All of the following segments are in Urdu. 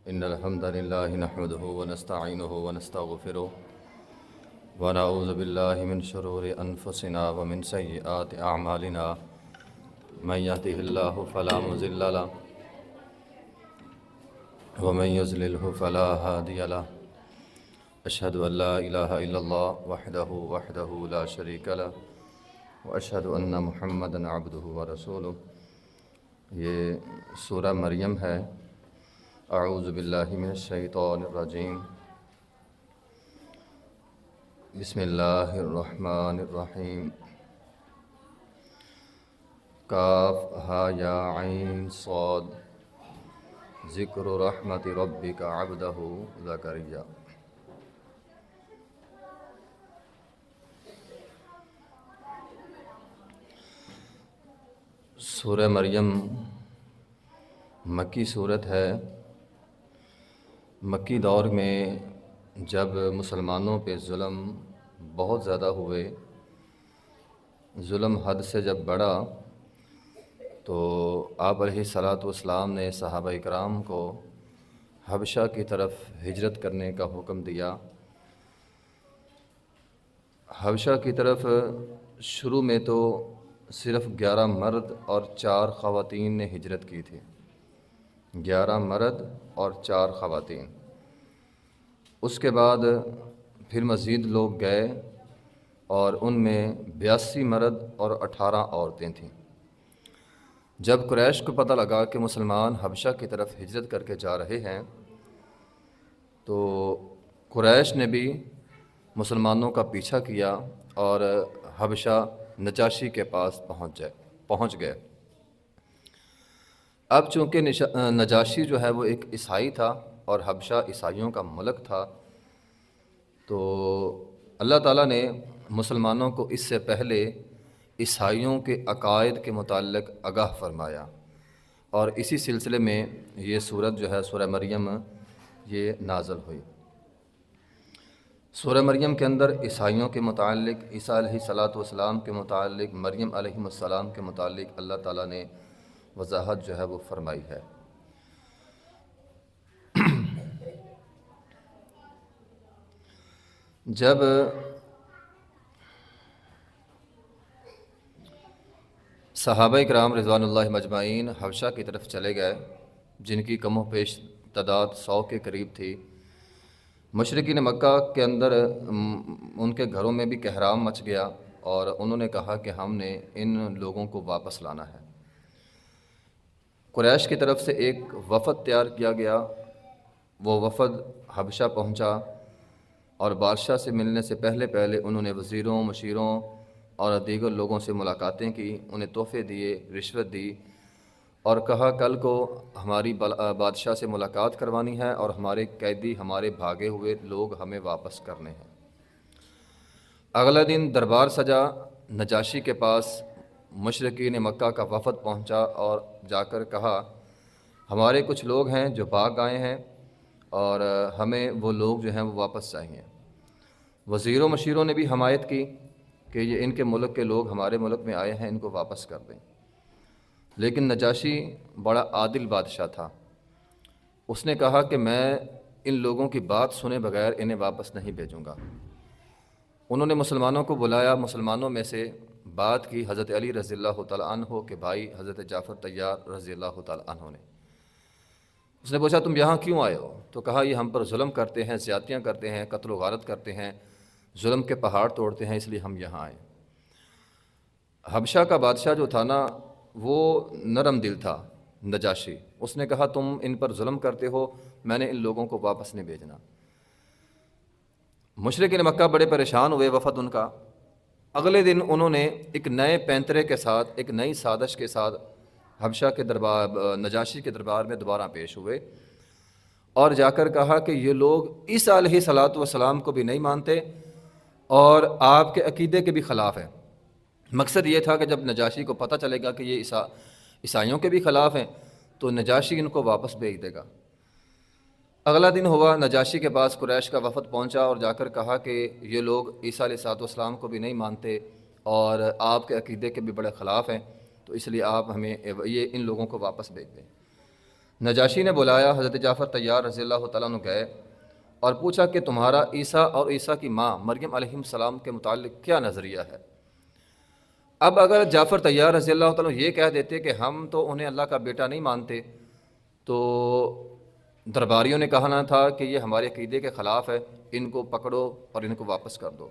إن الحمد لله نحمده ونستعينه ونستغفره ونعوذ بالله من شرور أنفسنا ومن سيئات أعمالنا من يهده الله فلا مضل له ومن يضلله فلا هادي له أشهد أن لا إله إلا الله وحده لا شريك له وأشهد أن محمدا عبده ورسوله۔ یہ سورہ مریم ہے۔ اعوذ باللہ من الشیطان الرجیم، بسم اللہ الرحمن الرحیم۔ کاف ہا یا عین صاد، ذکر رحمت ربک عبدہ زکریا۔ سورہ مریم مکی صورت ہے۔ مکی دور میں جب مسلمانوں پہ ظلم بہت زیادہ ہوئے، ظلم حد سے جب بڑھا، تو آپ علیہ الصلاۃ والسلام نے صحابہ اکرام کو حبشہ کی طرف ہجرت کرنے کا حکم دیا۔ حبشہ کی طرف شروع میں تو صرف 11 مرد اور 4 خواتین نے ہجرت کی تھی، 11 مرد اور 4 خواتین۔ اس کے بعد پھر مزید لوگ گئے اور ان میں 82 مرد اور 18 عورتیں تھیں۔ جب قریش کو پتہ لگا کہ مسلمان حبشہ کی طرف ہجرت کر کے جا رہے ہیں، تو قریش نے بھی مسلمانوں کا پیچھا کیا اور حبشہ نجاشی کے پاس پہنچ گئے۔ اب چونکہ نجاشی جو ہے وہ ایک عیسائی تھا اور حبشہ عیسائیوں کا ملک تھا، تو اللہ تعالیٰ نے مسلمانوں کو اس سے پہلے عیسائیوں کے عقائد کے متعلق آگاہ فرمایا، اور اسی سلسلے میں یہ سورت جو ہے سورہ مریم یہ نازل ہوئی۔ سورہ مریم کے اندر عیسائیوں کے متعلق، عیسیٰ علیہ الصلاۃ والسلام کے متعلق، مریم علیہ السلام کے متعلق اللہ تعالیٰ نے وضاحت جو ہے وہ فرمائی ہے۔ جب صحابہ اکرام رضوان اللہ مجمعین حبشہ کی طرف چلے گئے، جن کی کم و بیش تعداد 100 کے قریب تھی، مشرکین مکہ کے اندر ان کے گھروں میں بھی کہرام مچ گیا، اور انہوں نے کہا کہ ہم نے ان لوگوں کو واپس لانا ہے۔ قریش کی طرف سے ایک وفد تیار کیا گیا۔ وہ وفد حبشہ پہنچا اور بادشاہ سے ملنے سے پہلے انہوں نے وزیروں، مشیروں اور دیگر لوگوں سے ملاقاتیں کی، انہیں تحفے دیے، رشوت دی، اور کہا کل کو ہماری بادشاہ سے ملاقات کروانی ہے اور ہمارے قیدی، ہمارے بھاگے ہوئے لوگ ہمیں واپس کرنے ہیں۔ اگلا دن دربار سجا، نجاشی کے پاس مشرکین مکہ کا وفد پہنچا اور جا کر کہا ہمارے کچھ لوگ ہیں جو بھاگ آئے ہیں اور ہمیں وہ لوگ جو ہیں وہ واپس چاہیے۔ وزیروں مشیروں نے بھی حمایت کی کہ یہ ان کے ملک کے لوگ ہمارے ملک میں آئے ہیں، ان کو واپس کر دیں۔ لیکن نجاشی بڑا عادل بادشاہ تھا، اس نے کہا کہ میں ان لوگوں کی بات سنے بغیر انہیں واپس نہیں بھیجوں گا۔ انہوں نے مسلمانوں کو بلایا، مسلمانوں میں سے بات کی حضرت علی رضی اللہ تعالیٰ عنہ کے بھائی حضرت جعفر طیار رضی اللہ تعالیٰ عنہ نے۔ اس نے پوچھا تم یہاں کیوں آئے ہو؟ تو کہا یہ ہم پر ظلم کرتے ہیں، زیادتیاں کرتے ہیں، قتل و غارت کرتے ہیں، ظلم کے پہاڑ توڑتے ہیں، اس لیے ہم یہاں آئے۔ حبشہ کا بادشاہ جو تھا نا، وہ نرم دل تھا، نجاشی۔ اس نے کہا تم ان پر ظلم کرتے ہو، میں نے ان لوگوں کو واپس نہیں بھیجنا۔ مشرکین مکہ بڑے پریشان ہوئے، وفد ان کا۔ اگلے دن انہوں نے ایک نئے پینترے کے ساتھ، ایک نئی سازش کے ساتھ حبشہ کے دربار، نجاشی کے دربار میں دوبارہ پیش ہوئے اور جا کر کہا کہ یہ لوگ عیسیٰ علیہ الصلاۃ والسلام کو بھی نہیں مانتے اور آپ کے عقیدے کے بھی خلاف ہیں۔ مقصد یہ تھا کہ جب نجاشی کو پتہ چلے گا کہ یہ عیسائیوں کے بھی خلاف ہیں تو نجاشی ان کو واپس بھیج دے گا۔ اگلا دن ہوا، نجاشی کے پاس قریش کا وفد پہنچا اور جا کر کہا کہ یہ لوگ عیسیٰ علیہ السلام کو بھی نہیں مانتے اور آپ کے عقیدے کے بھی بڑے خلاف ہیں، تو اس لیے آپ ہمیں یہ ان لوگوں کو واپس بھیج دیں۔ نجاشی نے بلایا، حضرت جعفر طیار رضی اللہ تعالیٰ عنہ گئے اور پوچھا کہ تمہارا عیسیٰ اور عیسیٰ کی ماں مریم علیہ السلام کے متعلق کیا نظریہ ہے؟ اب اگر جعفر طیار رضی اللہ تعالیٰ عنہ یہ کہہ دیتے کہ ہم تو انہیں اللہ کا بیٹا نہیں مانتے، تو درباریوں نے کہنا تھا کہ یہ ہمارے عقیدے کے خلاف ہے، ان کو پکڑو اور ان کو واپس کر دو۔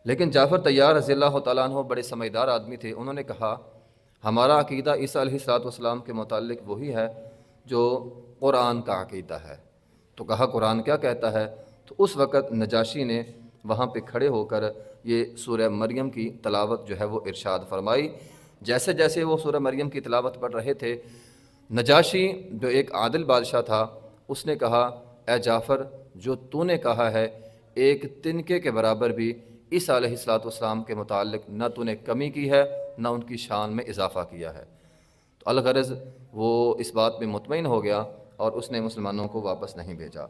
لیکن جعفر طیار رضی اللہ تعالیٰ عنہ بڑے سمجھدار آدمی تھے، انہوں نے کہا ہمارا عقیدہ عیسیٰ علیہ السلام کے متعلق وہی ہے جو قرآن کا عقیدہ ہے۔ تو کہا قرآن کیا کہتا ہے؟ تو اس وقت نجاشی نے وہاں پہ کھڑے ہو کر یہ سورہ مریم کی تلاوت جو ہے وہ ارشاد فرمائی۔ جیسے جیسے وہ سورہ مریم کی تلاوت پڑھ رہے تھے، نجاشی جو ایک عادل بادشاہ تھا، اس نے کہا اے جعفر، جو تو نے کہا ہے ایک تنکے کے برابر بھی عیسیٰ علیہ السلام کے متعلق نہ تو نے کمی کی ہے نہ ان کی شان میں اضافہ کیا ہے۔ تو الغرض وہ اس بات میں مطمئن ہو گیا اور اس نے مسلمانوں کو واپس نہیں بھیجا۔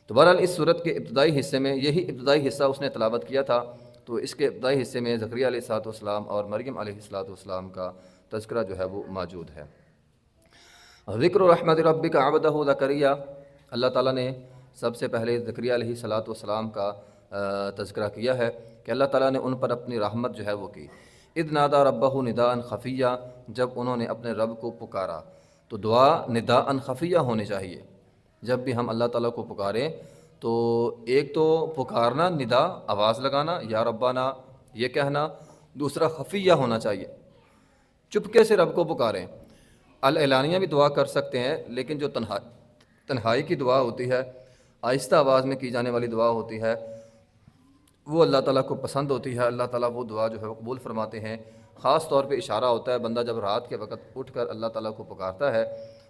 تو بہرحال اس صورت کے ابتدائی حصے میں یہی ابتدائی حصہ اس نے تلاوت کیا تھا، تو اس کے ابتدائی حصے میں زکریا علیہ السلام اور مریم علیہ السلام کا تذکرہ جو ہے وہ موجود ہے۔ ذکر رحمت ربک عبدہ زکریا، اللہ تعالیٰ نے سب سے پہلے زکریا علیہ السلام کا تذکرہ کیا ہے کہ اللہ تعالیٰ نے ان پر اپنی رحمت جو ہے وہ کی۔ اذ نادا ربہ نداء خفیہ، جب انہوں نے اپنے رب کو پکارا۔ تو دعا نداء خفیہ ہونی چاہیے، جب بھی ہم اللہ تعالیٰ کو پکاریں تو ایک تو پکارنا ندا آواز لگانا یا ربنا یہ کہنا، دوسرا خفیہ ہونا چاہیے، چپکے سے رب کو پکاریں۔ الاعلانیہ بھی دعا کر سکتے ہیں، لیکن جو تنہائی کی دعا ہوتی ہے، آہستہ آواز میں کی جانے والی دعا ہوتی ہے، وہ اللہ تعالیٰ کو پسند ہوتی ہے۔ اللہ تعالیٰ وہ دعا جو ہے قبول فرماتے ہیں۔ خاص طور پہ اشارہ ہوتا ہے، بندہ جب رات کے وقت اٹھ کر اللہ تعالیٰ کو پکارتا ہے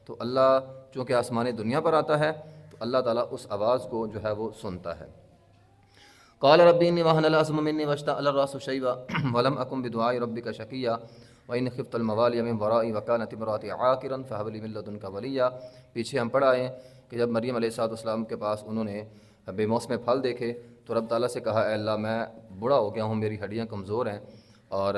تو اللہ چونکہ آسمان دنیا پر آتا ہے تو اللہ تعالیٰ اس آواز کو جو ہے وہ سنتا ہے۔ قال ربی انی وہن العظم منی واشتعل الراس شیبا ولم اکن بدعاء ربک شقیا وان خفت الموالی من ورائی وکانت امراتی عاقرا فہب لی من لدنک ولیا۔ پیچھے ہم پڑھ آئے کہ جب مریم علیہ السلام کے پاس انہوں نے بے موسم پھل دیکھے تو رب تعالیٰ سے کہا اے اللہ میں بوڑھا ہو گیا ہوں، میری ہڈیاں کمزور ہیں اور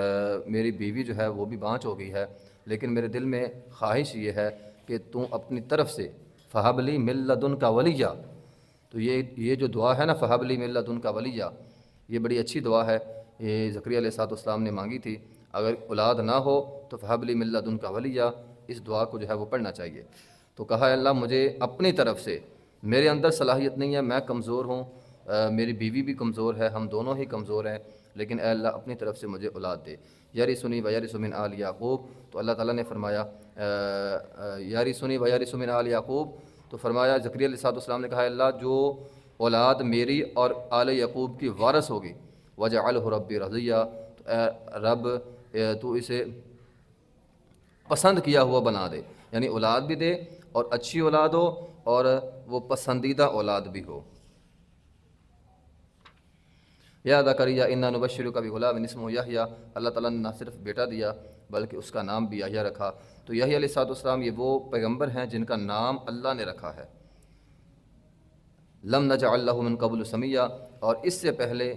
میری بیوی جو ہے وہ بھی بانج ہو گئی ہے، لیکن میرے دل میں خواہش یہ ہے کہ تو اپنی طرف سے فہب لی من لدنک ولیہ۔ تو یہ جو دعا ہے نا فہب لی من لدنک ولیہ، یہ بڑی اچھی دعا ہے، یہ زکریا علیہ السلام نے مانگی تھی۔ اگر اولاد نہ ہو تو فہب لی من لدنک ولیہ، اس دعا کو جو ہے وہ پڑھنا چاہیے۔ تو کہا اے اللہ مجھے اپنی طرف سے، میرے اندر صلاحیت نہیں ہے، میں کمزور ہوں، میری بیوی بھی کمزور ہے، ہم دونوں ہی کمزور ہیں، لیکن اے اللہ اپنی طرف سے مجھے اولاد دے۔ یرثنی ویرث من آل یعقوب، تو اللہ تعالیٰ نے فرمایا یرثنی ویرث من آل یعقوب، تو فرمایا زکریا علیہ السلام نے کہا اللہ جو اولاد میری اور آل یعقوب کی وارث ہوگی وجعلہ ربی رضیہ، تو اے رب تو اسے پسند کیا ہوا بنا دے، یعنی اولاد بھی دے اور اچھی اولاد ہو اور وہ پسندیدہ اولاد بھی ہو۔ یا زکریا انا نبشرک بغلام اسمہ یحییٰ، اللہ تعالیٰ نے نہ صرف بیٹا دیا بلکہ اس کا نام بھی یحییٰ رکھا۔ تو یحییٰ علیہ السلام یہ وہ پیغمبر ہیں جن کا نام اللہ نے رکھا ہے۔ لم نجعل لہ من قبل سمیہ، اور اس سے پہلے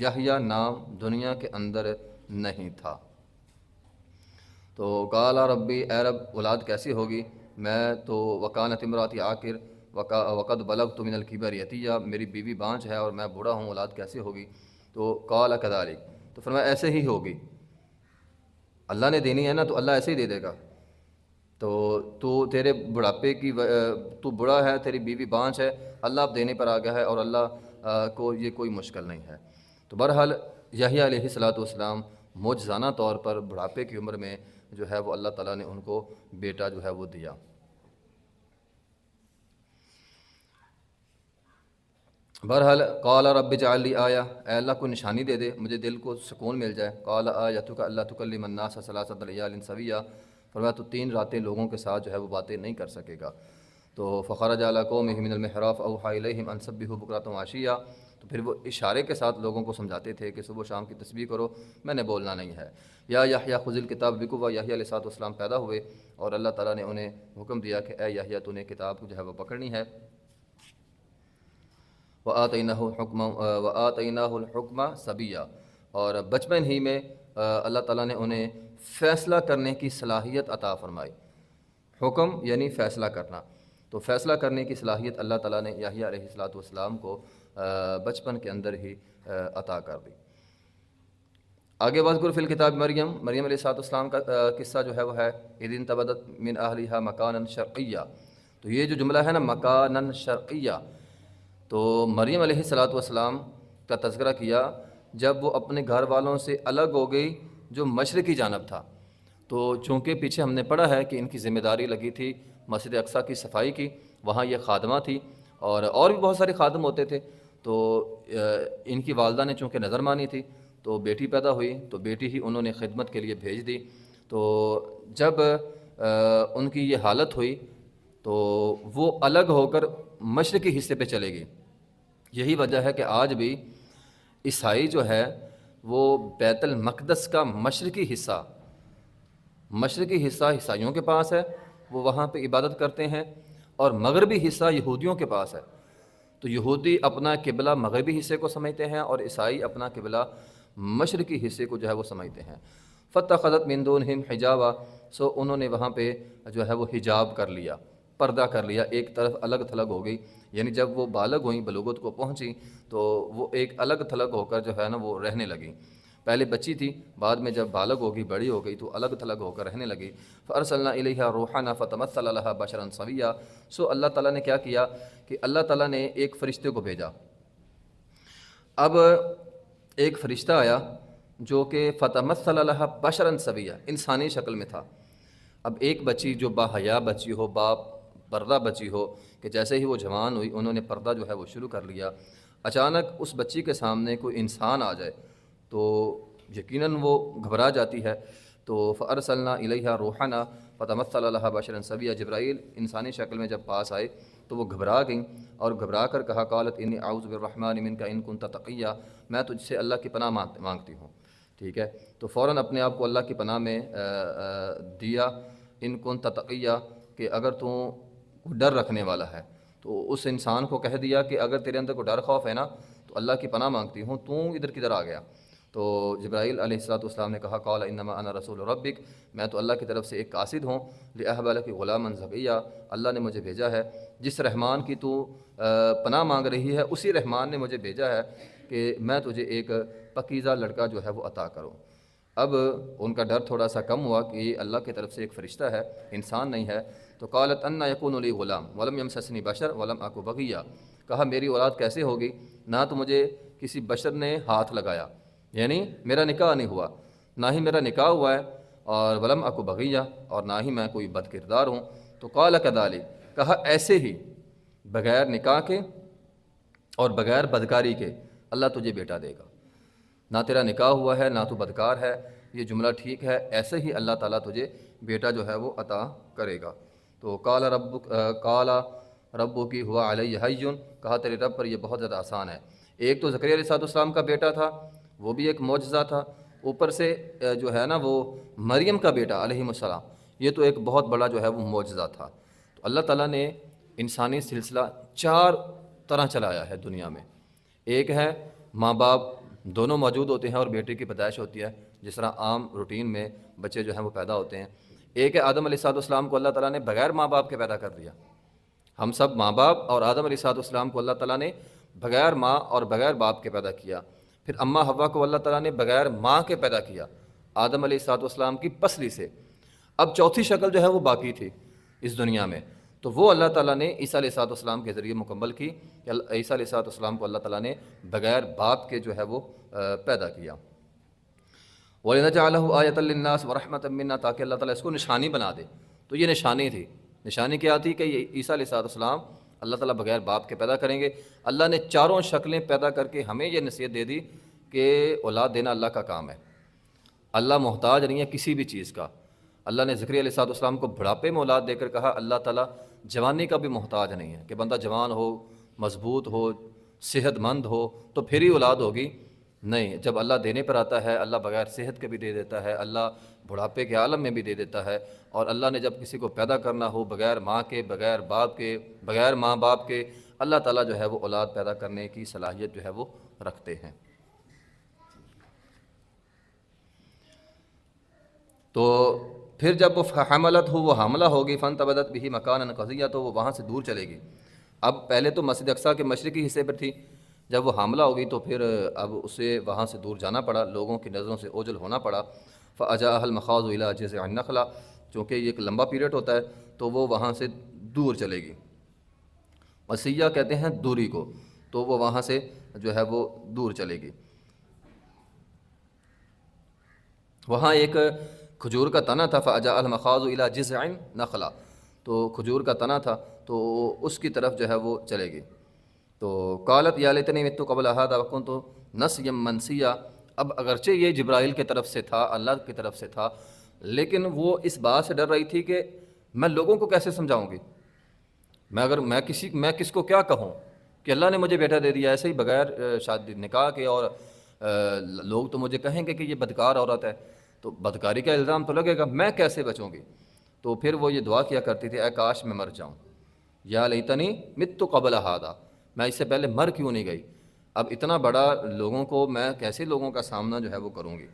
یحییٰ نام دنیا کے اندر نہیں تھا۔ تو قال ربی، اے رب اولاد کیسی ہوگی، میں تو وکانت امراتی عاقر وقد بلغت من الکبر عتیہ، میری بیوی بانج ہے اور میں بوڑھا ہوں، اولاد کیسی ہوگی؟ تو قال کذالک، تو فرمایا ایسے ہی ہوگی، اللہ نے دینی ہے نا تو اللہ ایسے ہی دے دے گا۔ تو تیرے بڑھاپے کی تو بڑا ہے، تیری بیوی بانج ہے، اللہ اب دینے پر آ گیا ہے اور اللہ کو یہ کوئی مشکل نہیں ہے۔ تو بہرحال یحییٰ علیہ السلام معجزانہ طور پر بڑھاپے کی عمر میں جو ہے وہ اللہ تعالیٰ نے ان کو بیٹا جو ہے وہ دیا۔ بہرحال قال رب اجعل لی آیہ، اے اللہ کو نشانی دے دے، مجھے دل کو سکون مل جائے۔ قال آیتک اللہ تکلم الناس ثلاثۃ لیال سویہ، فرمایا تو 3 راتیں لوگوں کے ساتھ جو ہے وہ باتیں نہیں کر سکے گا۔ تو فخرج علی قومہ من المحراب اوحی الیہم ان سبحوا بکرۃ وعشیہ، تو پھر وہ اشارے کے ساتھ لوگوں کو سمجھاتے تھے کہ صبح و شام کی تسبیح کرو، میں نے بولنا نہیں ہے۔ یا یحییٰ خذ الکتاب بقوہ، یحییٰ علیہ السلام پیدا ہوئے اور اللہ تعالیٰ نے انہیں حکم دیا کہ اے یحییٰ تو نے کتاب کو جو ہے وہ پکڑنی ہے۔ وَآتَيْنَاهُ الْحُكْمَ صَبِيًّا، اور بچپن ہی میں اللہ تعالیٰ نے انہیں فیصلہ کرنے کی صلاحیت عطا فرمائی۔ حکم یعنی فیصلہ کرنا، تو فیصلہ کرنے کی صلاحیت اللہ تعالیٰ نے یحییٰ علیہ السلام کو بچپن کے اندر ہی عطا کر دی۔ آگے وذکر فی الکتاب مریم علیہ السلام کا قصہ جو ہے وہ ہے اذ انتبذت من اہلہا مکانا شرقیہ، تو یہ جو جملہ ہے نا مکانا شرقیہ، تو مریم علیہ السلام کا تذکرہ کیا جب وہ اپنے گھر والوں سے الگ ہو گئی جو مشرقی جانب تھا۔ تو چونکہ پیچھے ہم نے پڑھا ہے کہ ان کی ذمہ داری لگی تھی مسجد اقصیٰ کی صفائی کی، وہاں یہ خادمہ تھی اور بھی بہت سارے خادم ہوتے تھے، تو ان کی والدہ نے چونکہ نظر مانی تھی تو بیٹی پیدا ہوئی، تو بیٹی ہی انہوں نے خدمت کے لیے بھیج دی۔ تو جب ان کی یہ حالت ہوئی تو وہ الگ ہو کر مشرقی حصے پہ چلے گئی۔ یہی وجہ ہے کہ آج بھی عیسائی جو ہے وہ بیت المقدس کا مشرقی حصہ عیسائیوں کے پاس ہے، وہ وہاں پہ عبادت کرتے ہیں، اور مغربی حصہ یہودیوں کے پاس ہے۔ تو یہودی اپنا قبلہ مغربی حصے کو سمجھتے ہیں اور عیسائی اپنا قبلہ مشرقی حصے کو جو ہے وہ سمجھتے ہیں۔ فاتخذت من دونہم حجابا، سو انہوں نے وہاں پہ جو ہے وہ حجاب کر لیا، پردہ کر لیا، ایک طرف الگ تھلگ ہو گئی، یعنی جب وہ بالغ ہوئیں، بلوغت کو پہنچی تو وہ ایک الگ تھلگ ہو کر جو ہے نا وہ رہنے لگیں۔ پہلے بچی تھی، بعد میں جب بالغ ہو گئی، بڑی ہو گئی، تو الگ تھلگ ہو کر رہنے لگی۔ فارسلنا الیہا روحنا فتمثل لها بشرا سویا، سو اللہ تعالیٰ نے کیا کیا کہ اللہ تعالیٰ نے ایک فرشتے کو بھیجا۔ اب ایک فرشتہ آیا جو کہ فتمثل لها بشرا سویا، انسانی شکل میں تھا۔ اب ایک بچی جو با حیا بچی ہو، با پردہ بچی ہو، کہ جیسے ہی وہ جوان ہوئی انہوں نے پردہ جو ہے وہ شروع کر لیا، اچانک اس بچی کے سامنے کوئی انسان آ جائے تو یقیناً وہ گھبرا جاتی ہے۔ تو فارسلنا الیہا روحنا فتمثل لها بشرا سویا، جبرائیل انسانی شکل میں جب پاس آئے تو وہ گھبرا گئیں اور گھبرا کر کہا قالت انی اعوذ بالرحمن منک ان کنت تقیا، میں تجھ سے اللہ کی پناہ مانگتی ہوں۔ ٹھیک ہے، تو فوراً اپنے آپ کو اللہ کی پناہ میں دیا، ان کنت تقیا، کہ اگر تو ڈر رکھنے والا ہے، تو اس انسان کو کہہ دیا کہ اگر تیرے اندر کوئی ڈر خوف ہے نا تو اللہ کی پناہ مانگتی ہوں، تو ادھر کدھر آ گیا؟ تو جبرائیل علیہ السلام نے کہا قال انما انا رسول ربک، میں تو اللہ کی طرف سے ایک قاصد ہوں، لاہب لک غلاما زکیہ، اللہ نے مجھے بھیجا ہے، جس رحمان کی تو پناہ مانگ رہی ہے اسی رحمان نے مجھے بھیجا ہے کہ میں تجھے ایک پاکیزہ لڑکا جو ہے وہ عطا کروں۔ اب ان کا ڈر تھوڑا سا کم ہوا کہ یہ اللہ کی طرف سے ایک فرشتہ ہے، انسان نہیں ہے۔ تو قالت انا یکون لی غلام ولم یمسسنی بشر ولم اک بغیا، کہا میری اولاد کیسے ہوگی، نہ تو مجھے کسی بشر نے ہاتھ لگایا، یعنی میرا نکاح نہیں ہوا، نہ ہی میرا نکاح ہوا ہے، اور ولم اک بغیا، اور نہ ہی میں کوئی بد کردار ہوں۔ تو قال کذالک، کہا ایسے ہی بغیر نکاح کے اور بغیر بدکاری کے اللہ تجھے بیٹا دے گا، نہ تیرا نکاح ہوا ہے نہ تو بدکار ہے، یہ جملہ ٹھیک ہے، ایسے ہی اللہ تعالیٰ تجھے بیٹا جو ہے وہ عطا کرے گا۔ تو قال ربک ہوا علی حی، کہا تیرے رب پر یہ بہت زیادہ آسان ہے۔ ایک تو زکریا علیہ السلام کا بیٹا تھا، وہ بھی ایک معجزہ تھا، اوپر سے جو ہے نا وہ مریم کا بیٹا علیہ السلام، یہ تو ایک بہت بڑا جو ہے وہ معجزہ تھا۔ تو اللہ تعالیٰ نے انسانی سلسلہ 4 طرح چلایا ہے دنیا میں۔ ایک ہے ماں باپ دونوں موجود ہوتے ہیں اور بیٹے کی پیدائش ہوتی ہے، جس طرح عام روٹین میں بچے جو ہیں وہ پیدا ہوتے ہیں۔ ایک ہے آدم علیہ السلام کو اللہ تعالیٰ نے بغیر ماں باپ کے پیدا کر دیا، ہم سب ماں باپ، اور آدم علیہ السلام کو اللہ تعالیٰ نے بغیر ماں اور بغیر باپ کے پیدا کیا۔ پھر اماں حوا کو اللہ تعالیٰ نے بغیر ماں کے پیدا کیا، آدم علیہ السلام کی پسلی سے۔ اب چوتھی شکل جو ہے وہ باقی تھی اس دنیا میں، تو وہ اللہ تعالیٰ نے عیسیٰ علیہ السلام کے ذریعے مکمل کی کہ عیسیٰ علیہ السلام کو اللہ تعالیٰ نے بغیر باپ کے جو ہے وہ پیدا کیا۔ وَلِنَجْعَلَهُ آیَةً لِلنَّاسِ وَرَحْمَةً مِنَّا، تاکہ اللہ تعالیٰ اس کو نشانی بنا دے۔ تو یہ نشانی تھی، نشانی کیا تھی کہ یہ عیسیٰ علیہ السلام اللہ تعالیٰ بغیر باپ کے پیدا کریں گے۔ اللہ نے 4 شکلیں پیدا کر کے ہمیں یہ نصیحت دے دی کہ اولاد دینا اللہ کا کام ہے، اللہ محتاج نہیں ہے کسی بھی چیز کا۔ اللہ نے زکریا علیہ السلام کو بڑھاپے میں اولاد دے کر کہا اللہ تعالیٰ جوانی کا بھی محتاج نہیں ہے، کہ بندہ جوان ہو، مضبوط ہو، صحت مند ہو تو پھر ہی اولاد ہوگی، نہیں، جب اللہ دینے پر آتا ہے اللہ بغیر صحت کے بھی دے دیتا ہے، اللہ بڑھاپے کے عالم میں بھی دے دیتا ہے، اور اللہ نے جب کسی کو پیدا کرنا ہو بغیر ماں کے، بغیر باپ کے، بغیر ماں باپ کے، اللہ تعالیٰ جو ہے وہ اولاد پیدا کرنے کی صلاحیت جو ہے وہ رکھتے ہیں۔ تو پھر جب وہ حملت ہو، وہ حاملہ ہوگی، فانتبذت به مکانا قصیا، تو وہ وہاں سے دور چلے گی۔ اب پہلے تو مسجد اقصیٰ کے مشرقی حصے پر تھی، جب وہ حاملہ ہوگی تو پھر اب اسے وہاں سے دور جانا پڑا، لوگوں کی نظروں سے اوجھل ہونا پڑا۔ فأجاءها المخاض إلى جذع النخلة، چونکہ یہ ایک لمبا پیریڈ ہوتا ہے تو وہ وہاں سے دور چلے گی۔ وصیہ کہتے ہیں دوری کو، تو وہ وہاں سے جو ہے وہ دور چلے گی۔ وہاں ایک کھجور کا تنا تھا، فأجاء المخاض إلى جذع النخلة، تو کھجور کا تنا تھا تو اس کی طرف جو ہے وہ چلے گی۔ تو قالت یا لیتنی مت قبل هذا وكنت نسيا منسيا، اب اگرچہ یہ جبرائیل کی طرف سے تھا، اللہ کی طرف سے تھا، لیکن وہ اس بات سے ڈر رہی تھی کہ میں لوگوں کو کیسے سمجھاؤں گی، میں کس کو کیا کہوں کہ اللہ نے مجھے بیٹا دے دیا ایسے ہی بغیر شادی نکاح کے، اور لوگ تو مجھے کہیں گے کہ یہ بدکار عورت ہے، تو بدکاری کا الزام تو لگے گا، میں کیسے بچوں گی؟ تو پھر وہ یہ دعا کیا کرتی تھی، اے کاش میں مر جاؤں، یا لیتنی مت قبل هذا، میں اس سے پہلے مر کیوں نہیں گئی؟ اب اتنا بڑا لوگوں کو میں کیسے لوگوں کا سامنا جو ہے وہ کروں گی۔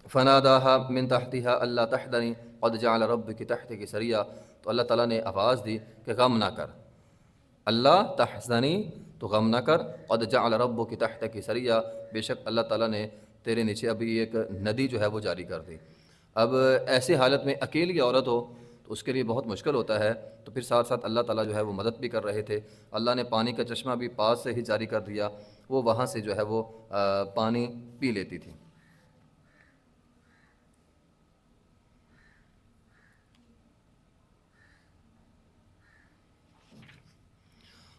فناداها من تحتها الا تحزني قد جعل ربك تحتك سريا، تو اللہ تعالیٰ نے آواز دی کہ غم نہ کر، اللہ تحزنی، تو غم نہ کر، قد جعل ربك تحتك سريا، بے شک اللہ تعالیٰ نے تیرے نیچے ابھی ایک ندی جو ہے وہ جاری کر دی۔ اب ایسی حالت میں اکیلی عورت ہو تو اس کے لیے بہت مشکل ہوتا ہے، تو پھر ساتھ ساتھ اللہ تعالیٰ جو ہے وہ مدد بھی کر رہے تھے، اللہ نے پانی کا چشمہ بھی پاس سے ہی جاری کر دیا، وہ وہاں سے جو ہے وہ پانی پی لیتی تھی۔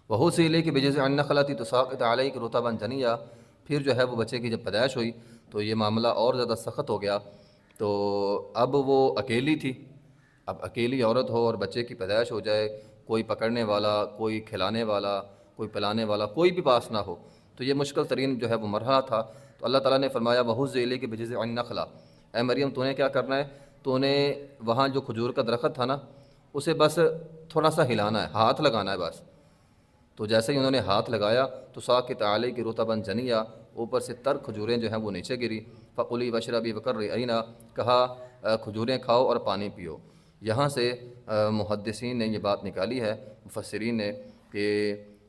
وَحُسِّ إِلَيْكِ بِجِذْعِ النَّخْلَةِ تُسَاقِطُ عَلَيْكِ رُطَبًا جَنِيًّا، پھر جو ہے وہ بچے کی جب پیدائش ہوئی تو یہ معاملہ اور زیادہ سخت ہو گیا، تو اب وہ اکیلی تھی، اب اکیلی عورت ہو اور بچے کی پیدائش ہو جائے، کوئی پکڑنے والا، کوئی کھلانے والا، کوئی پلانے والا، کوئی بھی پاس نہ ہو، تو یہ مشکل ترین جو ہے وہ مرحلہ تھا۔ تو اللہ تعالیٰ نے فرمایا وَحُزِّ إِلَيْكِ بِجِذْعِ النَّخْلَةِ، اے مریم تو نے کیا کرنا ہے، تو نے وہاں جو کھجور کا درخت تھا نا، اسے بس تھوڑا سا ہلانا ہے، ہاتھ لگانا ہے بس۔ تو جیسے ہی انہوں نے ہاتھ لگایا تو ساقط علیک رطبا جنیا، اوپر سے تر کھجوریں جو ہیں وہ نیچے گری۔ فقلی وشربی وقرری عینا، کہا کھجوریں کھاؤ اور پانی پیو۔ یہاں سے محدثین نے یہ بات نکالی ہے، مفسرین نے، کہ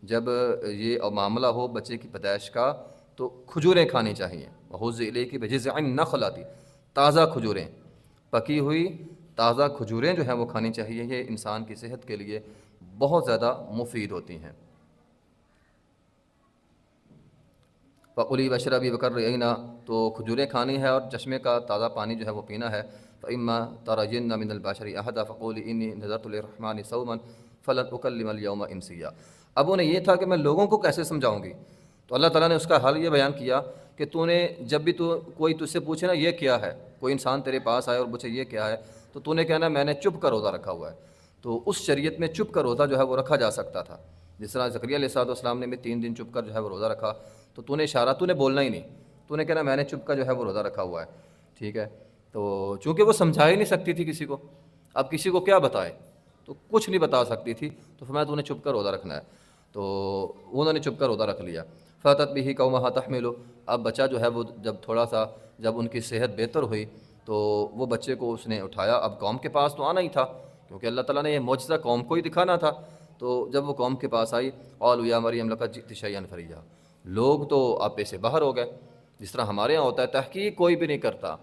جب یہ معاملہ ہو بچے کی پیدائش کا تو کھجوریں کھانی چاہیے۔ وحز الیک بجذع النخلۃ، تازہ کھجوریں، پکی ہوئی تازہ کھجوریں جو ہیں وہ کھانی چاہیے، یہ انسان کی صحت کے لیے بہت زیادہ مفید ہوتی ہیں۔ فقلی وشربی وقرری عینا، تو کھجوریں کھانی ہے اور چشمے کا تازہ پانی جو ہے وہ پینا ہے۔ فإما ترین من البشر احدا فقولی انی نذرت للرحمن صوما فلن اکلم اليوم انسیا۔ اب انہیں یہ تھا کہ میں لوگوں کو کیسے سمجھاؤں گی، تو اللہ تعالیٰ نے اس کا حل یہ بیان کیا کہ تو نے جب بھی کوئی تجھ سے پوچھے نا یہ کیا ہے، کوئی انسان تیرے پاس آئے اور پوچھے یہ کیا ہے، تو نے کہنا میں نے چپ کا روزہ رکھا ہوا ہے۔ تو اس شریعت میں چپ کا روزہ جو ہے وہ رکھا جا سکتا تھا، جس طرح زکریا علیہ السلام نے بھی 3 دن چپ کر جو ہے وہ روزہ رکھا، تو نے اشارہ، تو نے بولنا ہی نہیں، تو نے کہنا میں نے چپ کا جو ہے وہ روزہ رکھا ہوا ہے، ٹھیک ہے۔ تو چونکہ وہ سمجھا ہی نہیں سکتی تھی کسی کو، اب کسی کو کیا بتائے، تو کچھ نہیں بتا سکتی تھی، تو فرمایا تو نے چپ کر روزہ رکھنا ہے، تو انہوں نے چپ کر روزہ رکھ لیا۔ فاتت به قومها تحمل، اب بچہ جو ہے وہ جب تھوڑا سا جب ان کی صحت بہتر ہوئی تو وہ بچے کو اس نے اٹھایا، اب قوم کے پاس تو آنا ہی تھا کیونکہ اللہ تعالیٰ نے یہ معجزہ قوم کو ہی دکھانا تھا۔ تو جب وہ قوم کے پاس آئی، قالوا یا مریم لقد جئت شیئا فریا، لوگ تو آپے سے باہر ہو گئے، جس طرح ہمارے یہاں ہوتا ہے تحقیق کوئی بھی نہیں کرتا،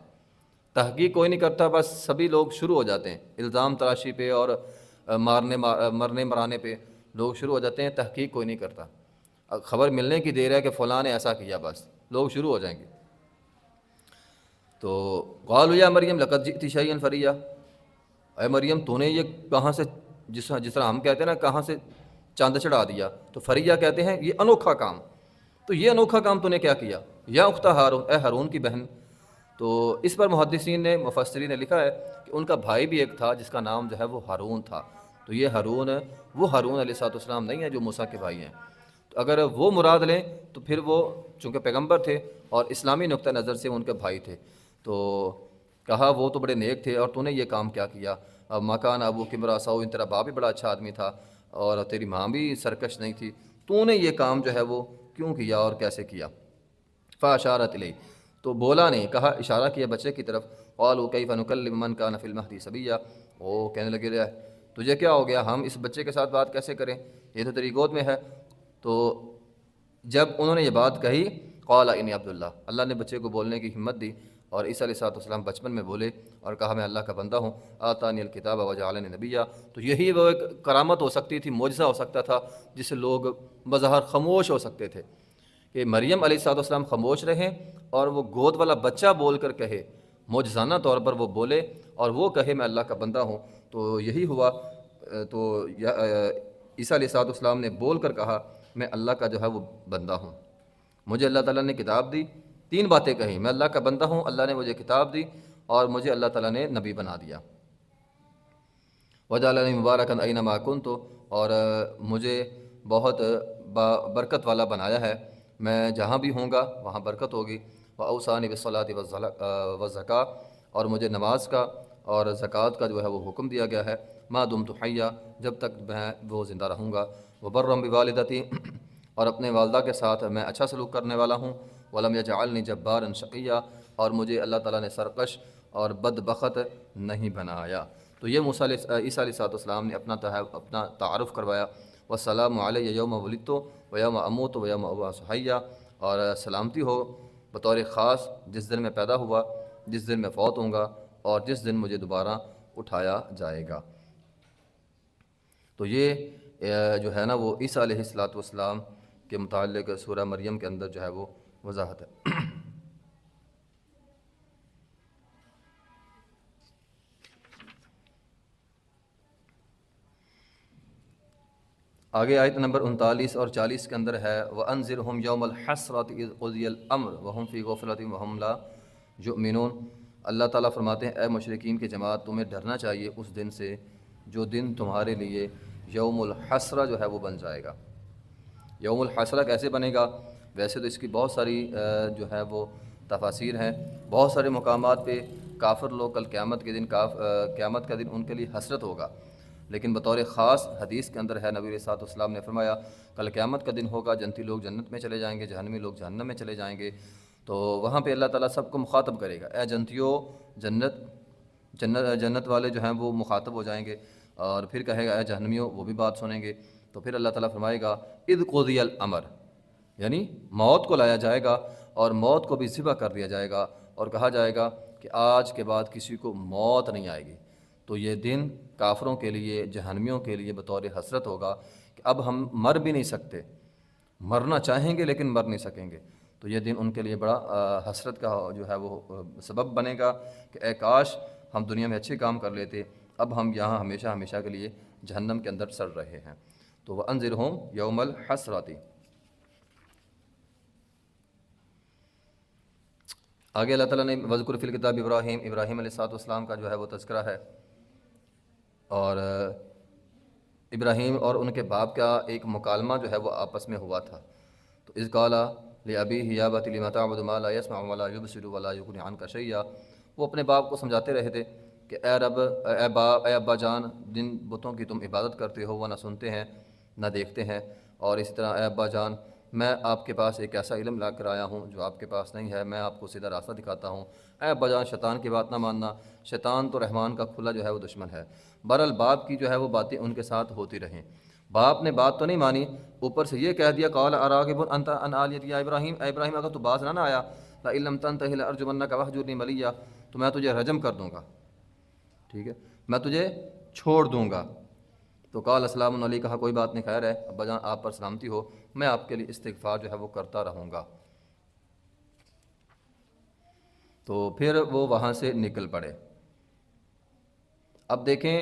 تحقیق کوئی نہیں کرتا، بس سبھی لوگ شروع ہو جاتے ہیں الزام تراشی پہ اور مرنے مرانے پہ لوگ شروع ہو جاتے ہیں، تحقیق کوئی نہیں کرتا، خبر ملنے کی دیر ہے کہ فلاں نے ایسا کیا، بس لوگ شروع ہو جائیں گے۔ تو قالوا یا مریم لقد جئت شیئا فریا، اے مریم تو نے یہ کہاں سے، جس طرح ہم کہتے ہیں نا کہاں سے چاند چڑھا دیا، تو فریا کہتے ہیں یہ انوکھا کام، تو یہ انوکھا کام تو نے کیا کیا، یا اختہ ہارون، اے ہارون کی بہن۔ تو اس پر محدثین نے، مفسرین نے لکھا ہے کہ ان کا بھائی بھی ایک تھا جس کا نام جو ہے وہ ہارون تھا، تو یہ ہارون وہ ہارون علیہ السلام نہیں ہے جو موسیٰ کے بھائی ہیں، تو اگر وہ مراد لیں تو پھر وہ چونکہ پیغمبر تھے اور اسلامی نقطہ نظر سے ان کے بھائی تھے، تو کہا وہ تو بڑے نیک تھے اور تو نے یہ کام کیا کیا، اب مکان ابو کمرا سو، تیرا باپ بھی بڑا اچھا آدمی تھا اور تیری ماں بھی سرکش نہیں تھی، تو نے یہ کام جو ہے وہ کیوں کیا اور کیسے کیا۔ فاشارت الیہ، تو بولا نہیں، کہا اشارہ کیا بچے کی طرف، قالوا کیف نکلم من کان فی المہدی صبیا، وہ کہنے لگے تجھے کیا ہو گیا، ہم اس بچے کے ساتھ بات کیسے کریں، یہ تو تیری گود میں ہے۔ تو جب انہوں نے یہ بات کہی قال انی عبداللہ، اللہ نے بچے کو بولنے کی ہمت دی، اور عیسیٰ علیہ السلام بچپن میں بولے اور کہا میں اللہ کا بندہ ہوں، آتانی الکتاب وجعلنی نبیا۔ تو یہی وہ ایک کرامت ہو سکتی تھی، معجزہ ہو سکتا تھا جس سے لوگ بظاہر خاموش ہو سکتے تھے، کہ مریم علیہ السلام خاموش رہیں اور وہ گود والا بچہ بول کر کہے، معجزانہ طور پر وہ بولے اور وہ کہے میں اللہ کا بندہ ہوں۔ تو یہی ہوا، تو عیسیٰ علیہ السلام نے بول کر کہا میں اللہ کا جو ہے وہ بندہ ہوں، مجھے اللہ تعالیٰ نے کتاب دی، تین باتیں کہیں، میں اللہ کا بندہ ہوں، اللہ نے مجھے کتاب دی، اور مجھے اللہ تعالیٰ نے نبی بنا دیا۔ وجعلنی مبارکا اینما کنت، اور مجھے بہت برکت والا بنایا ہے، میں جہاں بھی ہوں گا وہاں برکت ہوگی۔ واوصانی بالصلاۃ والزکاۃ، اور مجھے نماز کا اور زکوٰۃ کا جو ہے وہ حکم دیا گیا ہے، ما دمت حیا، جب تک میں وہ زندہ رہوں گا۔ وبرا بوالدتی، اور اپنے والدہ کے ساتھ میں اچھا سلوک کرنے والا ہوں۔ ولم یجعلنی جبارا شقیا، اور مجھے اللہ تعالیٰ نے سرکش اور بدبخت نہیں بنایا۔ تو یہ عیسیٰ علیہ السلام نے اپنا تعارف کروایا۔ والسلام علیہ یوم ولدت ویوم اموت ویوم ابعث حیا، اور سلامتی ہو بطور خاص جس دن میں پیدا ہوا، جس دن میں فوت ہوں گا، اور جس دن مجھے دوبارہ اٹھایا جائے گا۔ تو یہ جو ہے نا وہ عیسیٰ علیہ السلام کے متعلق سورہ مریم کے اندر جو ہے وہ وضاحت ہے۔ آگے آیت نمبر 39 اور 40 کے اندر ہے وَأَنذِرْهُمْ يَوْمَ الْحَسْرَةِ إِذْ قُضِيَ الْأَمْرُ وَهُمْ فِي غَفْلَةٍ وَهُمْ لَا يُؤْمِنُونَ۔ اللہ تعالیٰ فرماتے ہیں اے مشرکین کی جماعت، تمہیں ڈرنا چاہیے اس دن سے جو دن تمہارے لیے یوم الحسرہ جو ہے وہ بن جائے گا۔ یوم الحسرہ کیسے بنے گا؟ ویسے تو اس کی بہت ساری جو ہے وہ تفاسیر ہیں، بہت سارے مقامات پہ کافر لوگ کل قیامت کے دن قیامت کا دن ان کے لیے حسرت ہوگا، لیکن بطور خاص حدیث کے اندر ہے نبی علیہ السلام نے فرمایا کل قیامت کا دن ہوگا، جنتی لوگ جنت میں چلے جائیں گے، جہنمی لوگ جہنم میں چلے جائیں گے۔ تو وہاں پہ اللہ تعالیٰ سب کو مخاطب کرے گا، اے جنتیوں، جنت والے جو ہیں وہ مخاطب ہو جائیں گے، اور پھر کہے گا اے جہنمیوں، وہ بھی بات سنیں گے۔ تو پھر اللہ تعالیٰ فرمائے گا اذ قضی الامر، یعنی موت کو لایا جائے گا اور موت کو بھی ذبح کر دیا جائے گا، اور کہا جائے گا کہ آج کے بعد کسی کو موت نہیں آئے گی۔ تو یہ دن کافروں کے لیے، جہنمیوں کے لیے بطور حسرت ہوگا کہ اب ہم مر بھی نہیں سکتے، مرنا چاہیں گے لیکن مر نہیں سکیں گے۔ تو یہ دن ان کے لیے بڑا حسرت کا جو ہے وہ سبب بنے گا کہ اے کاش ہم دنیا میں اچھے کام کر لیتے، اب ہم یہاں ہمیشہ ہمیشہ کے لیے جہنم کے اندر سڑ رہے ہیں۔ تو وَأَنذِرْهُمْ يَوْمَ الْحَسْرَةِ۔ آگے اللہ تعالیٰ نے وذکر فی الکتاب ابراہیم علیہ السلام کا جو ہے وہ تذکرہ ہے، اور ابراہیم اور ان کے باپ کا ایک مکالمہ جو ہے وہ آپس میں ہوا تھا۔ تو اذ قال لأبیہ یا ابت لم تعبد ما لا يسمع ولا يبصر ولا يغنی عنک شیئا، وہ اپنے باپ کو سمجھاتے رہے تھے کہ اے رب، اے ابا جان، جن بتوں کی تم عبادت کرتے ہو وہ نہ سنتے ہیں نہ دیکھتے ہیں، اور اسی طرح اے ابا جان، میں آپ کے پاس ایک ایسا علم لا کر آیا ہوں جو آپ کے پاس نہیں ہے، میں آپ کو سیدھا راستہ دکھاتا ہوں۔ اے ابا جان، شیطان کی بات نہ ماننا، شیطان تو رحمان کا کھلا جو ہے وہ دشمن ہے۔ بہرحال باپ کی جو ہے وہ باتیں ان کے ساتھ ہوتی رہیں، باپ نے بات تو نہیں مانی، اوپر سے یہ کہہ دیا قال اراغب انت عن آلیتی یا ابراہیم، اے ابراہیم اگر تو باز نہ آیا لئن لم تنتہ لارجمنک واہجرنی ملیا، تو میں تجھے رجم کر دوں گا، ٹھیک ہے، میں تجھے چھوڑ دوں گا۔ تو قال السلام علیہ، کہا کوئی بات نہیں، خیر ہے ابا جان، آپ پر سلامتی ہو، میں آپ کے لیے استغفار جو ہے وہ کرتا رہوں گا۔ تو پھر وہ وہاں سے نکل پڑے۔ اب دیکھیں،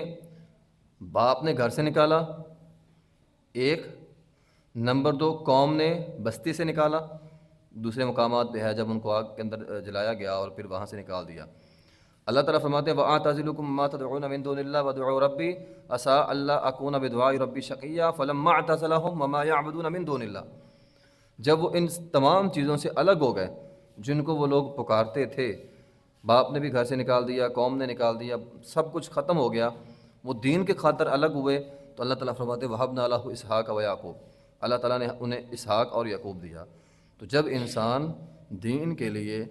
باپ نے گھر سے نکالا ایک، نمبر دو قوم نے بستی سے نکالا، دوسرے مقامات پہ ہے جب ان کو آگ کے اندر جلایا گیا اور پھر وہاں سے نکال دیا۔ اللہ تعالیٰ فرماتے ہیں وَأَعْتَزِلُكُمْ مَا تَدْعُونَ مِن دُونِ اللَّهِ وَادْعُوا رَبِّي عَسَىٰ أَلَّا أَكُونَ بِدُعَاءِ رَبِّي شَقِيًّا فَلَمَّا اعْتَزَلَهُمْ وَمَا يَعْبُدُونَ مِن دُونِ اللَّهِ، جب وہ ان تمام چیزوں سے الگ ہو گئے جن کو وہ لوگ پکارتے تھے، باپ نے بھی گھر سے نکال دیا، قوم نے نکال دیا، سب کچھ ختم ہو گیا، وہ دین کے خاطر الگ ہوئے، تو اللہ تعالیٰ فرماتے وَهَبْنَا لَهُ إِسْحَاقَ وَيَعْقُوبَ، اللہ تعالیٰ نے انہیں اسحاق اور یعقوب دیا۔ تو جب انسان دین کے لیے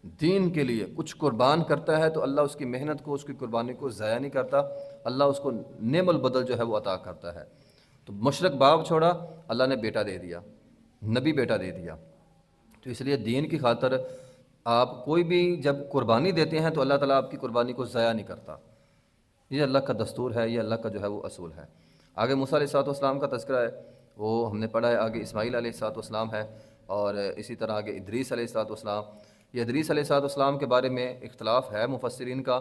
دین کے لیے کچھ قربان کرتا ہے تو اللہ اس کی محنت کو، اس کی قربانی کو ضائع نہیں کرتا، اللہ اس کو نعم البدل جو ہے وہ عطا کرتا ہے۔ تو مشرک باپ چھوڑا، اللہ نے بیٹا دے دیا، نبی بیٹا دے دیا۔ تو اس لیے دین کی خاطر آپ کوئی بھی جب قربانی دیتے ہیں تو اللہ تعالیٰ آپ کی قربانی کو ضائع نہیں کرتا۔ یہ اللہ کا دستور ہے، یہ اللہ کا جو ہے وہ اصول ہے۔ آگے موسیٰ علیہ السلام کا تذکرہ ہے، وہ ہم نے پڑھا ہے۔ آگے اسماعیل علیہ السلام ہے، اور اسی طرح آگے ادریس علیہ السلام۔ یہ ادریس علیہ السلام کے بارے میں اختلاف ہے مفسرین کا،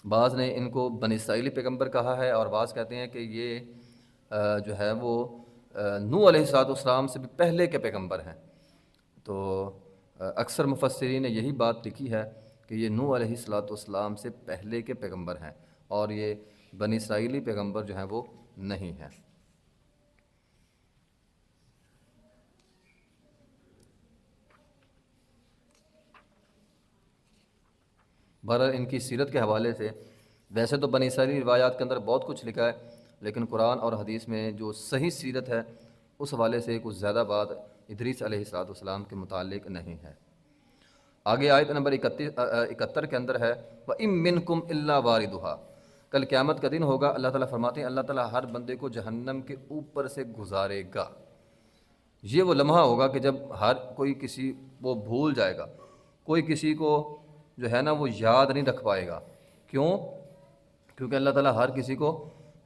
بعض نے ان کو بنی اسرائیلی پیغمبر کہا ہے، اور بعض کہتے ہیں کہ یہ جو ہے وہ نوح علیہ السلام سے بھی پہلے کے پیغمبر ہیں۔ تو اکثر مفسرین نے یہی بات لکھی ہے کہ یہ نوح علیہ السلام سے پہلے کے پیغمبر ہیں، اور یہ بنی اسرائیلی پیغمبر جو ہیں وہ نہیں ہیں۔ بہرحال ان کی سیرت کے حوالے سے ویسے تو بنی اسرائیلی روایات کے اندر بہت کچھ لکھا ہے، لیکن قرآن اور حدیث میں جو صحیح سیرت ہے اس حوالے سے کچھ زیادہ بات ادریس علیہ السلام کے متعلق نہیں ہے۔ آگے آیت نمبر 71 کے اندر ہے وَإِن مِّنكُمْ إِلَّا وَارِدُهَا۔ کل قیامت کا دن ہوگا، اللہ تعالیٰ فرماتے ہیں اللہ تعالیٰ ہر بندے کو جہنم کے اوپر سے گزارے گا۔ یہ وہ لمحہ ہوگا کہ جب ہر کوئی کسی وہ بھول جائے گا، کوئی کسی کو جو ہے نا وہ یاد نہیں رکھ پائے گا۔ کیوں؟ کیونکہ اللہ تعالیٰ ہر کسی کو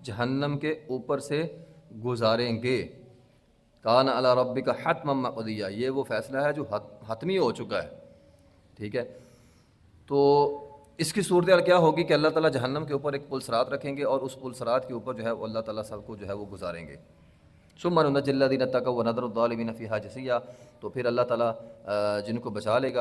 جہنم کے اوپر سے گزاریں گے۔ کان علی ربک حتما مقضیہ، یہ وہ فیصلہ ہے جو حتمی ہو چکا ہے، ٹھیک ہے۔ تو اس کی صورتحال کیا ہوگی کہ اللہ تعالیٰ جہنم کے اوپر ایک پل صراط رکھیں گے، اور اس پل صراط کے اوپر جو ہے وہ اللہ تعالیٰ سب کو جو ہے وہ گزاریں گے۔ ثم ننجی الذین اتقوا ونذر الظالمین فیہا جثیا، تو پھر اللہ تعالیٰ جن کو بچائے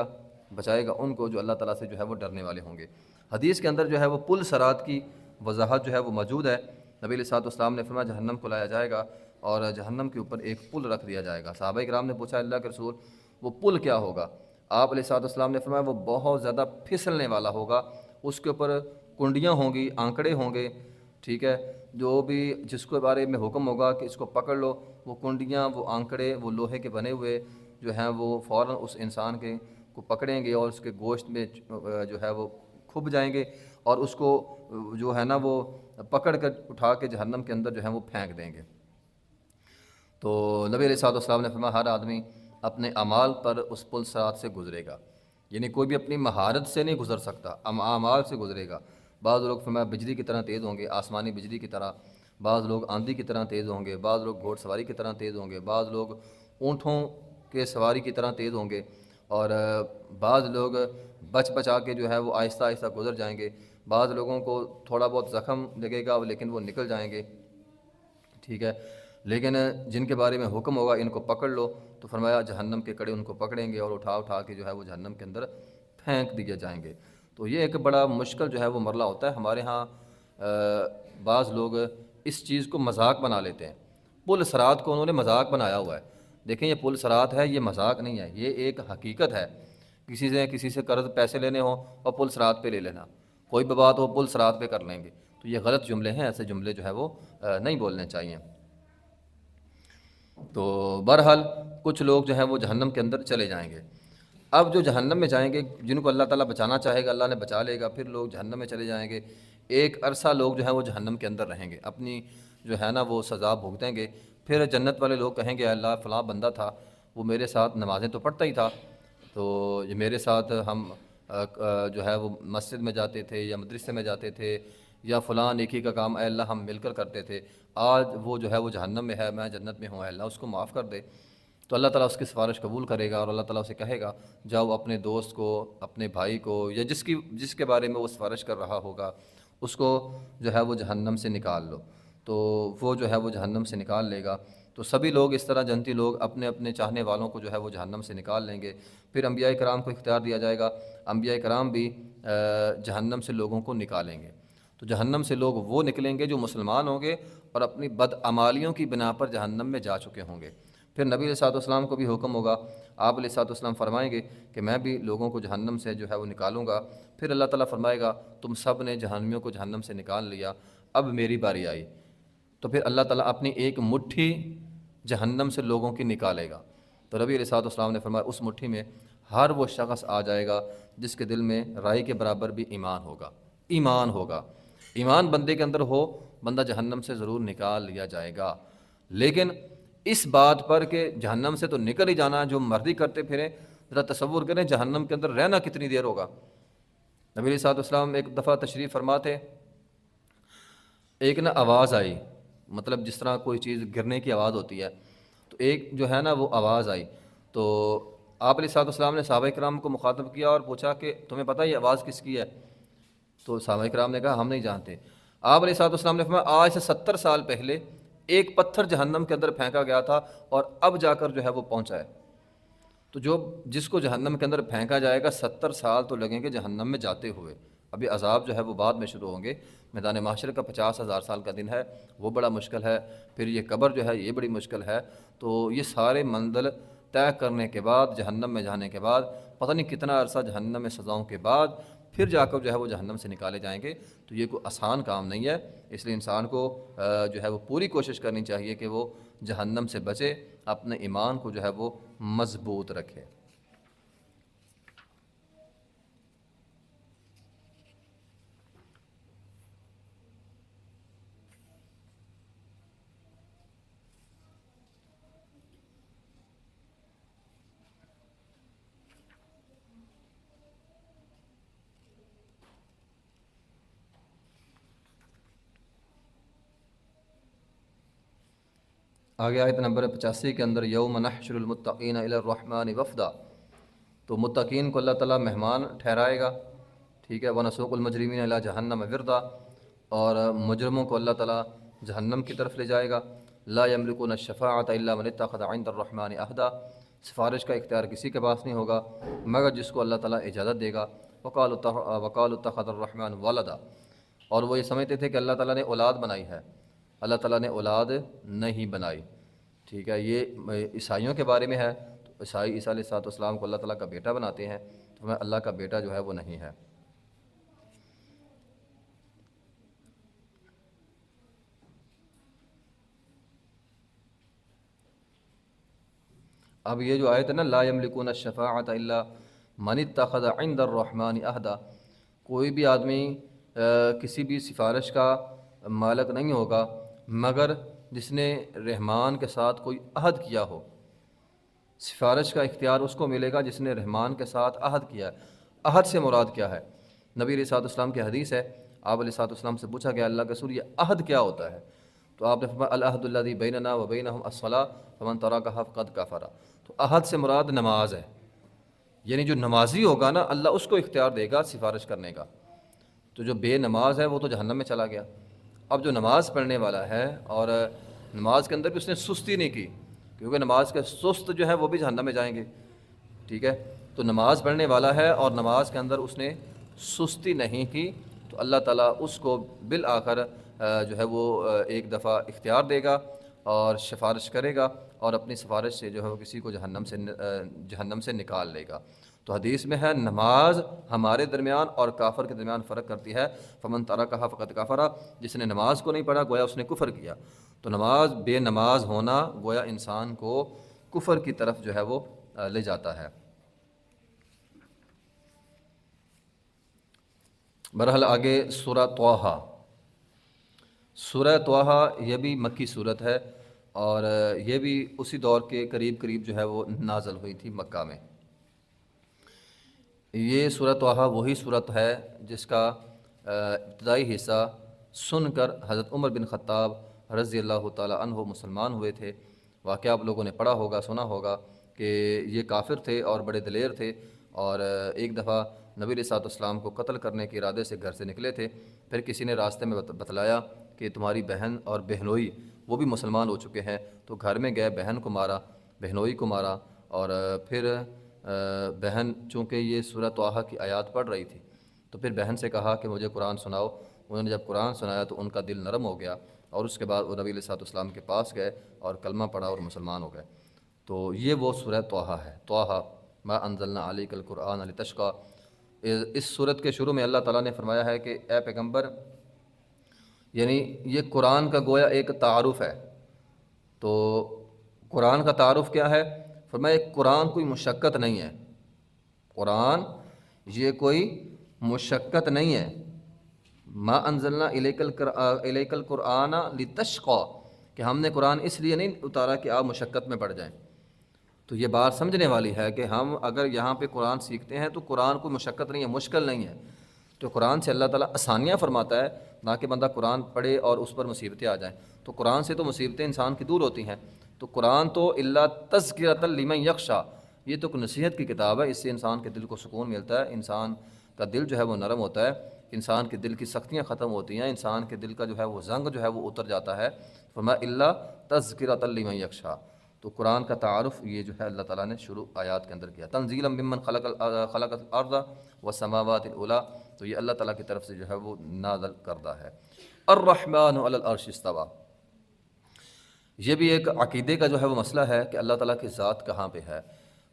گا ان کو جو اللہ تعالیٰ سے جو ہے وہ ڈرنے والے ہوں گے۔ حدیث کے اندر جو ہے وہ پل صراط کی وضاحت جو ہے وہ موجود ہے۔ نبی علیہ السلام نے فرمایا جہنم کو لایا جائے گا اور جہنم کے اوپر ایک پل رکھ دیا جائے گا۔ صحابہ کرام نے پوچھا اللہ کے رسول وہ پل کیا ہوگا؟ آپ علیہ السلام نے فرمایا وہ بہت زیادہ پھسلنے والا ہوگا، اس کے اوپر کنڈیاں ہوں گی، آنکڑے ہوں گے، ٹھیک ہے۔ جو بھی جس کے بارے میں حکم ہوگا کہ اس کو پکڑ لو، وہ کنڈیاں، وہ آنکڑے، وہ لوہے کے بنے ہوئے جو ہیں وہ فوراً اس انسان کے کو پکڑیں گے اور اس کے گوشت میں جو ہے وہ کھب جائیں گے، اور اس کو جو ہے نا وہ پکڑ کر اٹھا کے جہنم کے اندر جو ہے وہ پھینک دیں گے۔ تو نبی علیہ السلام نے فرمایا ہر آدمی اپنے اعمال پر اس پل صراط سے گزرے گا، یعنی کوئی بھی اپنی مہارت سے نہیں گزر سکتا، اعمال سے گزرے گا۔ بعض لوگ فرمایا بجلی کی طرح تیز ہوں گے، آسمانی بجلی کی طرح، بعض لوگ آندھی کی طرح تیز ہوں گے، بعض لوگ گھوڑ سواری کی طرح تیز ہوں گے، بعض لوگ اونٹوں کے سواری کی طرح تیز ہوں گے، اور بعض لوگ بچا کے جو ہے وہ آہستہ آہستہ گزر جائیں گے، بعض لوگوں کو تھوڑا بہت زخم لگے گا لیکن وہ نکل جائیں گے، ٹھیک ہے۔ لیکن جن کے بارے میں حکم ہوگا ان کو پکڑ لو، تو فرمایا جہنم کے کڑے ان کو پکڑیں گے اور اٹھا کے جو ہے وہ جہنم کے اندر پھینک دیے جائیں گے۔ تو یہ ایک بڑا مشکل جو ہے وہ مرحلہ ہوتا ہے۔ ہمارے ہاں بعض لوگ اس چیز کو مذاق بنا لیتے ہیں، پل صراط کو انہوں نے مذاق بنایا ہوا ہے۔ دیکھیں یہ پل صراط ہے، یہ مذاق نہیں ہے، یہ ایک حقیقت ہے۔ کسی سے قرض پیسے لینے ہوں اور پل صراط پہ لے لینا، کوئی بھی بات ہو پل صراط پہ کر لیں گے، تو یہ غلط جملے ہیں، ایسے جملے جو ہے وہ نہیں بولنے چاہیے۔ تو بہرحال کچھ لوگ جو ہیں وہ جہنم کے اندر چلے جائیں گے۔ اب جو جہنم میں جائیں گے، جن کو اللہ تعالیٰ بچانا چاہے گا اللہ نے بچا لے گا، پھر لوگ جہنم میں چلے جائیں گے۔ ایک عرصہ لوگ جو ہیں وہ جہنم کے اندر رہیں گے، اپنی جو ہے نا وہ سزا بھگتیں گے۔ پھر جنت والے لوگ کہیں گے اللہ فلاں بندہ تھا، وہ میرے ساتھ نمازیں تو پڑھتا ہی تھا، تو یہ میرے ساتھ ہم جو ہے وہ مسجد میں جاتے تھے یا مدرسے میں جاتے تھے یا فلاں نیکی کا کام اے اللہ ہم مل کر کرتے تھے، آج وہ جو ہے وہ جہنم میں ہے، میں جنت میں ہوں، اے اللہ اس کو معاف کر دے۔ تو اللہ تعالیٰ اس کی سفارش قبول کرے گا اور اللہ تعالیٰ اسے کہے گا جاؤ اپنے دوست کو، اپنے بھائی کو، یا جس کے بارے میں وہ سفارش کر رہا ہوگا اس کو جو ہے وہ جہنم سے نکال لو۔ تو وہ جو ہے وہ جہنم سے نکال لے گا۔ تو سبھی لوگ اس طرح جنتی لوگ اپنے اپنے چاہنے والوں کو جو ہے وہ جہنم سے نکال لیں گے۔ پھر انبیاء کرام کو اختیار دیا جائے گا، انبیاء کرام بھی جہنم سے لوگوں کو نکالیں گے۔ تو جہنم سے لوگ وہ نکلیں گے جو مسلمان ہوں گے اور اپنی بدعمالیوں کی بنا پر جہنم میں جا چکے ہوں گے۔ پھر نبی علیہ السلام کو بھی حکم ہوگا، آپ علیہ السلام فرمائیں گے کہ میں بھی لوگوں کو جہنم سے جو ہے وہ نکالوں گا۔ پھر اللہ تعالیٰ فرمائے گا تم سب نے جہنمیوں کو جہنم سے نکال لیا، اب میری باری آئی۔ تو پھر اللہ تعالیٰ اپنی ایک مٹھی جہنم سے لوگوں کی نکالے گا۔ تو نبی علیہ السلام نے فرمایا اس مٹھی میں ہر وہ شخص آ جائے گا جس کے دل میں رائی کے برابر بھی ایمان ہوگا. ایمان ہوگا، ایمان بندے کے اندر ہو، بندہ جہنم سے ضرور نکال لیا جائے گا. لیکن اس بات پر کہ جہنم سے تو نکل ہی جانا، جو مرضی کرتے پھریں، ذرا تصور کریں جہنم کے اندر رہنا کتنی دیر ہوگا. نبی علیہ الصلوۃ والسلام ایک دفعہ تشریف فرما تھے، ایک نا آواز آئی، مطلب جس طرح کوئی چیز گرنے کی آواز ہوتی ہے، تو ایک جو ہے نا وہ آواز آئی. تو آپ علیہ الصلوۃ والسلام نے صحابہ کرام کو مخاطب کیا اور پوچھا کہ تمہیں پتہ یہ آواز کس کی ہے؟ تو صحابہ کرام نے کہا ہم نہیں جانتے. آپ علیہ الصلوۃ والسلام نے فرمایا آج سے 70 سال پہلے ایک پتھر جہنم کے اندر پھینکا گیا تھا اور اب جا کر جو ہے وہ پہنچا ہے. تو جس کو جہنم کے اندر پھینکا جائے گا 70 سال تو لگیں گے جہنم میں جاتے ہوئے. ابھی عذاب جو ہے وہ بعد میں شروع ہوں گے. میدان محشر کا 50,000 سال کا دن ہے، وہ بڑا مشکل ہے. پھر یہ قبر جو ہے یہ بڑی مشکل ہے. تو یہ سارے منزل طے کرنے کے بعد، جہنم میں جانے کے بعد، پتہ نہیں کتنا عرصہ جہنم میں سزاؤں کے بعد پھر جا کر جو ہے وہ جہنم سے نکالے جائیں گے. تو یہ کوئی آسان کام نہیں ہے. اس لیے انسان کو جو ہے وہ پوری کوشش کرنی چاہیے کہ وہ جہنم سے بچے، اپنے ایمان کو جو ہے وہ مضبوط رکھے. آگے آیت نمبر 85 کے اندر یوم نحشر المتقین الی الرحمن وفدا. تو متقین کو اللہ تعالیٰ مہمان ٹھہرائے گا، ٹھیک ہے. ونسوق المجرمین الی جہنم وردا، اور مجرموں کو اللہ تعالیٰ جہنم کی طرف لے جائے گا. لا یملکون الشفاعۃ الا من اتخذ عند الرحمن عہدا، سفارش کا اختیار کسی کے پاس نہیں ہوگا مگر جس کو اللہ تعالیٰ اجازت دے گا. وقالوا اتخذ الرحمن ولدا، اور وہ یہ سمجھتے تھے کہ اللہ تعالیٰ نے اولاد بنائی ہے. اللہ تعالیٰ نے اولاد نہیں بنائی، ٹھیک ہے. یہ عیسائیوں کے بارے میں ہے. تو عیسائی عیسیٰ علیہ السلام کو اللہ تعالیٰ کا بیٹا بناتے ہیں، تو میں اللہ کا بیٹا جو ہے وہ نہیں ہے. اب یہ جو آیت ہے نا لا یملکون الشفاعۃ الا من اتخذ عند الرحمن عہدا، کوئی بھی آدمی کسی بھی سفارش کا مالک نہیں ہوگا مگر جس نے رحمان کے ساتھ کوئی عہد کیا ہو. سفارش کا اختیار اس کو ملے گا جس نے رحمان کے ساتھ عہد کیا ہے. عہد سے مراد کیا ہے؟ نبی علیہ السلام کی حدیث ہے، آپ علیہ السلام سے پوچھا گیا اللہ کے رسول یہ عہد کیا ہوتا ہے؟ تو آپ نے فرمایا العہد الذی بیننا وبینہم الصلاۃ فمن ترکہا فقد کفر. تو عہد سے مراد نماز ہے، یعنی جو نمازی ہوگا نا اللہ اس کو اختیار دے گا سفارش کرنے کا. تو جو بے نماز ہے وہ تو جہنم میں چلا گیا. اب جو نماز پڑھنے والا ہے اور نماز کے اندر بھی اس نے سستی نہیں کی، کیونکہ نماز کے سست جو ہے وہ بھی جہنم میں جائیں گے، ٹھیک ہے. تو نماز پڑھنے والا ہے اور نماز کے اندر اس نے سستی نہیں کی، تو اللہ تعالیٰ اس کو بالآخر جو ہے وہ ایک دفعہ اختیار دے گا اور سفارش کرے گا، اور اپنی سفارش سے جو ہے وہ کسی کو جہنم سے نکال لے گا. تو حدیث میں ہے نماز ہمارے درمیان اور کافر کے درمیان فرق کرتی ہے. فمن ترکہا فقد کفر، جس نے نماز کو نہیں پڑھا گویا اس نے کفر کیا. تو نماز بے نماز ہونا گویا انسان کو کفر کی طرف جو ہے وہ لے جاتا ہے. بہرحال آگے سورہ طٰہٰ. سورہ طٰہٰ یہ بھی مکی صورت ہے اور یہ بھی اسی دور کے قریب جو ہے وہ نازل ہوئی تھی مکہ میں. یہ سورہ طٰہٰ وہی صورت ہے جس کا ابتدائی حصہ سن کر حضرت عمر بن خطاب رضی اللہ تعالی عنہ مسلمان ہوئے تھے. واقعہ آپ لوگوں نے پڑھا ہوگا، سنا ہوگا کہ یہ کافر تھے اور بڑے دلیر تھے، اور ایک دفعہ نبی علیہ السلام کو قتل کرنے کے ارادے سے گھر سے نکلے تھے. پھر کسی نے راستے میں بتلایا کہ تمہاری بہن اور بہنوئی وہ بھی مسلمان ہو چکے ہیں. تو گھر میں گئے، بہن کو مارا، بہنوئی کو مارا، اور پھر بہن چونکہ یہ سورہ طٰہٰ کی آیات پڑھ رہی تھی تو پھر بہن سے کہا کہ مجھے قرآن سناؤ. انہوں نے جب قرآن سنایا تو ان کا دل نرم ہو گیا، اور اس کے بعد وہ نبی علیہ السلام کے پاس گئے اور کلمہ پڑھا اور مسلمان ہو گئے. تو یہ وہ سورہ طٰہٰ ہے. طٰہٰ ما انزلنا علیک القرآن لتشقی. اس سورت کے شروع میں اللہ تعالیٰ نے فرمایا ہے کہ اے پیغمبر، یعنی یہ قرآن کا گویا ایک تعارف ہے. تو قرآن کا تعارف کیا ہے؟ فرمایا قرآن کوئی مشقت نہیں ہے. قرآن یہ کوئی مشقت نہیں ہے. ما انزلنا الیک القرآن لتشقى، کہ ہم نے قرآن اس لیے نہیں اتارا کہ آپ مشقت میں پڑ جائیں. تو یہ بات سمجھنے والی ہے کہ ہم اگر یہاں پہ قرآن سیکھتے ہیں تو قرآن کوئی مشقت نہیں ہے، مشکل نہیں ہے. تو قرآن سے اللہ تعالیٰ آسانیاں فرماتا ہے، نہ کہ بندہ قرآن پڑھے اور اس پر مصیبتیں آ جائیں. تو قرآن سے تو مصیبتیں انسان کی دور ہوتی ہیں. تو قرآن تو الا تذکرۃ لمن یخشیٰ، یہ تو نصیحت کی کتاب ہے، اس سے انسان کے دل کو سکون ملتا ہے، انسان کا دل جو ہے وہ نرم ہوتا ہے، انسان کے دل کی سختیاں ختم ہوتی ہیں، انسان کے دل کا جو ہے وہ زنگ جو ہے وہ اتر جاتا ہے. فرمایا الا تذکرۃ لمن یخشیٰ. تو قرآن کا تعارف یہ جو ہے اللہ تعالیٰ نے شروع آیات کے اندر کیا. تنزیلا ممن خلق الارض والسماوات العلی، تو یہ اللہ تعالیٰ کی طرف سے جو ہے وہ نازل کردہ ہے. الرحمن علی العرش استویٰ، یہ بھی ایک عقیدے کا جو ہے وہ مسئلہ ہے کہ اللہ تعالیٰ کی ذات کہاں پہ ہے.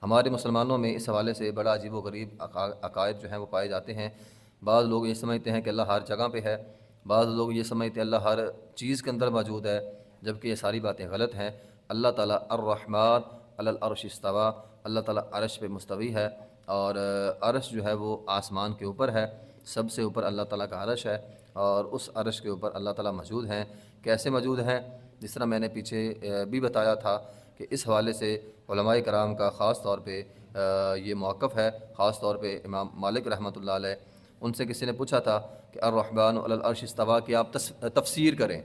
ہمارے مسلمانوں میں اس حوالے سے بڑا عجیب و غریب عقائد جو ہیں وہ پائے جاتے ہیں. بعض لوگ یہ سمجھتے ہیں کہ اللہ ہر جگہ پہ ہے، بعض لوگ یہ سمجھتے ہیں اللہ ہر چیز کے اندر موجود ہے، جبکہ یہ ساری باتیں غلط ہیں. اللہ تعالیٰ الرحمن علی العرش استویٰ، اللہ تعالیٰ عرش پہ مستوی ہے، اور عرش جو ہے وہ آسمان کے اوپر ہے، سب سے اوپر اللہ تعالیٰ کا عرش ہے، اور اس عرش کے اوپر اللہ تعالیٰ موجود ہیں. کیسے موجود ہیں؟ جس طرح میں نے پیچھے بھی بتایا تھا کہ اس حوالے سے علماء کرام کا خاص طور پہ یہ موقف ہے، خاص طور پہ امام مالک رحمۃ اللہ علیہ. ان سے کسی نے پوچھا تھا کہ الرحمن علی العرش استویٰ کی آپ تفسیر کریں،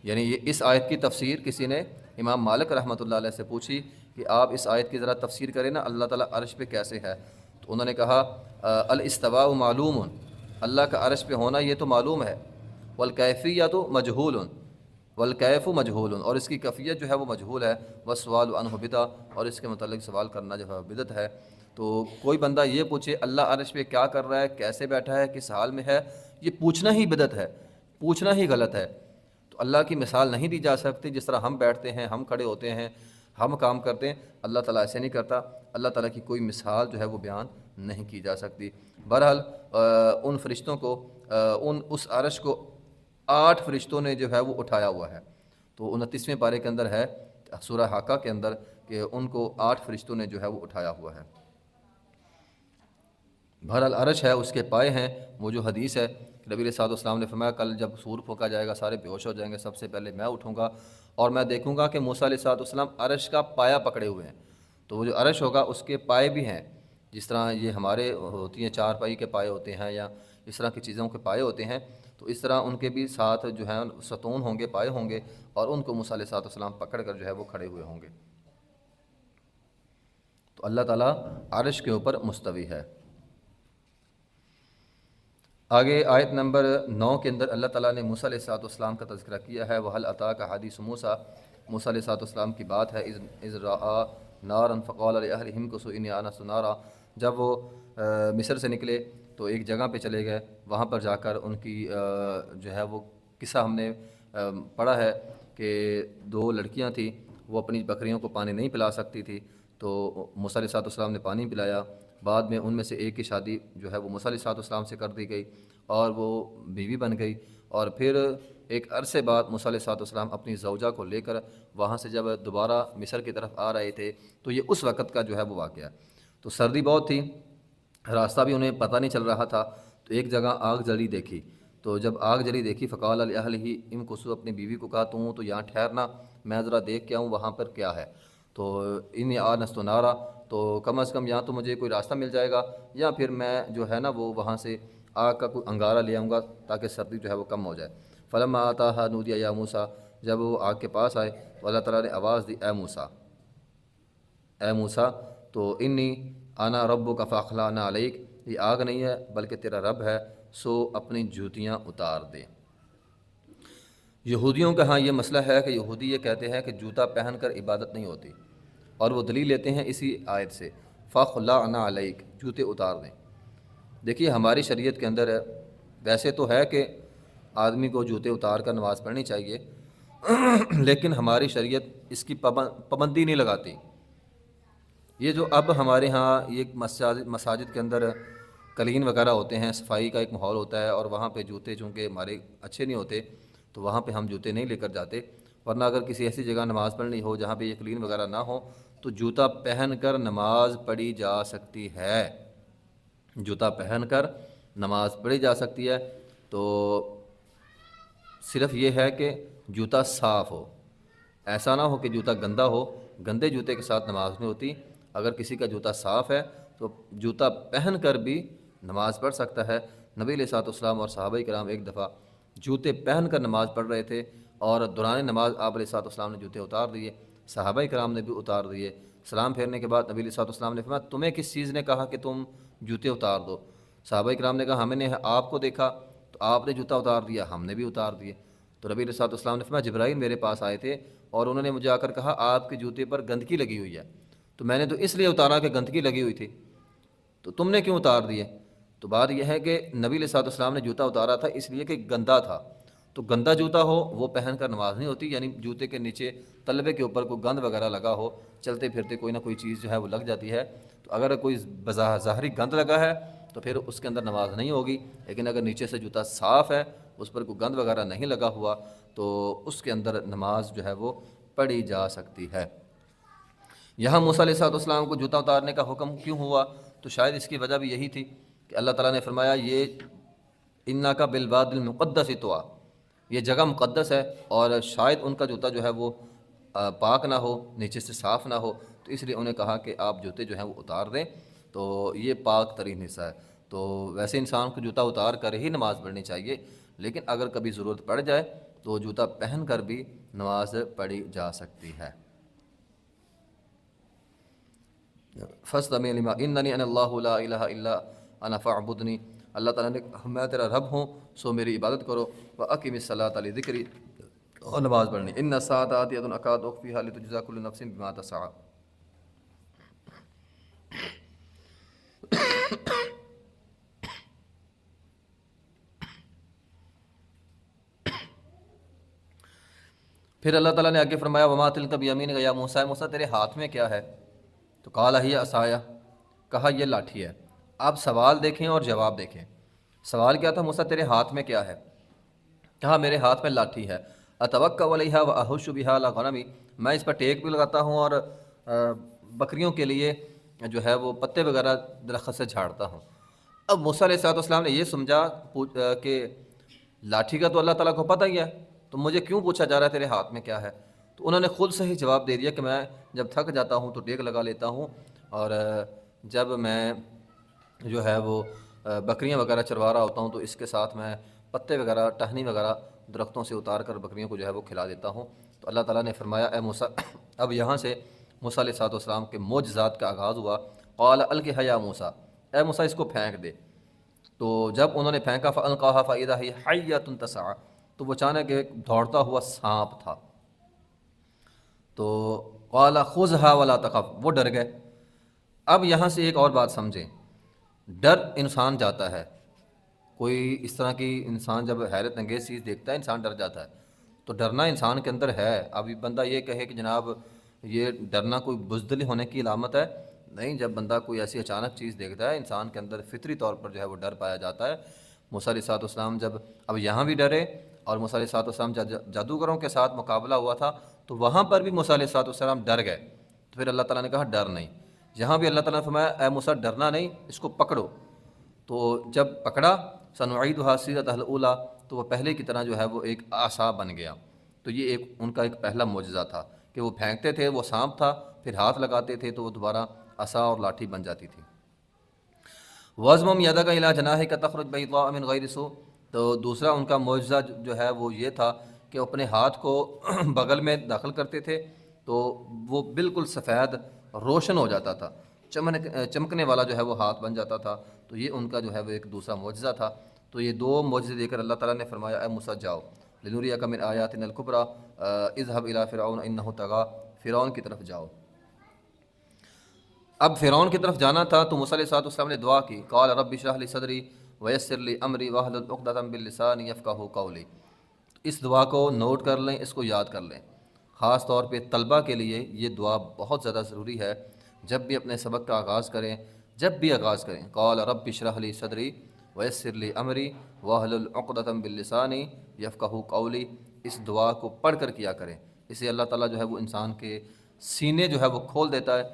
یعنی یہ اس آیت کی تفسیر کسی نے امام مالک رحمۃ اللہ علیہ سے پوچھی کہ آپ اس آیت کی ذرا تفسیر کریں نا، اللہ تعالیٰ عرش پہ کیسے ہے. تو انہوں نے کہا الاستواء معلوم، اللہ کا عرش پہ ہونا یہ تو معلوم ہے، والکیفیۃ مجہول، والکیف مجہول، اور اس کی کیفیت جو ہے وہ مجہول ہے. والسؤال عنہ بدعہ، اور اس کے متعلق سوال کرنا جو ہے بدعت ہے. تو کوئی بندہ یہ پوچھے اللہ عرش پہ کیا کر رہا ہے، کیسے بیٹھا ہے، کس حال میں ہے، یہ پوچھنا ہی بدعت ہے، پوچھنا ہی غلط ہے. تو اللہ کی مثال نہیں دی جا سکتی. جس طرح ہم بیٹھتے ہیں، ہم کھڑے ہوتے ہیں، ہم کام کرتے ہیں، اللہ تعالیٰ ایسے نہیں کرتا. اللہ تعالیٰ کی کوئی مثال جو ہے وہ بیان نہیں کی جا سکتی. بہرحال ان فرشتوں کو اس عرش کو 8 فرشتوں نے جو ہے وہ اٹھایا ہوا ہے. تو 29ویں پارے کے اندر ہے سورہ حاقہ کے اندر کہ ان کو 8 فرشتوں نے جو ہے وہ اٹھایا ہوا ہے. بہرحال عرش ہے، اس کے پائے ہیں. وہ جو حدیث ہے کہ نبی صلی اللہ علیہ وسلم نے فرمایا کل جب سور پھونکا جائے گا سارے بے ہوش ہو جائیں گے، سب سے پہلے میں اٹھوں گا اور میں دیکھوں گا کہ موسیٰ علیہ السلام عرش کا پایا پکڑے ہوئے ہیں. تو وہ جو عرش ہوگا اس کے پائے بھی ہیں، جس طرح یہ ہمارے ہوتی ہیں 4 پائی کے پائے ہوتے ہیں یا اس طرح کی چیزوں کے پائے ہوتے ہیں، تو اس طرح ان کے بھی ساتھ جو ہیں ستون ہوں گے، پائے ہوں گے، اور ان کو موسیٰ علیہ السلام پکڑ کر جو ہے وہ کھڑے ہوئے ہوں گے. تو اللہ تعالیٰ عرش کے اوپر مستوی ہے. آگے آیت نمبر 9 کے اندر اللہ تعالیٰ نے موسیٰ علیہ السلام کا تذکرہ کیا ہے. وَهَلْ أَتَاكَ حَدِيثُ موسیٰ، موسیٰ علیہ السلام کی بات ہے. اِذْ رَأَىٰ نَارًا فَقَالَ لِأَهْلِهِ امْكُثُوا إِنِّي آنَسْتُ نَارًا، جب وہ مصر سے نکلے تو ایک جگہ پہ چلے گئے، وہاں پر جا کر ان کی جو ہے وہ قصہ ہم نے پڑھا ہے کہ 2 لڑکیاں تھیں، وہ اپنی بکریوں کو پانی نہیں پلا سکتی تھی، تو موسیٰ علیہ السلام نے پانی پلایا. بعد میں ان میں سے ایک کی شادی جو ہے وہ موسیٰ علیہ السلام سے کر دی گئی اور وہ بیوی بن گئی. اور پھر ایک عرصے بعد موسیٰ علیہ السلام اپنی زوجہ کو لے کر وہاں سے جب دوبارہ مصر کی طرف آ رہے تھے تو یہ اس وقت کا جو ہے وہ واقعہ. تو سردی بہت تھی، راستہ بھی انہیں پتہ نہیں چل رہا تھا. تو ایک جگہ آگ جلی دیکھی، تو جب آگ جلی دیکھی فقال لأہلہ امکثوا، اپنی بیوی کو کہا تو یہاں ٹھہرنا، میں ذرا دیکھ کے آؤں وہاں پر کیا ہے. تو انی آنست نارا، تو کم از کم یہاں تو مجھے کوئی راستہ مل جائے گا، یا پھر میں جو ہے نا وہ وہاں سے آگ کا کوئی انگارہ لے آؤں گا تاکہ سردی جو ہے وہ کم ہو جائے. فلما آتاہا نودی یا موسیٰ، جب وہ آگ کے پاس آئے تو اللہ تعالیٰ نے آواز دی اے موسیٰ، اے موسیٰ. تو انی انا ربک فاخلعنا علیک، یہ آگ نہیں ہے بلکہ تیرا رب ہے، سو اپنی جوتیاں اتار دے. یہودیوں کا ہاں یہ مسئلہ ہے کہ یہودی یہ کہتے ہیں کہ جوتا پہن کر عبادت نہیں ہوتی، اور وہ دلیل لیتے ہیں اسی آیت سے فاخلعنا علیک، جوتے اتار دیں. دیکھیے ہماری شریعت کے اندر ویسے تو ہے کہ آدمی کو جوتے اتار کر نماز پڑھنی چاہیے، لیکن ہماری شریعت اس کی پابندی نہیں لگاتی. یہ جو اب ہمارے ہاں یہ مساجد کے اندر کلین وغیرہ ہوتے ہیں، صفائی کا ایک ماحول ہوتا ہے، اور وہاں پہ جوتے چونکہ ہمارے اچھے نہیں ہوتے تو وہاں پہ ہم جوتے نہیں لے کر جاتے. ورنہ اگر کسی ایسی جگہ نماز پڑھنی ہو جہاں پہ یہ کلین وغیرہ نہ ہو تو جوتا پہن کر نماز پڑھی جا سکتی ہے، جوتا پہن کر نماز پڑھی جا سکتی ہے۔ تو صرف یہ ہے کہ جوتا صاف ہو، ایسا نہ ہو کہ جوتا گندا ہو، گندے جوتے کے ساتھ نماز نہیں ہوتی۔ اگر کسی کا جوتا صاف ہے تو جوتا پہن کر بھی نماز پڑھ سکتا ہے۔ نبی علیہ الصلوۃ والسلام اور صحابہ کرام ایک دفعہ جوتے پہن کر نماز پڑھ رہے تھے اور دوران نماز آپ علیہ الصلوۃ والسلام نے جوتے اتار دیے، صحابہ کرام نے بھی اتار دیے۔ سلام پھیرنے کے بعد نبی علیہ الصلوۃ والسلام نے فرمایا تمہیں کس چیز نے کہا کہ تم جوتے اتار دو؟ صحابہ کرام نے کہا ہم نے آپ کو دیکھا تو آپ نے جوتا اتار دیا، ہم نے بھی اتار دیے۔ تو نبی علیہ الصلوۃ والسلام نے فرمایا جبرائیل میرے پاس آئے تھے اور انہوں نے مجھے آ کر کہا آپ کے جوتے پر گندگی لگی ہوئی ہے، تو میں نے تو اس لیے اتارا کہ گندگی لگی ہوئی تھی، تو تم نے کیوں اتار دیے؟ تو بات یہ ہے کہ نبی علیہ الصلوۃ والسلام نے جوتا اتارا تھا اس لیے کہ گندا تھا، تو گندا جوتا ہو وہ پہن کر نماز نہیں ہوتی، یعنی جوتے کے نیچے تلبے کے اوپر کوئی گند وغیرہ لگا ہو، چلتے پھرتے کوئی نہ کوئی چیز جو ہے وہ لگ جاتی ہے، تو اگر کوئی ظاہری گند لگا ہے تو پھر اس کے اندر نماز نہیں ہوگی۔ لیکن اگر نیچے سے جوتا صاف ہے، اس پر کوئی گند وغیرہ نہیں لگا ہوا، تو اس کے اندر نماز جو ہے وہ پڑھی جا سکتی ہے۔ یہاں موسیٰ علیہ السلام کو جوتا اتارنے کا حکم کیوں ہوا؟ تو شاید اس کی وجہ بھی یہی تھی کہ اللہ تعالیٰ نے فرمایا یہ انک بالواد المقدس طویٰ، یہ جگہ مقدس ہے اور شاید ان کا جوتا جو ہے وہ پاک نہ ہو، نیچے سے صاف نہ ہو، تو اس لیے انہیں کہا کہ آپ جوتے جو ہیں وہ اتار دیں، تو یہ پاک ترین حصہ ہے۔ تو ویسے انسان کو جوتا اتار کر ہی نماز پڑھنی چاہیے، لیکن اگر کبھی ضرورت پڑ جائے تو جوتا پہن کر بھی نماز پڑھی جا سکتی ہے۔ فَاسْتَمِعْ لِمَا إِنَّنِي أَنَا اللَّهُ لَا إِلَٰهَ إِلَّا أَنَا فَاعْبُدْنِي، اللہ تعالیٰ نے میں تیرا رب ہوں سو میری عبادت کرو، وَأَقِمِ الصَّلَاةَ لِذِكْرِي، اور نماز پڑھنی، إِنَّ السَّاعَةَ آتِيَةٌ أَكَادُ أُخْفِيهَا لِتُجْزَىٰ كُلُّ نَفْسٍ بِمَا تَسْعَىٰ۔ پھر اللہ تعالیٰ نے آگے فرمایا وَمَا تِلْكَ بِيَمِينِكَ يَا موسیٰ، موسیٰ تیرے ہاتھ میں کیا ہے؟ تو قَالَ هِيَ عَصَايَ، کہا یہ لاٹھی ہے۔ آپ سوال دیکھیں اور جواب دیکھیں۔ سوال کیا تھا موسیٰ تیرے ہاتھ میں کیا ہے؟ کہا میرے ہاتھ میں لاٹھی ہے۔ أَتَوَكَّأُ عَلَيْهَا وَأَهُشُّ بِهَا عَلَىٰ غَنَمِي، میں اس پر ٹیک بھی لگاتا ہوں اور بکریوں کے لیے جو ہے وہ پتے وغیرہ درخت سے جھاڑتا ہوں۔ اب موسیٰ علیہ السلام نے یہ سمجھا کہ لاٹھی کا تو اللہ تعالیٰ کو پتہ ہی ہے، تو مجھے کیوں پوچھا جا رہا ہے تیرے ہاتھ میں کیا ہے؟ تو انہوں نے خود سے ہی جواب دے دیا کہ میں جب تھک جاتا ہوں تو ٹیک لگا لیتا ہوں، اور جب میں جو ہے وہ بکریاں وغیرہ چروا رہا ہوتا ہوں تو اس کے ساتھ میں پتے وغیرہ ٹہنی وغیرہ درختوں سے اتار کر بکریوں کو جو ہے وہ کھلا دیتا ہوں۔ تو اللہ تعالیٰ نے فرمایا اے موسیٰ، اب یہاں سے موسیٰ علیہ السلام کے معجزات کا آغاز ہوا۔ قال القها یا موسیٰ، اے موسیٰ اس کو پھینک دے۔ تو جب انہوں نے پھینکا فَأَلْقَاهَا فَإِذَا هِيَ حَيَّةٌ تَسْعَىٰ، تو وہ اچانک ایک دوڑتا ہوا سانپ تھا۔ تو قال خُذْهَا وَلَا تَخَفْ، وہ ڈر گئے۔ اب یہاں سے ایک اور بات سمجھیں، ڈر انسان جاتا ہے، کوئی اس طرح کی انسان جب حیرت انگیز چیز دیکھتا ہے انسان ڈر جاتا ہے، تو ڈرنا انسان کے اندر ہے۔ ابھی بندہ یہ کہے کہ جناب یہ ڈرنا کوئی بزدلی ہونے کی علامت ہے، نہیں، جب بندہ کوئی ایسی اچانک چیز دیکھتا ہے انسان کے اندر فطری طور پر جو ہے وہ ڈر پایا جاتا ہے۔ موسیٰ علیہ السلام جب اب یہاں بھی ڈرے، اور موسیٰ علیہ السلام جب جادوگروں کے ساتھ مقابلہ ہوا تھا تو وہاں پر بھی موسیٰ علیہ السلام ڈر گئے، تو پھر اللہ تعالیٰ نے کہا ڈر نہیں۔ یہاں بھی اللہ تعالیٰ نے فرمایا اے موسیٰ ڈرنا نہیں، اس کو پکڑو۔ تو جب پکڑا سنعیدها سیرتها الاولیٰ، تو وہ پہلے کی طرح جو ہے وہ ایک عصا بن گیا۔ تو یہ ان کا ایک پہلا معجزہ تھا کہ وہ پھینکتے تھے، وہ سانپ تھا، پھر ہاتھ لگاتے تھے تو وہ دوبارہ عصا اور لاٹھی بن جاتی تھی۔ وَاضْمُمْ يَدَكَ إِلَىٰ جَنَاحِكَ تَخْرُجْ بَيْضَاءَ مِنْ غَيْرِ سُوءٍ، تو دوسرا ان کا معجزہ جو ہے وہ یہ تھا کہ اپنے ہاتھ کو بغل میں داخل کرتے تھے تو وہ بالکل سفید روشن ہو جاتا تھا، چمکنے والا جو ہے وہ ہاتھ بن جاتا تھا۔ تو یہ ان کا جو ہے وہ ایک دوسرا معجزہ تھا۔ تو یہ دو معجزے دے کر اللہ تعالیٰ نے فرمایا اے موسیٰ جاؤ، لِنُرِيَكَ مِنْ آيَاتِنَا الْكُبْرىٰ اذْهَبْ إِلَىٰ فِرْعَوْنَ إِنَّهُ طَغَىٰ، فرعون کی طرف جاؤ۔ اب فرعون کی طرف جانا تھا تو موسیٰ علیہ السلام نے دعا کی، قال رب اشرح لي صدری ويسر لي امری واحلل عقدۃ من لسانی یفقہوا قولی۔ اس دعا کو نوٹ کر لیں، اس کو یاد کر لیں، خاص طور پہ طلبہ کے لیے یہ دعا بہت زیادہ ضروری ہے۔ جب بھی اپنے سبق کا آغاز کریں، جب بھی آغاز کریں، قال رب اشرح لي صدری ويسر لي امری واحلل عقدۃ من لسانی یفقہوا قولی، اس دعا کو پڑھ کر کیا کریں، اسے اللہ تعالیٰ جو ہے وہ انسان کے سینے جو ہے وہ کھول دیتا ہے.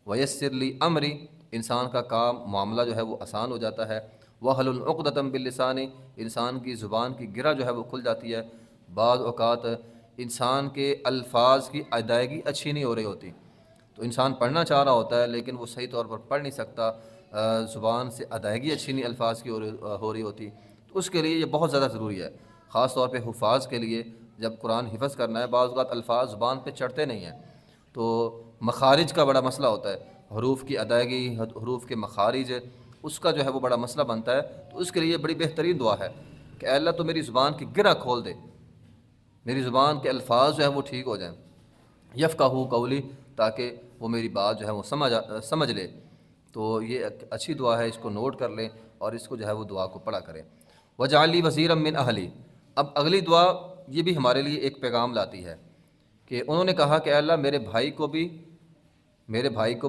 ویسر لی امری، انسان کا کام معاملہ جو ہے وہ آسان ہو جاتا ہے. وحلل عقدۃ باللسان، انسان کی زبان کی گرہ جو ہے وہ کھل جاتی ہے. بعض اوقات انسان کے الفاظ کی ادائیگی اچھی نہیں ہو رہی ہوتی، تو انسان پڑھنا چاہ رہا ہوتا ہے لیکن وہ صحیح طور پر پڑھ نہیں سکتا، زبان سے ادائیگی اچھی نہیں الفاظ کی ہو رہی ہوتی. تو اس کے لیے یہ بہت زیادہ ضروری ہے، خاص طور پہ حفاظ کے لیے. جب قرآن حفظ کرنا ہے بعض اوقات الفاظ زبان پہ چڑھتے نہیں ہیں، تو مخارج کا بڑا مسئلہ ہوتا ہے، حروف کی ادائیگی، حروف کے مخارج، اس کا جو ہے وہ بڑا مسئلہ بنتا ہے. تو اس کے لیے بڑی بہترین دعا ہے کہ اے اللہ تو میری زبان کی گرہ کھول دے، میری زبان کے الفاظ جو ہیں وہ ٹھیک ہو جائیں. یفقہوا قولی، تاکہ وہ میری بات جو ہے وہ سمجھ لے. تو یہ ایک اچھی دعا ہے، اس کو نوٹ کر لیں اور اس کو جو ہے وہ دعا کو پڑھا کریں. وجعل لی وزیرا من اہلی، اب اگلی دعا یہ بھی ہمارے لیے ایک پیغام لاتی ہے کہ انہوں نے کہا کہ اے اللہ میرے بھائی کو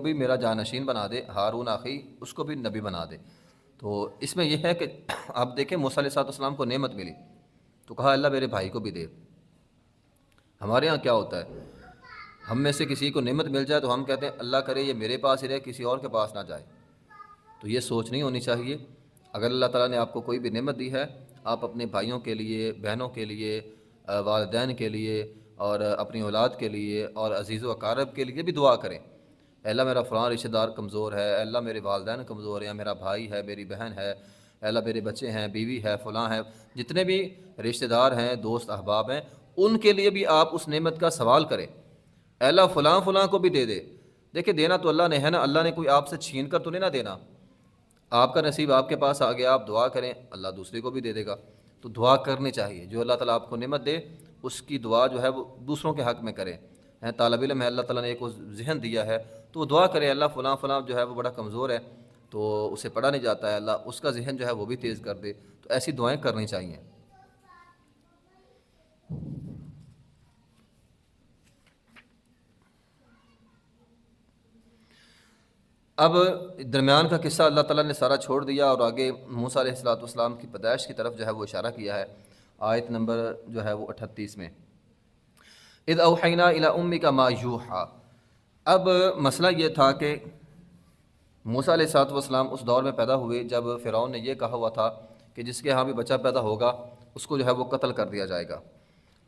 بھی میرا جانشین بنا دے، ہارون اخی اس کو بھی نبی بنا دے. تو اس میں یہ ہے کہ آپ دیکھیں موسیٰ علیہ السلام کو نعمت ملی تو کہا اللہ میرے بھائی کو بھی دے. ہمارے ہاں کیا ہوتا ہے، ہم میں سے کسی کو نعمت مل جائے تو ہم کہتے ہیں اللہ کرے یہ میرے پاس ہی رہے، کسی اور کے پاس نہ جائے. تو یہ سوچ نہیں ہونی چاہیے. اگر اللہ تعالیٰ نے آپ کو کوئی بھی نعمت دی ہے، آپ اپنے بھائیوں کے لیے، بہنوں کے لیے، والدین کے لیے اور اپنی اولاد کے لیے اور عزیز و اقارب کے لیے بھی دعا کریں. اے اللہ میرا فلاں رشتہ دار کمزور ہے، اے اللہ میرے والدین کمزور ہیں، میرا بھائی ہے، میری بہن ہے، اے اللہ میرے بچے ہیں، بیوی ہے، فلاں ہے، جتنے بھی رشتہ دار ہیں، دوست احباب ہیں، ان کے لیے بھی آپ اس نعمت کا سوال کریں. اے اللہ فلاں کو بھی دے دے. دیکھیں دینا تو اللہ نے ہے نا، اللہ نے کوئی آپ سے چھین کر تو نہیں نہ دینا. آپ کا نصیب آپ کے پاس آ گیا، آپ دعا کریں اللہ دوسرے کو بھی دے دے گا. تو دعا کرنی چاہیے، جو اللہ تعالیٰ آپ کو نعمت دے اس کی دعا جو ہے وہ دوسروں کے حق میں کریں. طالب علم ہے، اللہ تعالیٰ نے ایک ذہن دیا ہے تو وہ دعا کرے اللہ فلاں جو ہے وہ بڑا کمزور ہے تو اسے پڑھا نہیں جاتا ہے، اللہ اس کا ذہن جو ہے وہ بھی تیز کر دے. تو ایسی دعائیں کرنی چاہیے. اب درمیان کا قصہ اللہ تعالیٰ نے سارا چھوڑ دیا اور آگے موسیٰ علیہ السلام کی پیدائش کی طرف جو ہے وہ اشارہ کیا ہے. آیت نمبر جو ہے وہ 38 میں اذ اوحینا الی امک ما یوحی. اب مسئلہ یہ تھا کہ موسیٰ علیہ السلام اس دور میں پیدا ہوئے جب فرعون نے یہ کہا ہوا تھا کہ جس کے ہاں بھی بچہ پیدا ہوگا اس کو جو ہے وہ قتل کر دیا جائے گا.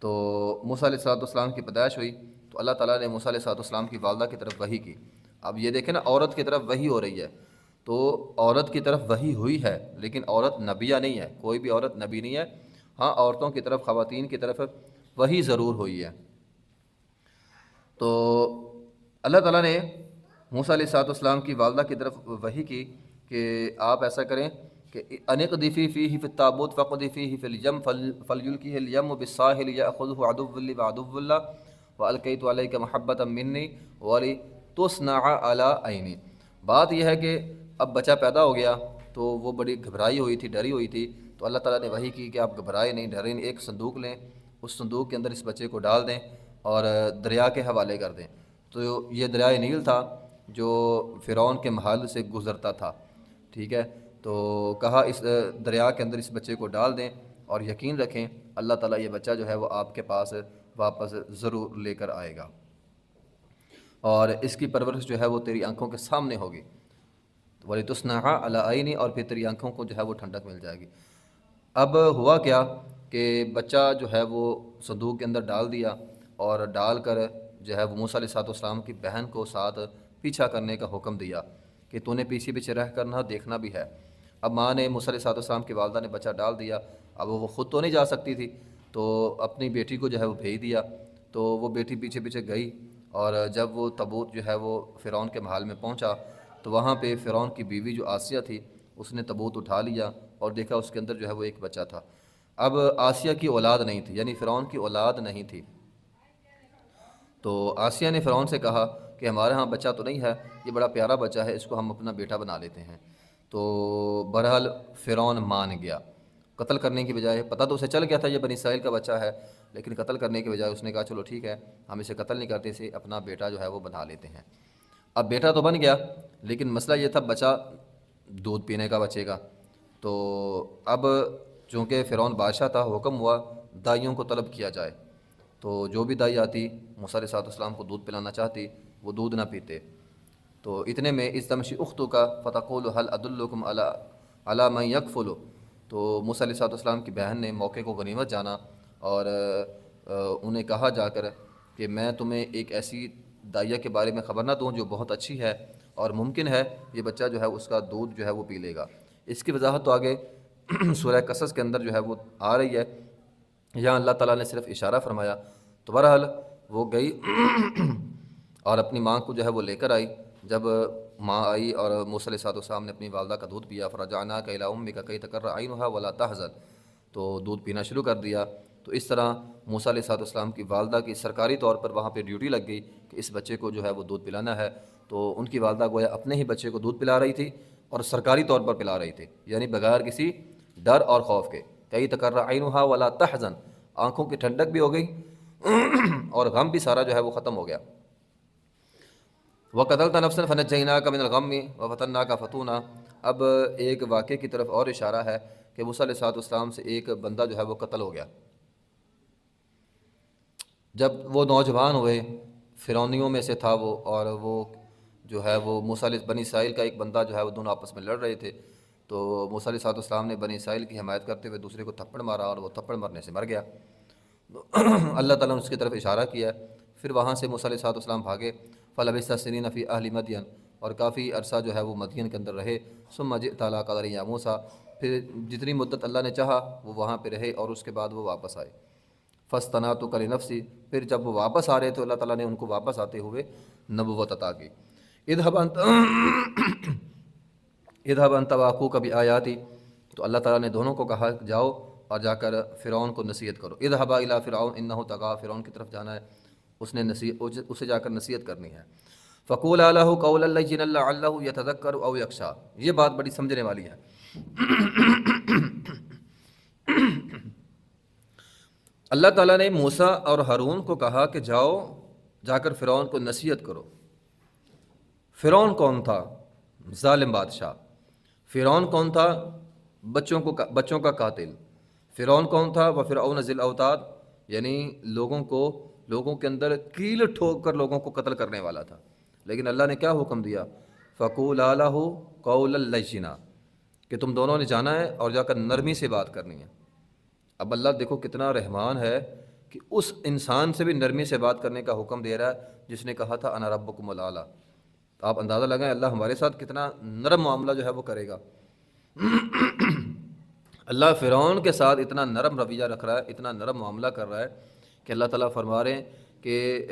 تو موسیٰ علیہ السلام کی پیدائش ہوئی تو اللہ تعالیٰ نے موسیٰ علیہ السلام کی والدہ کی طرف وحی کی. اب یہ دیکھیں نا، عورت کی طرف وحی ہو رہی ہے تو عورت کی طرف وحی ہوئی ہے لیکن عورت نبیہ نہیں ہے، کوئی بھی عورت نبی نہیں ہے. ہاں عورتوں کی طرف، خواتین کی طرف وحی ضرور ہوئی ہے. تو اللہ تعالیٰ نے موسیٰ علیہ السلام کی والدہ کی طرف وحی کی کہ آپ ایسا کریں کہ انقذی فیہ فی التابوت فاقذی فیہ فی الیم فلیلقیہ الیم بالساحل یأخذہ عدو لی وعدو اللہ والقیت علیک محبۃ منی ولتصنع علی عینی. بات یہ ہے کہ اب بچہ پیدا ہو گیا تو وہ بڑی گھبرائی ہوئی تھی، ڈری ہوئی تھی. تو اللہ تعالیٰ نے وحی کی کہ آپ گھبرائے نہیں، ڈرے نہیں. ایک صندوق لیں، اس صندوق کے اندر اس بچے کو ڈال دیں اور دریا کے حوالے کر دیں. تو یہ دریائے نیل تھا جو فرعون کے محل سے گزرتا تھا، ٹھیک ہے. تو کہا اس دریا کے اندر اس بچے کو ڈال دیں اور یقین رکھیں اللہ تعالیٰ یہ بچہ جو ہے وہ آپ کے پاس واپس ضرور لے کر آئے گا اور اس کی پرورش جو ہے وہ تیری آنکھوں کے سامنے ہوگی. وَلِتُصْنَعَ عَلَىٰ عَيْنِي، اور پھر تیری آنکھوں کو جو ہے وہ ٹھنڈک مل جائے گی. اب ہوا کیا کہ بچہ جو ہے وہ صندوق کے اندر ڈال دیا اور ڈال کر جو ہے وہ موسیٰ علیہ السلام کی بہن کو ساتھ پیچھا کرنے کا حکم دیا کہ تو نے پیچھے پیچھے رہ کر نہ دیکھنا بھی ہے. اب ماں نے موسیٰ علیہ السلام کی والدہ نے بچہ ڈال دیا. اب وہ خود تو نہیں جا سکتی تھی تو اپنی بیٹی کو جو ہے وہ بھیج دیا. تو وہ بیٹی پیچھے پیچھے گئی اور جب وہ تابوت جو ہے وہ فرعون کے محل میں پہنچا تو وہاں پہ فرعون کی بیوی جو آسیہ تھی اس نے تابوت اٹھا لیا اور دیکھا اس کے اندر جو ہے وہ ایک بچہ تھا. اب آسیہ کی اولاد نہیں تھی، یعنی فرعون کی اولاد نہیں تھی. تو آسیہ نے فرعون سے کہا کہ ہمارے ہاں بچہ تو نہیں ہے، یہ بڑا پیارا بچہ ہے، اس کو ہم اپنا بیٹا بنا لیتے ہیں. تو بہرحال فرعون مان گیا. قتل کرنے کی بجائے، پتہ تو اسے چل گیا تھا یہ بنی اسرائیل کا بچہ ہے، لیکن قتل کرنے کی بجائے اس نے کہا چلو ٹھیک ہے ہم اسے قتل نہیں کرتے، اسے اپنا بیٹا جو ہے وہ بنا لیتے ہیں. اب بیٹا تو بن گیا لیکن مسئلہ یہ تھا بچہ دودھ پینے کا بچے گا. تو اب چونکہ فرعون بادشاہ تھا، حکم ہوا دائیوں کو طلب کیا جائے. تو جو بھی دائی آتی موسیٰ علیہ السلام کو دودھ پلانا چاہتی، وہ دودھ نہ پیتے۔ تو اتنے میں اس تمشی اختو کا فتقول حل ادلکم علی من یکفل، تو موسیٰ علیہ السلام کی بہن نے موقع کو غنیمت جانا اور انہیں کہا جا کر کہ میں تمہیں ایک ایسی دائیہ کے بارے میں خبر نہ دوں جو بہت اچھی ہے اور ممکن ہے یہ بچہ جو ہے اس کا دودھ جو ہے وہ پی لے گا۔ اس کی وضاحت تو آگے سورہ قصص کے اندر جو ہے وہ آ رہی ہے، یہاں اللہ تعالیٰ نے صرف اشارہ فرمایا۔ تو بہرحال وہ گئی اور اپنی ماں کو جو ہے وہ لے کر آئی۔ جب ماں آئی اور موسیٰ علیہ السلام نے اپنی والدہ کا دودھ پیا، فرجعناک الی امک کی تقر عینھا ولا تحزن، تو دودھ پینا شروع کر دیا۔ تو اس طرح موسیٰ علیہ السلام کی والدہ کی سرکاری طور پر وہاں پہ ڈیوٹی لگ گئی کہ اس بچے کو جو ہے وہ دودھ پلانا ہے۔ تو ان کی والدہ گویا اپنے ہی بچے کو دودھ پلا رہی تھی اور سرکاری طور پر پلا رہی تھی، یعنی بغیر کسی ڈر اور خوف کے۔ کئی تقر عینھا ولا تحزن، آنکھوں کی ٹھنڈک بھی ہو گئی اور غم بھی سارا جو ہے وہ ختم ہو گیا۔ وَقَتَلْتَ نَفْسًا فَنَجَّيْنَاكَ مِنَ الْغَمِّ وَفَتَنَّاكَ فَتُونًا۔ اب ایک واقعے کی طرف اور اشارہ ہے کہ موسیٰ علیہ السلام سے ایک بندہ جو ہے وہ قتل ہو گیا۔ جب وہ نوجوان ہوئے، فرعونیوں میں سے تھا وہ، اور وہ جو ہے وہ موسیٰ علیہ بنی اسرائیل کا ایک بندہ جو ہے وہ دونوں آپس میں لڑ رہے تھے۔ تو موسیٰ علیہ السلام نے بنی اسرائیل کی حمایت کرتے ہوئے دوسرے کو تھپڑ مارا اور وہ تھپڑ مرنے سے مر گیا۔ اللہ تعالیٰ نے اس کی طرف اشارہ کیا۔ پھر وہاں سے موسیٰ علیہ السلام بھاگے، فَلَبِثْتَ سِنِینَ فِی أَہْلِ مَدْیَن، اور کافی عرصہ جو ہے وہ مدین کے اندر رہے۔ ثُمَّ جِئْتَ عَلیٰ قَدْرٍ یَا موسیٰ، پھر جتنی مدت اللہ نے چاہا وہ وہاں پہ رہے اور اس کے بعد وہ واپس آئے۔ فَاسْتَنَعْتُکَ لِنَفْسِی، پھر جب وہ واپس آ رہے تو اللہ تعالیٰ نے ان کو واپس آتے ہوئے نبوت عطا کی۔ اذهب انت واخوک بآیاتی، تو اللہ تعالیٰ نے دونوں کو کہا جاؤ اور جا کر فرعون کو نصیحت کرو۔ اذهبا الی فرعون انہ طغی، فرعون کی طرف جانا ہے، اسے جا کر نصیحت کرنی ہے۔ فقولا لہ قولا لینا لعلہ یتذکر او یخشی، یہ بات بڑی سمجھنے والی ہے۔ اللہ تعالیٰ نے موسیٰ اور ہارون کو کہا کہ جاؤ جا کر فرعون کو نصیحت کرو۔ فرعون کون تھا؟ ظالم بادشاہ۔ فرعون کون تھا؟ بچوں کا قاتل۔ فرعون کون تھا؟ وفرعون ذی الاوتاد، یعنی لوگوں کے اندر کیل ٹھوک کر لوگوں کو قتل کرنے والا تھا۔ لیکن اللہ نے کیا حکم دیا؟ فقولا لہ قولا لینا، کہ تم دونوں نے جانا ہے اور جا کر نرمی سے بات کرنی ہے۔ اب اللہ دیکھو کتنا رحمان ہے کہ اس انسان سے بھی نرمی سے بات کرنے کا حکم دے رہا ہے جس نے کہا تھا انا ربکم الاعلیٰ۔ تو آپ اندازہ لگائیں اللہ ہمارے ساتھ کتنا نرم معاملہ جو ہے وہ کرے گا۔ اللہ فرعون کے ساتھ اتنا نرم رویہ رکھ رہا ہے، اتنا نرم معاملہ کر رہا ہے کہ اللہ تعالیٰ فرما رہے ہیں کہ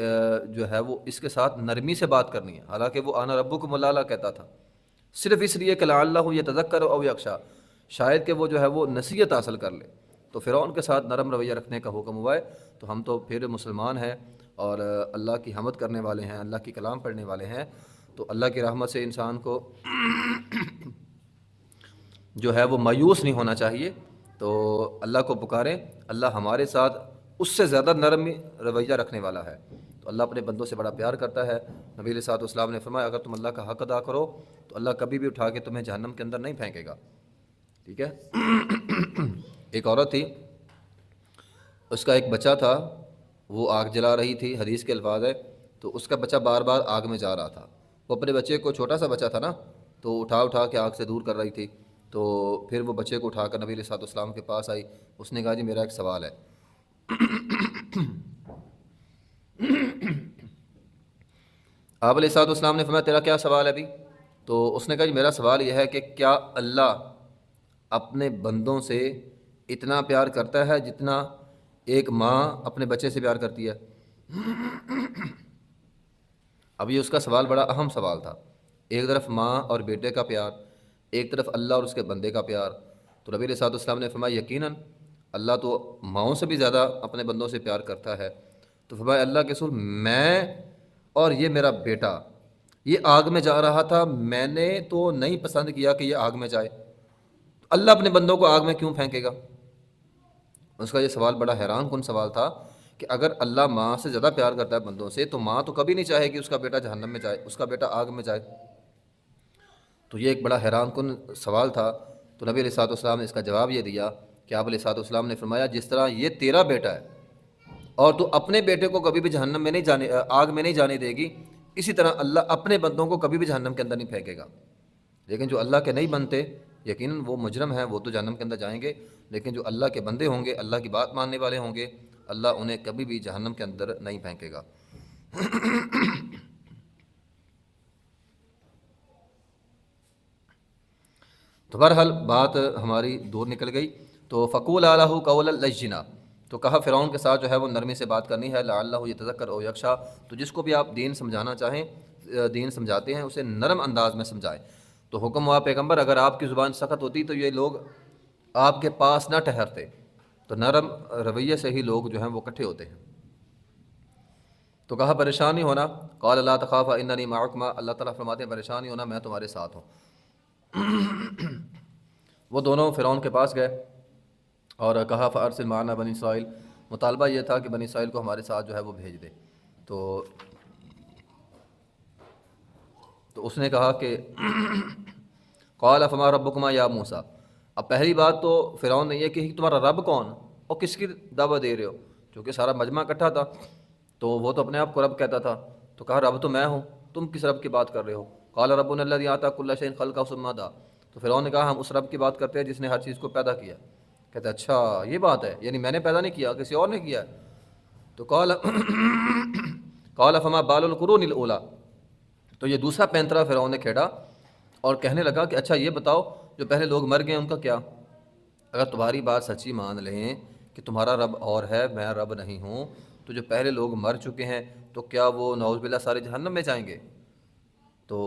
جو ہے وہ اس کے ساتھ نرمی سے بات کرنی ہے، حالانکہ وہ انا ربکم الاعلیٰ کہتا تھا، صرف اس لیے کہ لعلہ یتذکر او یخشی، شاید کہ وہ جو ہے وہ نصیحت حاصل کر لے۔ تو فرعون کے ساتھ نرم رویہ رکھنے کا حکم ہوا ہے۔ تو ہم تو پھر مسلمان ہیں اور اللہ کی حمد کرنے والے ہیں، اللہ کی کلام پڑھنے والے ہیں، تو اللہ کی رحمت سے انسان کو جو ہے وہ مایوس نہیں ہونا چاہیے۔ تو اللہ کو پکاریں، اللہ ہمارے ساتھ اس سے زیادہ نرم رویہ رکھنے والا ہے۔ تو اللہ اپنے بندوں سے بڑا پیار کرتا ہے۔ نبی علیہ السلام نے فرمایا اگر تم اللہ کا حق ادا کرو تو اللہ کبھی بھی اٹھا کے تمہیں جہنم کے اندر نہیں پھینکے گا، ٹھیک ہے۔ ایک عورت تھی، اس کا ایک بچہ تھا، وہ آگ جلا رہی تھی، حدیث کے الفاظ ہے، تو اس کا بچہ بار بار آگ میں جا رہا تھا۔ وہ اپنے بچے کو، چھوٹا سا بچہ تھا نا، تو اٹھا کے آگ سے دور کر رہی تھی۔ تو پھر وہ بچے کو اٹھا کر نبی علیہ السلام کے پاس آئی۔ اس نے کہا جی میرا ایک سوال ہے۔ آپ علیہ السلام نے فرمایا تیرا کیا سوال ہے ابھی؟ تو اس نے کہا جی میرا سوال یہ ہے کہ کیا اللہ اپنے بندوں سے اتنا پیار کرتا ہے جتنا ایک ماں اپنے بچے سے پیار کرتی ہے؟ اب یہ اس کا سوال بڑا اہم سوال تھا۔ ایک طرف ماں اور بیٹے کا پیار، ایک طرف اللہ اور اس کے بندے کا پیار۔ تو نبی علیہ السلام نے فرمایا یقیناً اللہ تو ماؤں سے بھی زیادہ اپنے بندوں سے پیار کرتا ہے۔ تو فرمایا اللہ کے رسول، میں اور یہ میرا بیٹا یہ آگ میں جا رہا تھا، میں نے تو نہیں پسند کیا کہ یہ آگ میں جائے، اللہ اپنے بندوں کو آگ میں کیوں پھینکے گا؟ اس کا یہ سوال بڑا حیران کن سوال تھا کہ اگر اللہ ماں سے زیادہ پیار کرتا ہے بندوں سے تو ماں تو کبھی نہیں چاہے کہ اس کا بیٹا جہنم میں جائے، اس کا بیٹا آگ میں جائے۔ تو یہ ایک بڑا حیران کن سوال تھا۔ تو نبی علیہ السلام نے اس کا جواب یہ دیا کہ آپ علیہ السلام نے فرمایا جس طرح یہ تیرا بیٹا ہے اور تو اپنے بیٹے کو کبھی بھی جہنم میں نہیں جانے آگ میں نہیں جانے دے گی، اسی طرح اللہ اپنے بندوں کو کبھی بھی جہنم کے اندر نہیں پھینکے گا۔ لیکن جو اللہ کے نہیں بنتے، یقیناً وہ مجرم ہیں، وہ تو جہنم کے اندر جائیں گے، لیکن جو اللہ کے بندے ہوں گے، اللہ کی بات ماننے والے ہوں گے، اللہ انہیں کبھی بھی جہنم کے اندر نہیں پھینکے گا۔ تو بہرحال بات ہماری دور نکل گئی۔ تو فقول علیہ قولا لینا، تو کہا فرعون کے ساتھ جو ہے وہ نرمی سے بات کرنی ہے، لعلہ یتذکر او یخشی، تو جس کو بھی آپ دین سمجھانا چاہیں، دین سمجھاتے ہیں، اسے نرم انداز میں سمجھائیں۔ تو حکم ہوا پیغمبر اگر آپ کی زبان سخت ہوتی تو یہ لوگ آپ کے پاس نہ ٹھہرتے، تو نرم رویے سے ہی لوگ جو ہیں وہ اکٹھے ہوتے ہیں۔ تو کہا پریشان نہیں ہونا، قال لا تخافا اننی معکما، اللہ تعالیٰ فرماتے ہیں پریشان نہیں ہونا، میں تمہارے ساتھ ہوں۔ وہ دونوں فرعون کے پاس گئے اور کہا فارسل معنا بنی اسرائیل، مطالبہ یہ تھا کہ بنی اسرائیل کو ہمارے ساتھ جو ہے وہ بھیج دے۔ تو اس نے کہا کہ قال فما ربکما یا موسیٰ، اب پہلی بات تو فرعون نے یہ کہی کہ تمہارا رب کون، اور کس کی دعوت دے رہے ہو، چونکہ سارا مجمع اکٹھا تھا تو وہ تو اپنے آپ کو رب کہتا تھا، تو کہا رب تو میں ہوں، تم کس رب کی بات کر رہے ہو؟ قال ربنا الذی اعطی کل شیء خلقہ ثم ہدی، تو فرعون نے کہا ہم اس رب کی بات کرتے ہیں جس نے ہر چیز کو پیدا کیا۔ کہتے اچھا یہ بات ہے، یعنی میں نے پیدا نہیں کیا، کسی اور نے کیا ہے؟ تو قال فما بال القرون الاولی، تو یہ دوسرا پینترا فرعون نے کھیڑا اور کہنے لگا کہ اچھا یہ بتاؤ جو پہلے لوگ مر گئے ان کا کیا؟ اگر تمہاری بات سچی مان لیں کہ تمہارا رب اور ہے، میں رب نہیں ہوں، تو جو پہلے لوگ مر چکے ہیں تو کیا وہ نعوذ باللہ سارے جہنم میں جائیں گے؟ تو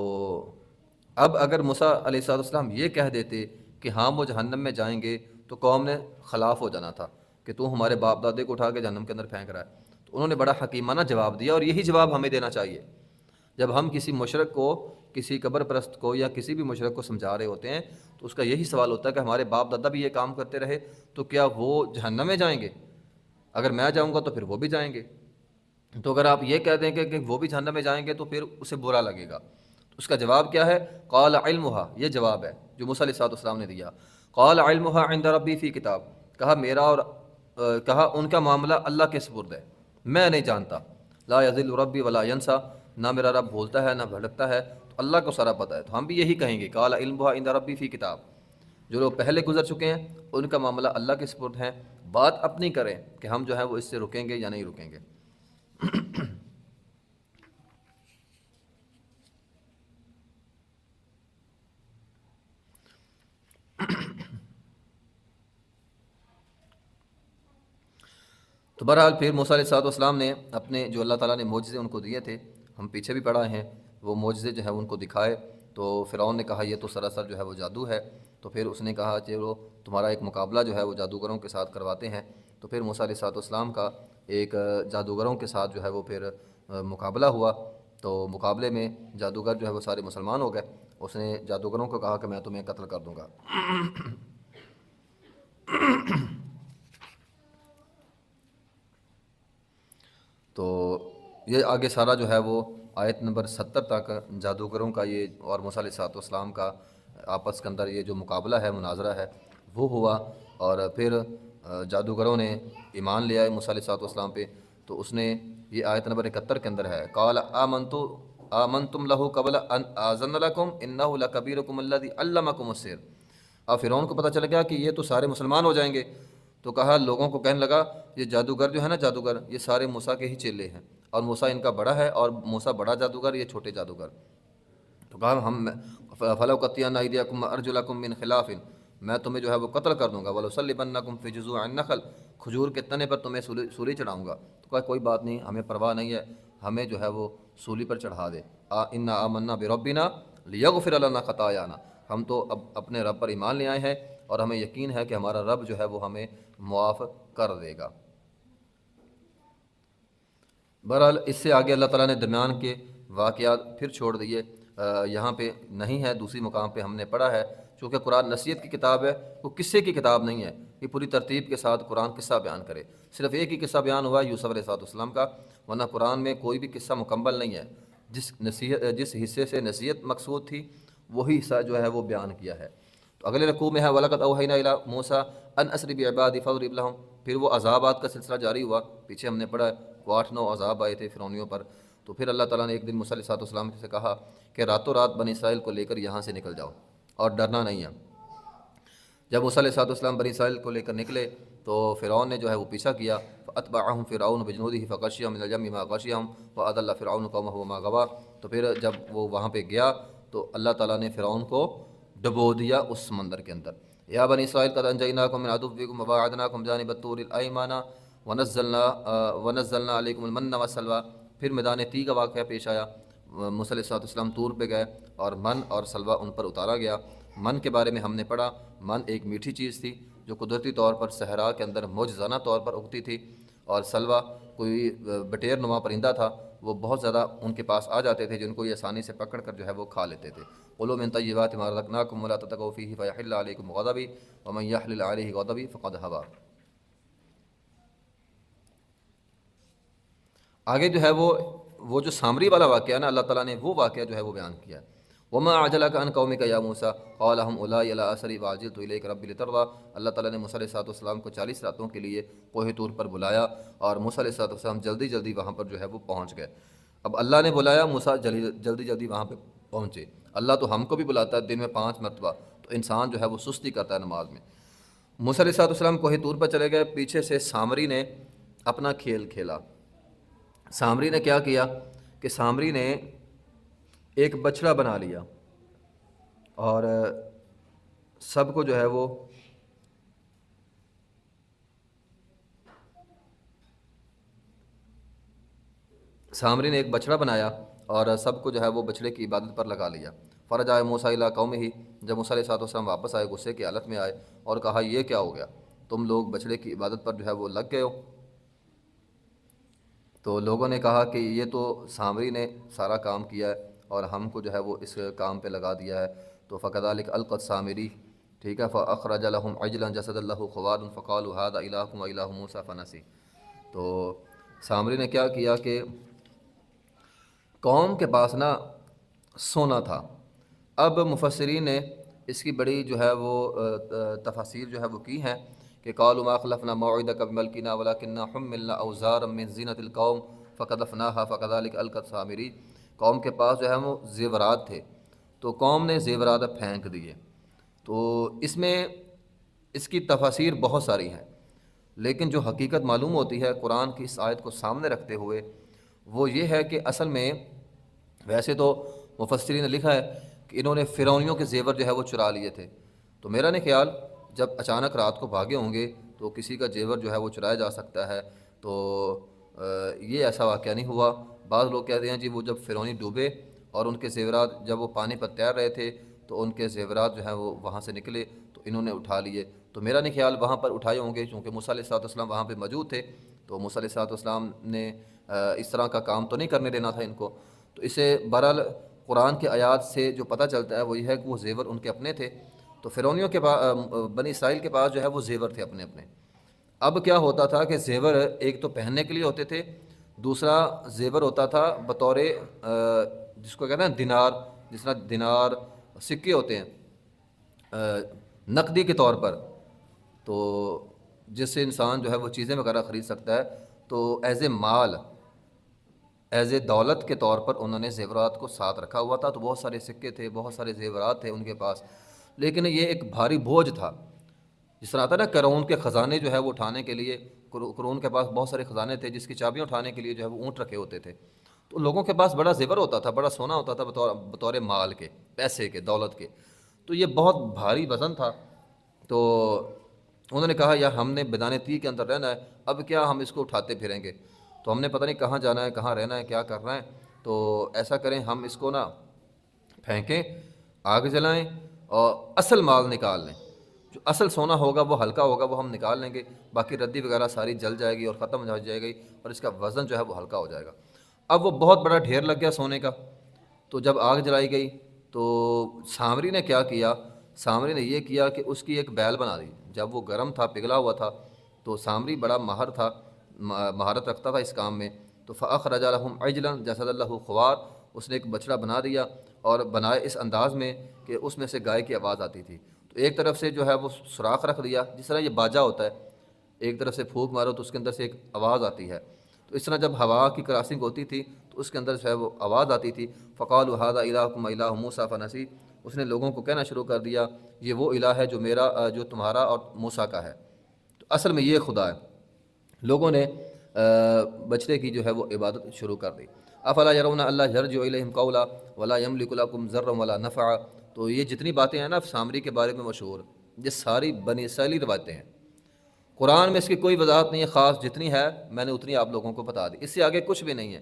اب اگر موسیٰ علیہ السلام یہ کہہ دیتے کہ ہاں وہ جہنم میں جائیں گے تو قوم نے خلاف ہو جانا تھا کہ تو ہمارے باپ دادے کو اٹھا کے جہنم کے اندر پھینک رہا ہے۔ تو انہوں نے بڑا حکیمانہ جواب دیا، اور یہی جواب ہمیں دینا چاہیے جب ہم کسی مشرک کو، کسی قبر پرست کو یا کسی بھی مشرک کو سمجھا رہے ہوتے ہیں، تو اس کا یہی سوال ہوتا ہے کہ ہمارے باپ دادا بھی یہ کام کرتے رہے تو کیا وہ جہنم میں جائیں گے؟ اگر میں جاؤں گا تو پھر وہ بھی جائیں گے۔ تو اگر آپ یہ کہہ دیں کہ وہ بھی جہنم میں جائیں گے تو پھر اسے برا لگے گا۔ تو اس کا جواب کیا ہے؟ قال علمھا، یہ جواب ہے جو موسیٰ علیہ السلام نے دیا۔ قال علمھا عند ربی فی کتاب، کہا میرا اور کہا ان کا معاملہ اللہ کے سپرد ہے، میں نہیں جانتا۔ لا یضل ربی ولا ینسیٰ، نہ میرا رب بھولتا ہے نہ بھٹکتا ہے، تو اللہ کو سارا پتہ ہے۔ تو ہم بھی یہی کہیں گے قال علمھا عند ربی فی کتاب، جو لوگ پہلے گزر چکے ہیں ان کا معاملہ اللہ کے سپرد ہے، بات اپنی کریں کہ ہم جو ہے وہ اس سے رکیں گے یا نہیں رکیں گے۔ تو بہرحال پھر موسیٰ علیہ السلام نے اپنے جو اللہ تعالیٰ نے معجزے ان کو دیے تھے، ہم پیچھے بھی پڑھا ہیں، وہ معجزے جو ہے ان کو دکھائے۔ تو فرعون نے کہا یہ تو سراسر جو ہے وہ جادو ہے۔ تو پھر اس نے کہا چلو تمہارا ایک مقابلہ جو ہے وہ جادوگروں کے ساتھ کرواتے ہیں۔ تو پھر موسیٰ علیہ السلام کا ایک جادوگروں کے ساتھ جو ہے وہ پھر مقابلہ ہوا۔ تو مقابلے میں جادوگر جو ہے وہ سارے مسلمان ہو گئے۔ اس نے جادوگروں کو کہا کہ میں تمہیں قتل کر دوں گا۔ تو یہ آگے سارا جو ہے وہ آیت نمبر 70 تک جادوگروں کا یہ اور موسیٰ علیہ السلام کا آپس کے اندر یہ جو مقابلہ ہے، مناظرہ ہے، وہ ہوا۔ اور پھر جادوگروں نے ایمان لے آئے موسیٰ علیہ السلام پہ۔ تو اس نے یہ آیت نمبر 71 کے اندر ہے قال آمنتم لہ قبل ان آذن لکم انہ لکبیرکم الذی علمکم السحر۔ اب فرعون کو پتہ چل گیا کہ یہ تو سارے مسلمان ہو جائیں گے، تو کہا لوگوں کو کہنے لگا یہ جادوگر جو ہے نا، جادوگر یہ سارے موسیٰ کے ہی چیلے ہیں، اور موسیٰ ان کا بڑا ہے اور موسیٰ بڑا جادوگر، یہ چھوٹے جادوگر۔ تو کہا ہم فلأقطعن أيديكم وأرجلكم من خلاف، میں تمہیں جو ہے وہ قتل کر دوں گا، وَلَأُصَلِّبَنَّكُمْ فِي جُذُوعِ النَّخْلِ، کھجور کے تنے پر تمہیں سولی چڑھاؤں گا۔ تو کہا کوئی بات نہیں، ہمیں پرواہ نہیں ہے، ہمیں جو ہے وہ سولی پر چڑھا دے۔ إِنَّا آمَنَّا بِرَبِّنَا لِيَغْفِرَ لَنَا خَطَايَانَا، ہم تو اب اپنے رب پر ایمان لے آئے ہیں اور ہمیں یقین ہے کہ ہمارا رب جو ہے وہ ہمیں معاف کر دے گا۔ بہرحال اس سے آگے اللہ تعالیٰ نے درمیان کے واقعات پھر چھوڑ دیے، یہاں پہ نہیں ہے، دوسری مقام پہ ہم نے پڑھا ہے۔ چونکہ قرآن نصیحت کی کتاب ہے، وہ قصے کی کتاب نہیں ہے، یہ پوری ترتیب کے ساتھ قرآن قصہ بیان کرے۔ صرف ایک ہی قصہ بیان ہوا یوسف علیہ السلام کا، ورنہ قرآن میں کوئی بھی قصہ مکمل نہیں ہے۔ جس حصے سے نصیحت مقصود تھی وہی حصہ جو ہے وہ بیان کیا ہے۔ تو اگلے رکوع میں ہے وَلَقَدْ أَوْحَيْنَا إِلَىٰ مُوسَىٰ أَنْ أَسْرِ بِعِبَادِي فَاضْرِبْ لَهُمْ پھر وہ عذابات کا سلسلہ جاری ہوا، پیچھے ہم نے پڑھا ہے وہ 8-9 عذاب آئے تھے فرعونیوں پر۔ تو پھر اللہ تعالیٰ نے ایک دن موسیٰ علیہ السلام سے کہا کہ راتوں رات بنی اسرائیل کو لے کر یہاں سے نکل جاؤ اور ڈرنا نہیں ہے۔ جب موسیٰ علیہ السلام بنی اسرائیل کو لے کر نکلے تو فرعون نے جو ہے وہ پیچھا کیا، فَأَتْبَعَهُمْ فِرْعَوْنُ بِجُنُودِهِ فَغَشِّيَهُمْ مِنَ الْيَمِّ مَا غَشِّيَهُمْ وَأَضَلَّ فِرْعَوْنُ قَوْمَهُ وَمَا غَوَىٰ۔ تو پھر جب وہ وہاں پہ گیا تو اللہ تعالیٰ نے فرعون کو ڈبو دیا اس سمندر کے اندر۔ یا بنی اسرائیل قد انجیناکم من عدوکم وواعدناکم جانب الطور الایمن ونزلنا علیکم المن والسلویٰ۔ پھر میدان تی کا واقعہ پیش آیا، موسیٰ علیہ السلام طور پہ گئے اور من اور سلویٰ ان پر اتارا گیا۔ من کے بارے میں ہم نے پڑھا، من ایک میٹھی چیز تھی جو قدرتی طور پر صحرا کے اندر معجزانہ طور پر اگتی تھی، اور سلویٰ کوئی بٹیر نما پرندہ تھا، وہ بہت زیادہ ان کے پاس آ جاتے تھے جن کو یہ آسانی سے پکڑ کر جو ہے وہ کھا لیتے تھے۔ کلوا من طیبات ما رزقناکم ولا تطغوا فیہ فیحل علیکم غضبی ومن یحلل علیہ غضبی فقد ھویٰ۔ آگے جو ہے وہ جو سامری والا واقعہ ہے نا، اللہ تعالیٰ نے وہ واقعہ جو ہے وہ بیان کیا ہے۔ وما اعجلک عن قومک یا موسیٰ قال هم اولائی علی اثری وعجلت الیک ربی لترضیٰ۔ اللہ تعالیٰ نے موسیٰ علیہ السلام کو 40 راتوں کے لیے کوہ طور پر بلایا اور موسیٰ علیہ السلام جلدی جلدی وہاں پر جو ہے وہ پہنچ گئے۔ اب اللہ نے بلایا، موسیٰ جلدی جلدی وہاں پہ پہنچے۔ اللہ تو ہم کو بھی بلاتا ہے دن میں 5 مرتبہ، تو انسان جو ہے وہ سستی کرتا ہے نماز میں۔ موسیٰ علیہ السلام کوہ طور پر چلے گئے، پیچھے سے سامری نے اپنا کھیل کھیلا۔ سامری نے کیا کیا کہ سامری نے ایک بچڑا بنا لیا اور سب کو جو ہے وہ سامری نے ایک بچڑا بنایا اور سب کو جو ہے وہ بچڑے کی عبادت پر لگا لیا۔ فرجع موسیٰ الی قومہ، جب موسیٰ علیہ السلام واپس آئے غصے کی حالت میں آئے اور کہا یہ کیا ہو گیا، تم لوگ بچڑے کی عبادت پر جو ہے وہ لگ گئے ہو۔ تو لوگوں نے کہا کہ یہ تو سامری نے سارا کام کیا ہے اور ہم کو جو ہے وہ اس کام پہ لگا دیا ہے۔ تو فکذلک القی السامری، ٹھیک ہے، فاخرج لهم عجلا جسدا له خوار فقالوا هذا الہکم والہ موسیٰ فنسی۔ تو سامری نے کیا کیا کہ قوم کے پاس نا سونا تھا۔ اب مفسرین نے اس کی بڑی جو ہے وہ تفاسیر جو ہے وہ کی ہیں کہ قالوا ما خلفنا موعدک بملکنا ولکننا حملنا اوزارا من زینۃ القوم فقذفناها فكذلك القی السامری۔ قوم کے پاس جو ہے وہ زیورات تھے تو قوم نے زیورات پھینک دیے۔ تو اس میں اس کی تفاسیر بہت ساری ہیں، لیکن جو حقیقت معلوم ہوتی ہے قرآن کی اس آیت کو سامنے رکھتے ہوئے وہ یہ ہے کہ اصل میں ویسے تو مفسرین نے لکھا ہے کہ انہوں نے فرعونیوں کے زیور جو ہے وہ چرا لیے تھے۔ تو میرا نہیں خیال جب اچانک رات کو بھاگے ہوں گے تو کسی کا زیور جو ہے وہ چرایا جا سکتا ہے، تو یہ ایسا واقعہ نہیں ہوا۔ بعض لوگ کہتے ہیں جی وہ جب فرعونی ڈوبے اور ان کے زیورات جب وہ پانی پر تیر رہے تھے تو ان کے زیورات جو ہیں وہ وہاں سے نکلے تو انہوں نے اٹھا لیے۔ تو میرا نہیں خیال وہاں پر اٹھائے ہوں گے، چونکہ موسیٰ علیہ السلام وہاں پہ موجود تھے، تو موسیٰ علیہ السلام نے اس طرح کا کام تو نہیں کرنے دینا تھا ان کو۔ تو اسے بہرحال قرآن کے آیات سے جو پتہ چلتا ہے وہ یہ ہے کہ وہ زیور ان کے اپنے تھے۔ تو فرعونیوں کے پاس، بنی اسرائیل کے پاس جو ہے وہ زیور تھے اپنے اپنے۔ اب کیا ہوتا تھا کہ زیور ایک تو پہننے کے لیے ہوتے تھے، دوسرا زیور ہوتا تھا بطور جس کو کہتے ہیں دینار، جس طرح دینار سکے ہوتے ہیں نقدی کے طور پر، تو جس سے انسان جو ہے وہ چیزیں وغیرہ خرید سکتا ہے، تو as a mall, as a دولت کے طور پر انہوں نے زیورات کو ساتھ رکھا ہوا تھا۔ تو بہت سارے سکے تھے، بہت سارے زیورات تھے ان کے پاس، لیکن یہ ایک بھاری بوجھ تھا۔ جس طرح آتا ہے نا قارون کے خزانے جو ہے وہ اٹھانے کے لیے، قارون کے پاس بہت سارے خزانے تھے جس کی چابیاں اٹھانے کے لیے جو ہے وہ اونٹ رکھے ہوتے تھے۔ تو لوگوں کے پاس بڑا زیور ہوتا تھا، بڑا سونا ہوتا تھا بطور مال کے، پیسے کے، دولت کے۔ تو یہ بہت بھاری وزن تھا۔ تو انہوں نے کہا یار ہم نے میدان تی کے اندر رہنا ہے، اب کیا ہم اس کو اٹھاتے پھریں گے، تو ہم نے پتہ نہیں کہاں جانا ہے، کہاں رہنا ہے، کیا کرنا ہے۔ تو ایسا کریں ہم اس کو نا پھینکیں، آگ جلائیں اور اصل مال نکال لیں۔ جو اصل سونا ہوگا وہ ہلکا ہوگا، وہ ہم نکال لیں گے، باقی ردی وغیرہ ساری جل جائے گی اور ختم ہو جائے گی اور اس کا وزن جو ہے وہ ہلکا ہو جائے گا۔ اب وہ بہت بڑا ڈھیر لگ گیا سونے کا۔ تو جب آگ جلائی گئی تو سامری نے کیا کیا، سامری نے یہ کیا کہ اس کی ایک بیل بنا دی۔ جب وہ گرم تھا، پگھلا ہوا تھا، تو سامری بڑا ماہر تھا، مہارت رکھتا تھا اس کام میں۔ تو فأخرج لهم عجلا جسدا له خوار، اس نے ایک بچڑا بنا دیا اور بنائے اس انداز میں کہ اس میں سے گائے کی آواز آتی تھی۔ تو ایک طرف سے جو ہے وہ سوراخ رکھ دیا، جس طرح یہ باجا ہوتا ہے، ایک طرف سے پھونک مارو تو اس کے اندر سے ایک آواز آتی ہے، تو اس طرح جب ہوا کی کراسنگ ہوتی تھی تو اس کے اندر جو ہے وہ آواز آتی تھی۔ فقالوا ھذا الہکم الہ موسیٰ فنسی، اس نے لوگوں کو کہنا شروع کر دیا یہ وہ الہ ہے جو تمہارا اور موسیٰ کا ہے، تو اصل میں یہ خدا ہے۔ لوگوں نے بچڑے کی جو ہے وہ عبادت شروع کر دی۔ افلا یرون اللہ یرجع الیہم قولا ولا یملک لکم ضرا ولا نفعا، تو یہ جتنی باتیں ہیں نا سامری کے بارے میں مشہور، یہ ساری بنی اسرائیلی روایتیں ہیں، قرآن میں اس کی کوئی وضاحت نہیں ہے، خاص جتنی ہے میں نے اتنی آپ لوگوں کو بتا دی، اس سے آگے کچھ بھی نہیں ہے۔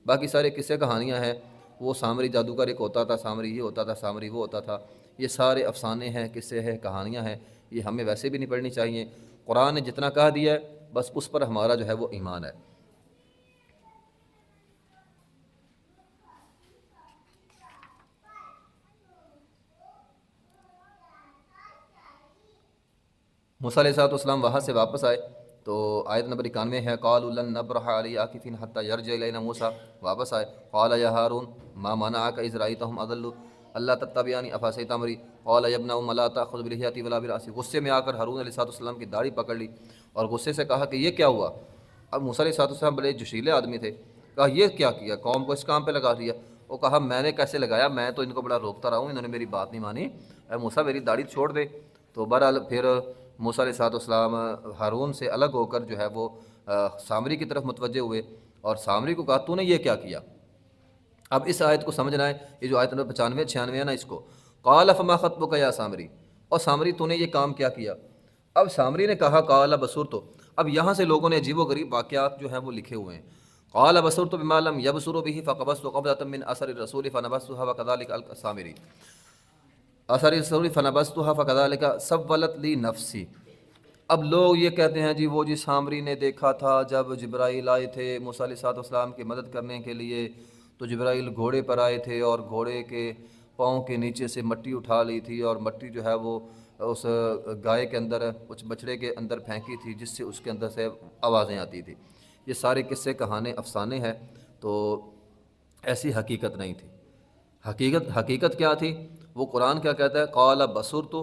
باقی سارے قصے کہانیاں ہیں، وہ سامری جادوگر ایک ہوتا تھا، سامری یہ ہوتا تھا، سامری وہ ہوتا تھا، یہ سارے افسانے ہیں، قصے ہیں، کہانیاں ہیں، یہ ہمیں ویسے بھی نہیں پڑھنی چاہیے۔ قرآن نے جتنا کہہ دیا ہے بس اس پر ہمارا جو ہے وہ ایمان ہے۔ موسیٰ علیہ السلام وہاں سے واپس آئے تو آیت نمبر 91 ہے، قالوا لن نبرح علیہ عاکفین حتی یرجع الینا موسیٰ، واپس آئے، قال یا ہارون ما منعک اذ رأیتہم اضلوا اللہ تتبعنی افعصیت امری قال یا ابن ام لا تأخذ بلحیتی ولا برأسی، غصے میں آ کر ہارون علیہ السلام کی داڑھی پکڑ لی اور غصے سے کہا کہ یہ کیا ہوا۔ اب موسیٰ علیہ السلام بڑے جوشیلے آدمی تھے، کہا یہ کیا کیا، قوم کو اس کام پہ لگا دیا۔ وہ کہا میں نے کیسے لگایا، میں تو ان کو بڑا روکتا رہا ہوں، انہوں نے میری بات نہیں مانی، اے موسیٰ میری داڑھی چھوڑ دے۔ تو بہرحال پھر موسیٰ علیہ السلام ہارون سے الگ ہو کر جو ہے وہ سامری کی طرف متوجہ ہوئے اور سامری کو کہا تو نے یہ کیا کیا۔ اب اس آیت کو سمجھنا ہے، یہ جو آیت نمبر 95 96 ہے نا، اس کو قال فما خطبک یا سامری، اور سامری تو نے یہ کام کیا کیا۔ اب سامری نے کہا قال بصرت، اب یہاں سے لوگوں نے عجیب و غریب واقعات جو ہیں وہ لکھے ہوئے ہیں۔ قال بصرت بما لم يبصروا به فقبضت قبضة من اثر الرسول فنبذتها وكذلك القى السامری اثر الرسول فنبذتها فكذلك سولت لي نفسی۔ اب لوگ یہ کہتے ہیں جی وہ جی سامری نے دیکھا تھا جب جبرائیل آئے تھے موسیٰ علیہ السلام کی مدد کرنے کے لیے، تو جبرائیل گھوڑے پر آئے تھے اور گھوڑے کے پاؤں کے نیچے سے مٹی اٹھا لی تھی اور مٹی جو ہے وہ اس گائے کے اندر، اس بچڑے کے اندر پھینکی تھی جس سے اس کے اندر سے آوازیں آتی تھی۔ یہ سارے قصے کہانے افسانے ہیں، تو ایسی حقیقت نہیں تھی۔ حقیقت کیا تھی؟ وہ قرآن کیا کہتا ہے، قال بصرت،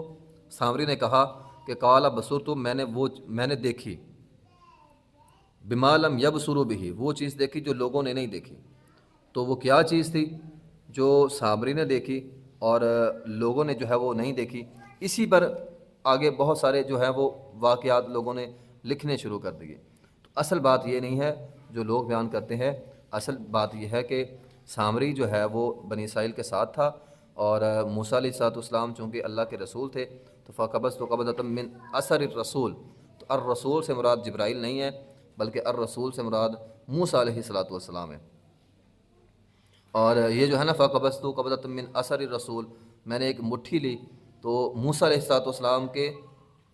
سامری نے کہا کہ قال بصرت میں نے دیکھی، بما لم یبصروا بہ، وہ چیز دیکھی جو لوگوں نے نہیں دیکھی۔ تو وہ کیا چیز تھی جو سامری نے دیکھی اور لوگوں نے جو ہے وہ نہیں دیکھی؟ اسی پر آگے بہت سارے جو ہے وہ واقعات لوگوں نے لکھنے شروع کر دیے۔ تو اصل بات یہ نہیں ہے جو لوگ بیان کرتے ہیں، اصل بات یہ ہے کہ سامری جو ہے وہ بنی اسرائیل کے ساتھ تھا، اور موسیٰ علیہ السلام چونکہ اللہ کے رسول تھے تو فقبضت قبضۃ من اثر الرسول، تو الرسول سے مراد جبرائیل نہیں ہے بلکہ الرسول سے مراد موسیٰ علیہ السلام ہے۔ اور یہ جو ہے نا فقبضت قبضۃ من اثر الرسول، میں نے ایک مٹھی لی، تو موسیٰ علیہ السلام کے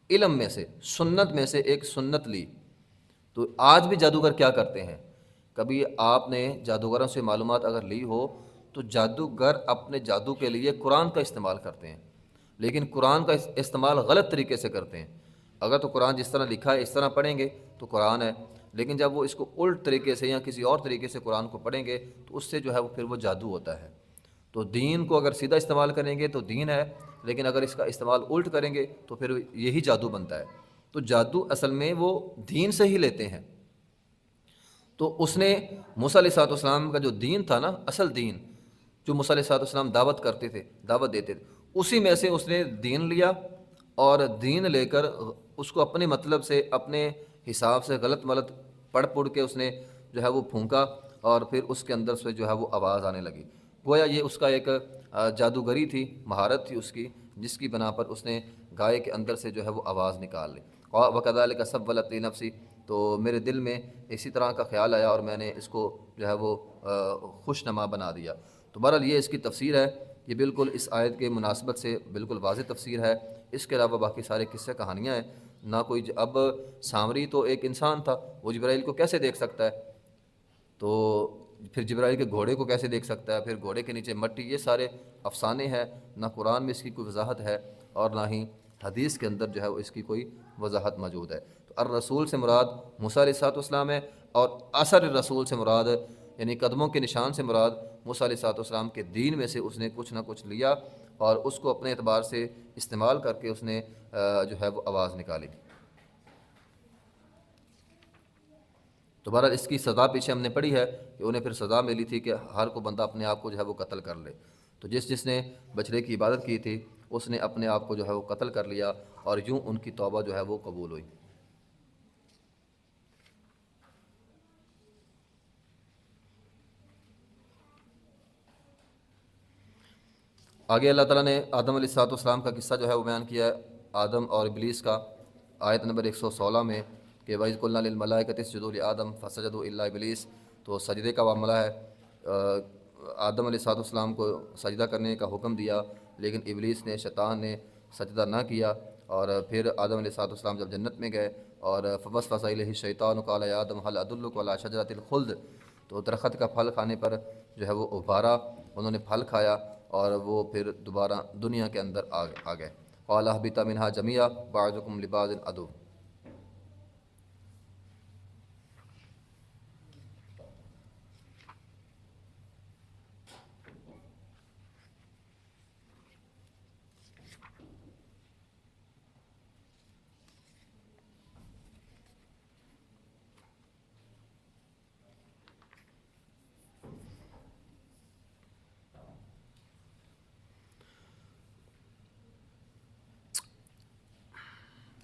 علم میں سے، سنت میں سے ایک سنت لی۔ تو آج بھی جادوگر کیا کرتے ہیں، کبھی آپ نے جادوگروں سے معلومات اگر لی ہو تو جادوگر اپنے جادو کے لیے قرآن کا استعمال کرتے ہیں، لیکن قرآن کا استعمال غلط طریقے سے کرتے ہیں۔ اگر تو قرآن جس طرح لکھا ہے اس طرح پڑھیں گے تو قرآن ہے، لیکن جب وہ اس کو الٹ طریقے سے یا کسی اور طریقے سے قرآن کو پڑھیں گے تو اس سے جو ہے وہ پھر وہ جادو ہوتا ہے۔ تو دین کو اگر سیدھا استعمال کریں گے تو دین ہے، لیکن اگر اس کا استعمال الٹ کریں گے تو پھر یہی جادو بنتا ہے۔ تو جادو اصل میں وہ دین سے ہی لیتے ہیں۔ تو اس نے موسیٰ علیہ السلام کا جو دین تھا نا، اصل دین جو موسیٰ علیہ السلام دعوت کرتے تھے، دعوت دیتے تھے، اسی میں سے اس نے دین لیا اور دین لے کر اس کو اپنے مطلب سے، اپنے حساب سے غلط ملط پڑھ کے اس نے جو ہے وہ پھونکا، اور پھر اس کے اندر سے جو ہے وہ آواز آنے لگی۔ گویا یہ اس کا ایک جادوگری تھی، مہارت تھی اس کی، جس کی بنا پر اس نے گائے کے اندر سے جو ہے وہ آواز نکال لی۔ وَكَذَلِكَ سَوَّلَتْ لِي نَفْسِي، تو میرے دل میں اسی طرح کا خیال آیا اور میں نے اس کو جو ہے وہ خوش نما بنا دیا۔ تو بہرحال یہ اس کی تفسیر ہے، یہ بالکل اس آیت کے مناسبت سے بالکل واضح تفسیر ہے۔ اس کے علاوہ باقی سارے قصے کہانیاں ہیں، نہ کوئی اب سامری تو ایک انسان تھا، وہ جبرائیل کو کیسے دیکھ سکتا ہے، تو پھر جبرائیل کے گھوڑے کو کیسے دیکھ سکتا ہے، پھر گھوڑے کے نیچے مٹی، یہ سارے افسانے ہیں، نہ قرآن میں اس کی کوئی وضاحت ہے اور نہ ہی حدیث کے اندر جو ہے اس کی کوئی وضاحت موجود ہے۔ تو الرسول سے مراد موسیٰ علیہ السلام ہے، اور اثر الرسول سے مراد یعنی قدموں کے نشان سے مراد موسیٰ علیہ السلام کے دین میں سے اس نے کچھ نہ کچھ لیا اور اس کو اپنے اعتبار سے استعمال کر کے اس نے جو ہے وہ آواز نکالی۔ تو بہرحال اس کی سزا پیچھے ہم نے پڑھی ہے کہ انہیں پھر سزا ملی تھی کہ ہر کو بندہ اپنے آپ کو جو ہے وہ قتل کر لے. تو جس نے بچڑے کی عبادت کی تھی اس نے اپنے آپ کو جو ہے وہ قتل کر لیا، اور یوں ان کی توبہ جو ہے وہ قبول ہوئی. آگے اللہ تعالیٰ نے آدم علیہ السلام کا قصہ جو ہے وہ بیان کیا ہے، آدم اور ابلیس کا، آیت نمبر 116 میں کہ وَإِذْ قُلْنَا لِلْمَلَائِكَةِ اسْجُدُوا لِآدَمَ فَسَجَدُوا إِلَّا إِبْلِيسَ. تو سجدے کا معاملہ ہے. آدم علیہ السلام کو سجدہ کرنے کا حکم دیا، لیکن ابلیس نے، شیطان نے سجدہ نہ کیا. اور پھر آدم علیہ السلام جب جنت میں گئے اور فَوَسْوَسَ إِلَيْهِ الشَّيْطَانُ قَالَ يَا آدَمُ هَلْ أَدُلُّكَ عَلَىٰ شَجَرَةِ الْخُلْدِ. تو درخت کا پھل کھانے پر جو ہے وہ ابھارا، انہوں نے پھل کھایا اور وہ پھر دوبارہ دنیا کے اندر آ گئے. قَالَ اهْبِطَا مِنْهَا جَمِيعًا بَعْضُكُمْ لِبَعْضٍ عَدُوٌّ.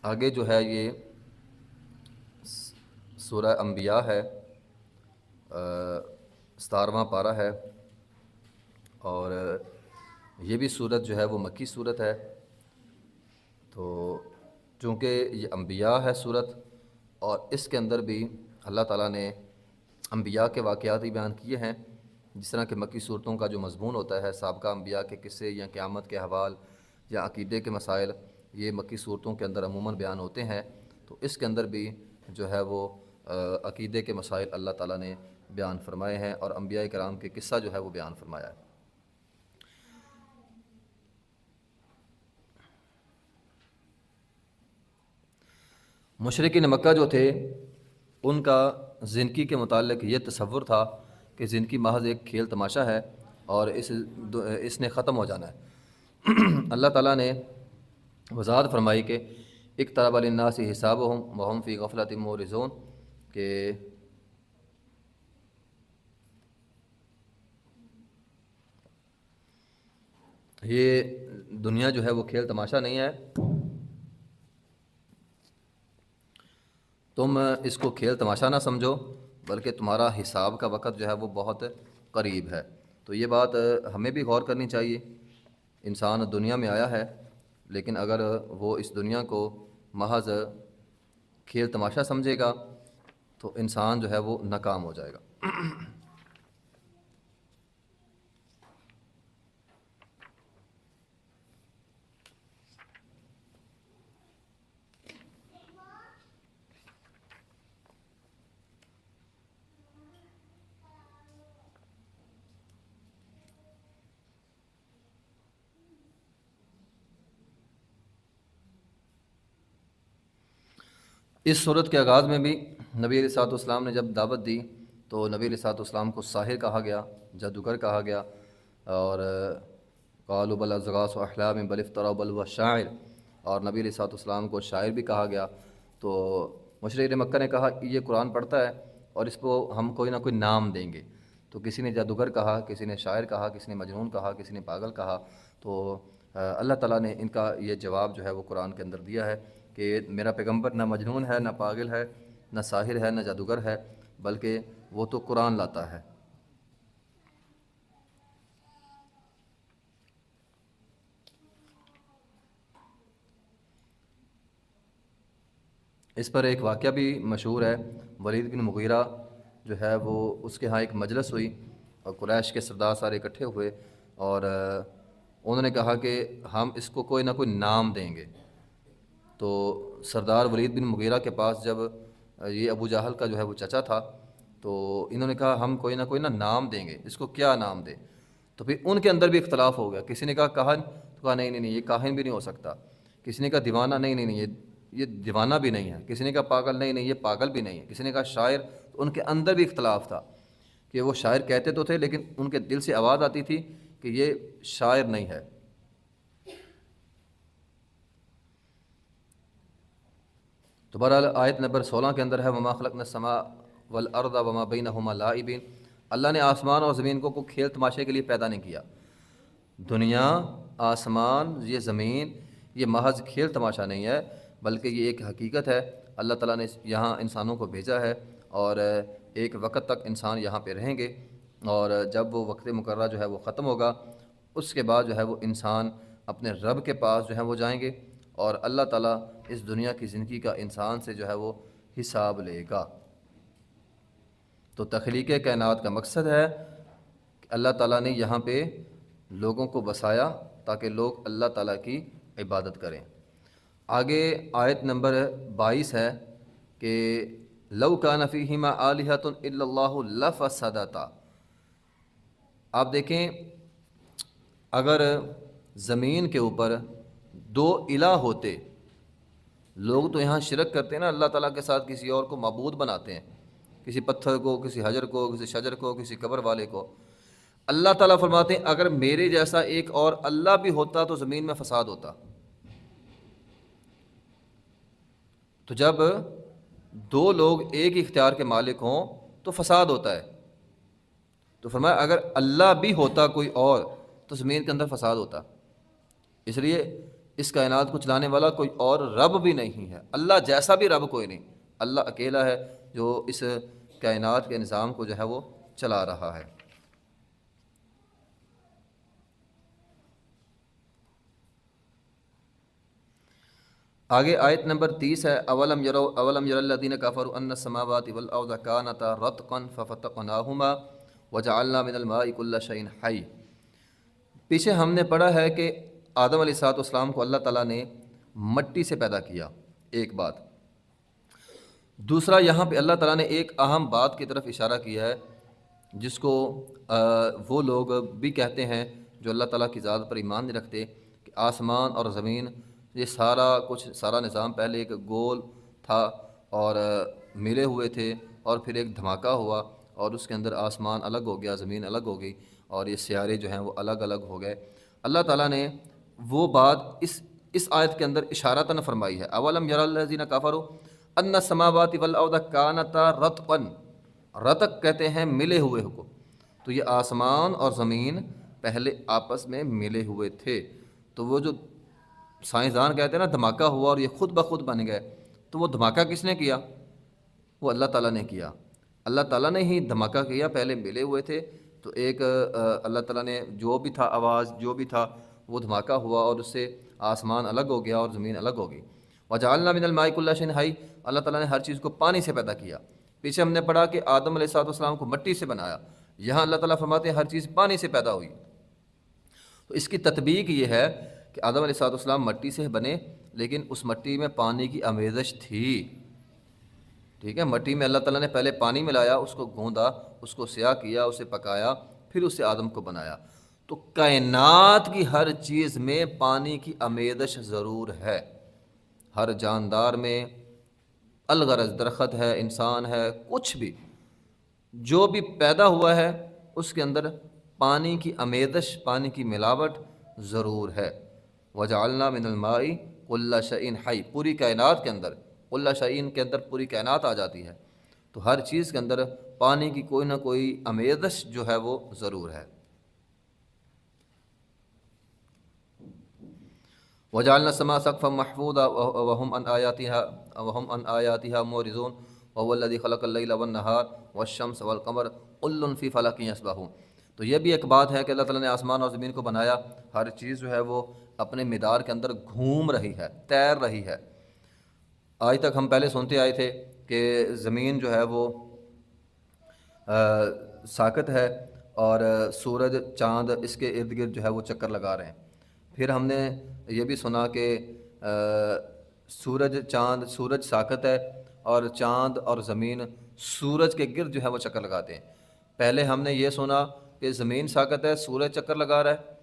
آگے جو ہے یہ سورہ انبیاء ہے، 17واں پارہ ہے، اور یہ بھی صورت جو ہے وہ مکی صورت ہے. تو چونکہ یہ انبیاء ہے صورت، اور اس کے اندر بھی اللہ تعالیٰ نے انبیاء کے واقعات ہی بیان کیے ہیں. جس طرح کہ مکی صورتوں کا جو مضمون ہوتا ہے سابقہ انبیاء کے قصے یا قیامت کے احوال یا عقیدے کے مسائل، یہ مکی صورتوں کے اندر عموماً بیان ہوتے ہیں. تو اس کے اندر بھی جو ہے وہ عقیدے کے مسائل اللہ تعالیٰ نے بیان فرمائے ہیں، اور انبیاء کرام کے قصہ جو ہے وہ بیان فرمایا ہے. مشرکین مکہ جو تھے ان کا زندگی کے متعلق یہ تصور تھا کہ زندگی محض ایک کھیل تماشا ہے اور اس نے ختم ہو جانا ہے. اللہ تعالیٰ نے وضاحت فرمائی کہ اقترب للناس حسابهم وهم فی غفلۃ معرضون، کہ یہ دنیا جو ہے وہ کھیل تماشا نہیں ہے، تم اس کو کھیل تماشا نہ سمجھو، بلکہ تمہارا حساب کا وقت جو ہے وہ بہت قریب ہے. تو یہ بات ہمیں بھی غور کرنی چاہیے. انسان دنیا میں آیا ہے، لیکن اگر وہ اس دنیا کو محض کھیل تماشا سمجھے گا تو انسان جو ہے وہ ناکام ہو جائے گا. اس صورت کے آغاز میں بھی نبی علیہ الصلوۃ والسلام نے جب دعوت دی تو نبی علیہ الصلوۃ والسلام کو ساحر کہا گیا، جادوگر کہا گیا، اور قالوا بل اضغاث احلام بل افترى بل هو شاعر، اور نبی علیہ الصلوۃ والسلام کو شاعر بھی کہا گیا. تو مشرکین مکہ نے کہا یہ قرآن پڑھتا ہے اور اس کو ہم کوئی نہ کوئی نام دیں گے. تو کسی نے جادوگر کہا، کسی نے شاعر کہا، کسی نے مجنون کہا، کسی نے پاگل کہا. تو اللہ تعالیٰ نے ان کا یہ جواب جو ہے وہ قرآن کے اندر دیا ہے کہ میرا پیغمبر نہ مجنون ہے، نہ پاگل ہے، نہ ساحر ہے، نہ جادوگر ہے، بلکہ وہ تو قرآن لاتا ہے. اس پر ایک واقعہ بھی مشہور ہے. ولید بن مغیرہ جو ہے وہ اس کے ہاں ایک مجلس ہوئی اور قریش کے سردار سارے اکٹھے ہوئے، اور انہوں نے کہا کہ ہم اس کو کوئی نہ کوئی نام دیں گے. تو سردار ولید بن مغیرہ کے پاس جب یہ ابو جہل کا جو ہے وہ چچا تھا، تو انہوں نے کہا ہم کوئی نہ کوئی نام دیں گے، اس کو کیا نام دیں؟ تو پھر ان کے اندر بھی اختلاف ہو گیا. کسی نے کہا کاہن، تو کہا نہیں یہ کاہن بھی نہیں ہو سکتا. کسی نے کہا دیوانہ، نہیں یہ دیوانہ بھی نہیں ہے. کسی نے کہا پاگل، نہیں یہ پاگل بھی نہیں ہے. کسی نے کہا شاعر. تو ان کے اندر بھی اختلاف تھا کہ وہ شاعر کہتے تو تھے لیکن ان کے دل سے آواز آتی تھی کہ یہ شاعر نہیں ہے. تو بہرحال آیت نمبر 16 کے اندر ہے وَمَا خَلَقْنَا السَّمَاءَ والارض وما بینہما لاعبین، اللہ نے آسمان اور زمین کو کوئی کھیل تماشے کے لیے پیدا نہیں کیا۔ دنیا، آسمان، یہ زمین، یہ محض کھیل تماشا نہیں ہے، بلکہ یہ ایک حقیقت ہے۔ اللہ تعالیٰ نے یہاں انسانوں کو بھیجا ہے، اور ایک وقت تک انسان یہاں پہ رہیں گے، اور جب وہ وقت مقررہ جو ہے وہ ختم ہوگا، اس کے بعد جو ہے وہ انسان اپنے رب کے پاس جو ہے وہ جائیں گے، اور اللہ تعالیٰ اس دنیا کی زندگی کا انسان سے جو ہے وہ حساب لے گا۔ تو تخلیق کائنات کا مقصد ہے کہ اللہ تعالیٰ نے یہاں پہ لوگوں کو بسایا تاکہ لوگ اللہ تعالیٰ کی عبادت کریں۔ آگے آیت نمبر 22 ہے کہ لو کان فیہما آلہۃ الا اللہ لفسدتا۔ آپ دیکھیں، اگر زمین کے اوپر دو الہ ہوتے، لوگ تو یہاں شرک کرتے ہیں نا، اللہ تعالیٰ کے ساتھ کسی اور کو معبود بناتے ہیں، کسی پتھر کو، کسی حجر کو، کسی شجر کو، کسی قبر والے کو۔ اللہ تعالیٰ فرماتے ہیں اگر میرے جیسا ایک اور اللہ بھی ہوتا تو زمین میں فساد ہوتا۔ تو جب دو لوگ ایک ہی اختیار کے مالک ہوں تو فساد ہوتا ہے۔ تو فرمایا اگر اللہ بھی ہوتا کوئی اور تو زمین کے اندر فساد ہوتا۔ اس لیے اس کائنات کو چلانے والا کوئی اور رب بھی نہیں ہے، اللہ جیسا بھی رب کوئی نہیں، اللہ اکیلا ہے جو اس کائنات کے نظام کو جو ہے وہ چلا رہا ہے۔ آگے آیت نمبر 30 ہے، اولم یر الذین کفروا ان السماوات والارض کانتا رتقا ففتقناہما وجعلنا من الماء کل شیء حی۔ پیچھے ہم نے پڑھا ہے کہ آدم علیہ السلام کو اللہ تعالیٰ نے مٹی سے پیدا کیا، ایک بات۔ دوسرا، یہاں پہ اللہ تعالیٰ نے ایک اہم بات کی طرف اشارہ کیا ہے جس کو وہ لوگ بھی کہتے ہیں جو اللہ تعالیٰ کی ذات پر ایمان نہیں رکھتے، کہ آسمان اور زمین یہ سارا نظام پہلے ایک گول تھا اور ملے ہوئے تھے، اور پھر ایک دھماکہ ہوا اور اس کے اندر آسمان الگ ہو گیا، زمین الگ ہو گئی، اور یہ سیارے جو ہیں وہ الگ الگ ہو گئے۔ اللہ تعالیٰ نے وہ بات اس آیت کے اندر اشارتاً فرمائی ہے، اولم یر الذین کفروا ان السماوات والارض کانتا رتقا، رتق کہتے ہیں ملے ہوئے کو، تو یہ آسمان اور زمین پہلے آپس میں ملے ہوئے تھے۔ تو وہ جو سائنسدان کہتے ہیں نا دھماکہ ہوا اور یہ خود بخود بن گئے، تو وہ دھماکہ کس نے کیا؟ وہ اللہ تعالیٰ نے کیا۔ اللہ تعالیٰ نے ہی دھماکہ کیا، پہلے ملے ہوئے تھے تو ایک اللہ تعالیٰ نے جو بھی تھا آواز جو بھی تھا وہ دھماکہ ہوا اور اس سے آسمان الگ ہو گیا اور زمین الگ ہو گئی۔ وجعلنا من الماء کل شیء حی، اللہ تعالیٰ نے ہر چیز کو پانی سے پیدا کیا۔ پیچھے ہم نے پڑھا کہ آدم علیہ السلام کو مٹی سے بنایا، یہاں اللہ تعالیٰ فرماتے ہیں ہر چیز پانی سے پیدا ہوئی۔ تو اس کی تطبیق یہ ہے کہ آدم علیہ السلام مٹی سے بنے، لیکن اس مٹی میں پانی کی آمیزش تھی، ٹھیک ہے۔ مٹی میں اللہ تعالیٰ نے پہلے پانی ملایا، اس کو گوندا، اس کو سیاہ کیا، اسے پکایا، پھر اسے آدم کو بنایا۔ تو کائنات کی ہر چیز میں پانی کی آمیزش ضرور ہے، ہر جاندار میں، الغرض درخت ہے، انسان ہے، کچھ بھی جو بھی پیدا ہوا ہے اس کے اندر پانی کی آمیزش، پانی کی ملاوٹ ضرور ہے۔ وجعلنا من الماء کل شیء حی، پوری کائنات کے اندر، کل شیء کے اندر پوری کائنات آ جاتی ہے، تو ہر چیز کے اندر پانی کی کوئی نہ کوئی آمیزش جو ہے وہ ضرور ہے۔ وجعلنا السماء سقفا محفوظا وهم عن آیاتها معرضون وهو الذي خلق الليل والنهار والشمس والقمر كل في فلك يسبحون۔ تو یہ بھی ایک بات ہے کہ اللہ تعالیٰ نے آسمان اور زمین کو بنایا، ہر چیز جو ہے وہ اپنے مدار کے اندر گھوم رہی ہے، تیر رہی ہے۔ آج تک ہم پہلے سنتے آئے تھے کہ زمین جو ہے وہ ساکت ہے اور سورج چاند اس کے ارد گرد جو ہے وہ چکر لگا رہے ہیں۔ پھر ہم نے یہ بھی سنا کہ سورج ساکت ہے اور چاند اور زمین سورج کے گرد جو ہے وہ چکر لگاتے ہیں۔ پہلے ہم نے یہ سنا کہ زمین ساکت ہے، سورج چکر لگا رہا ہے،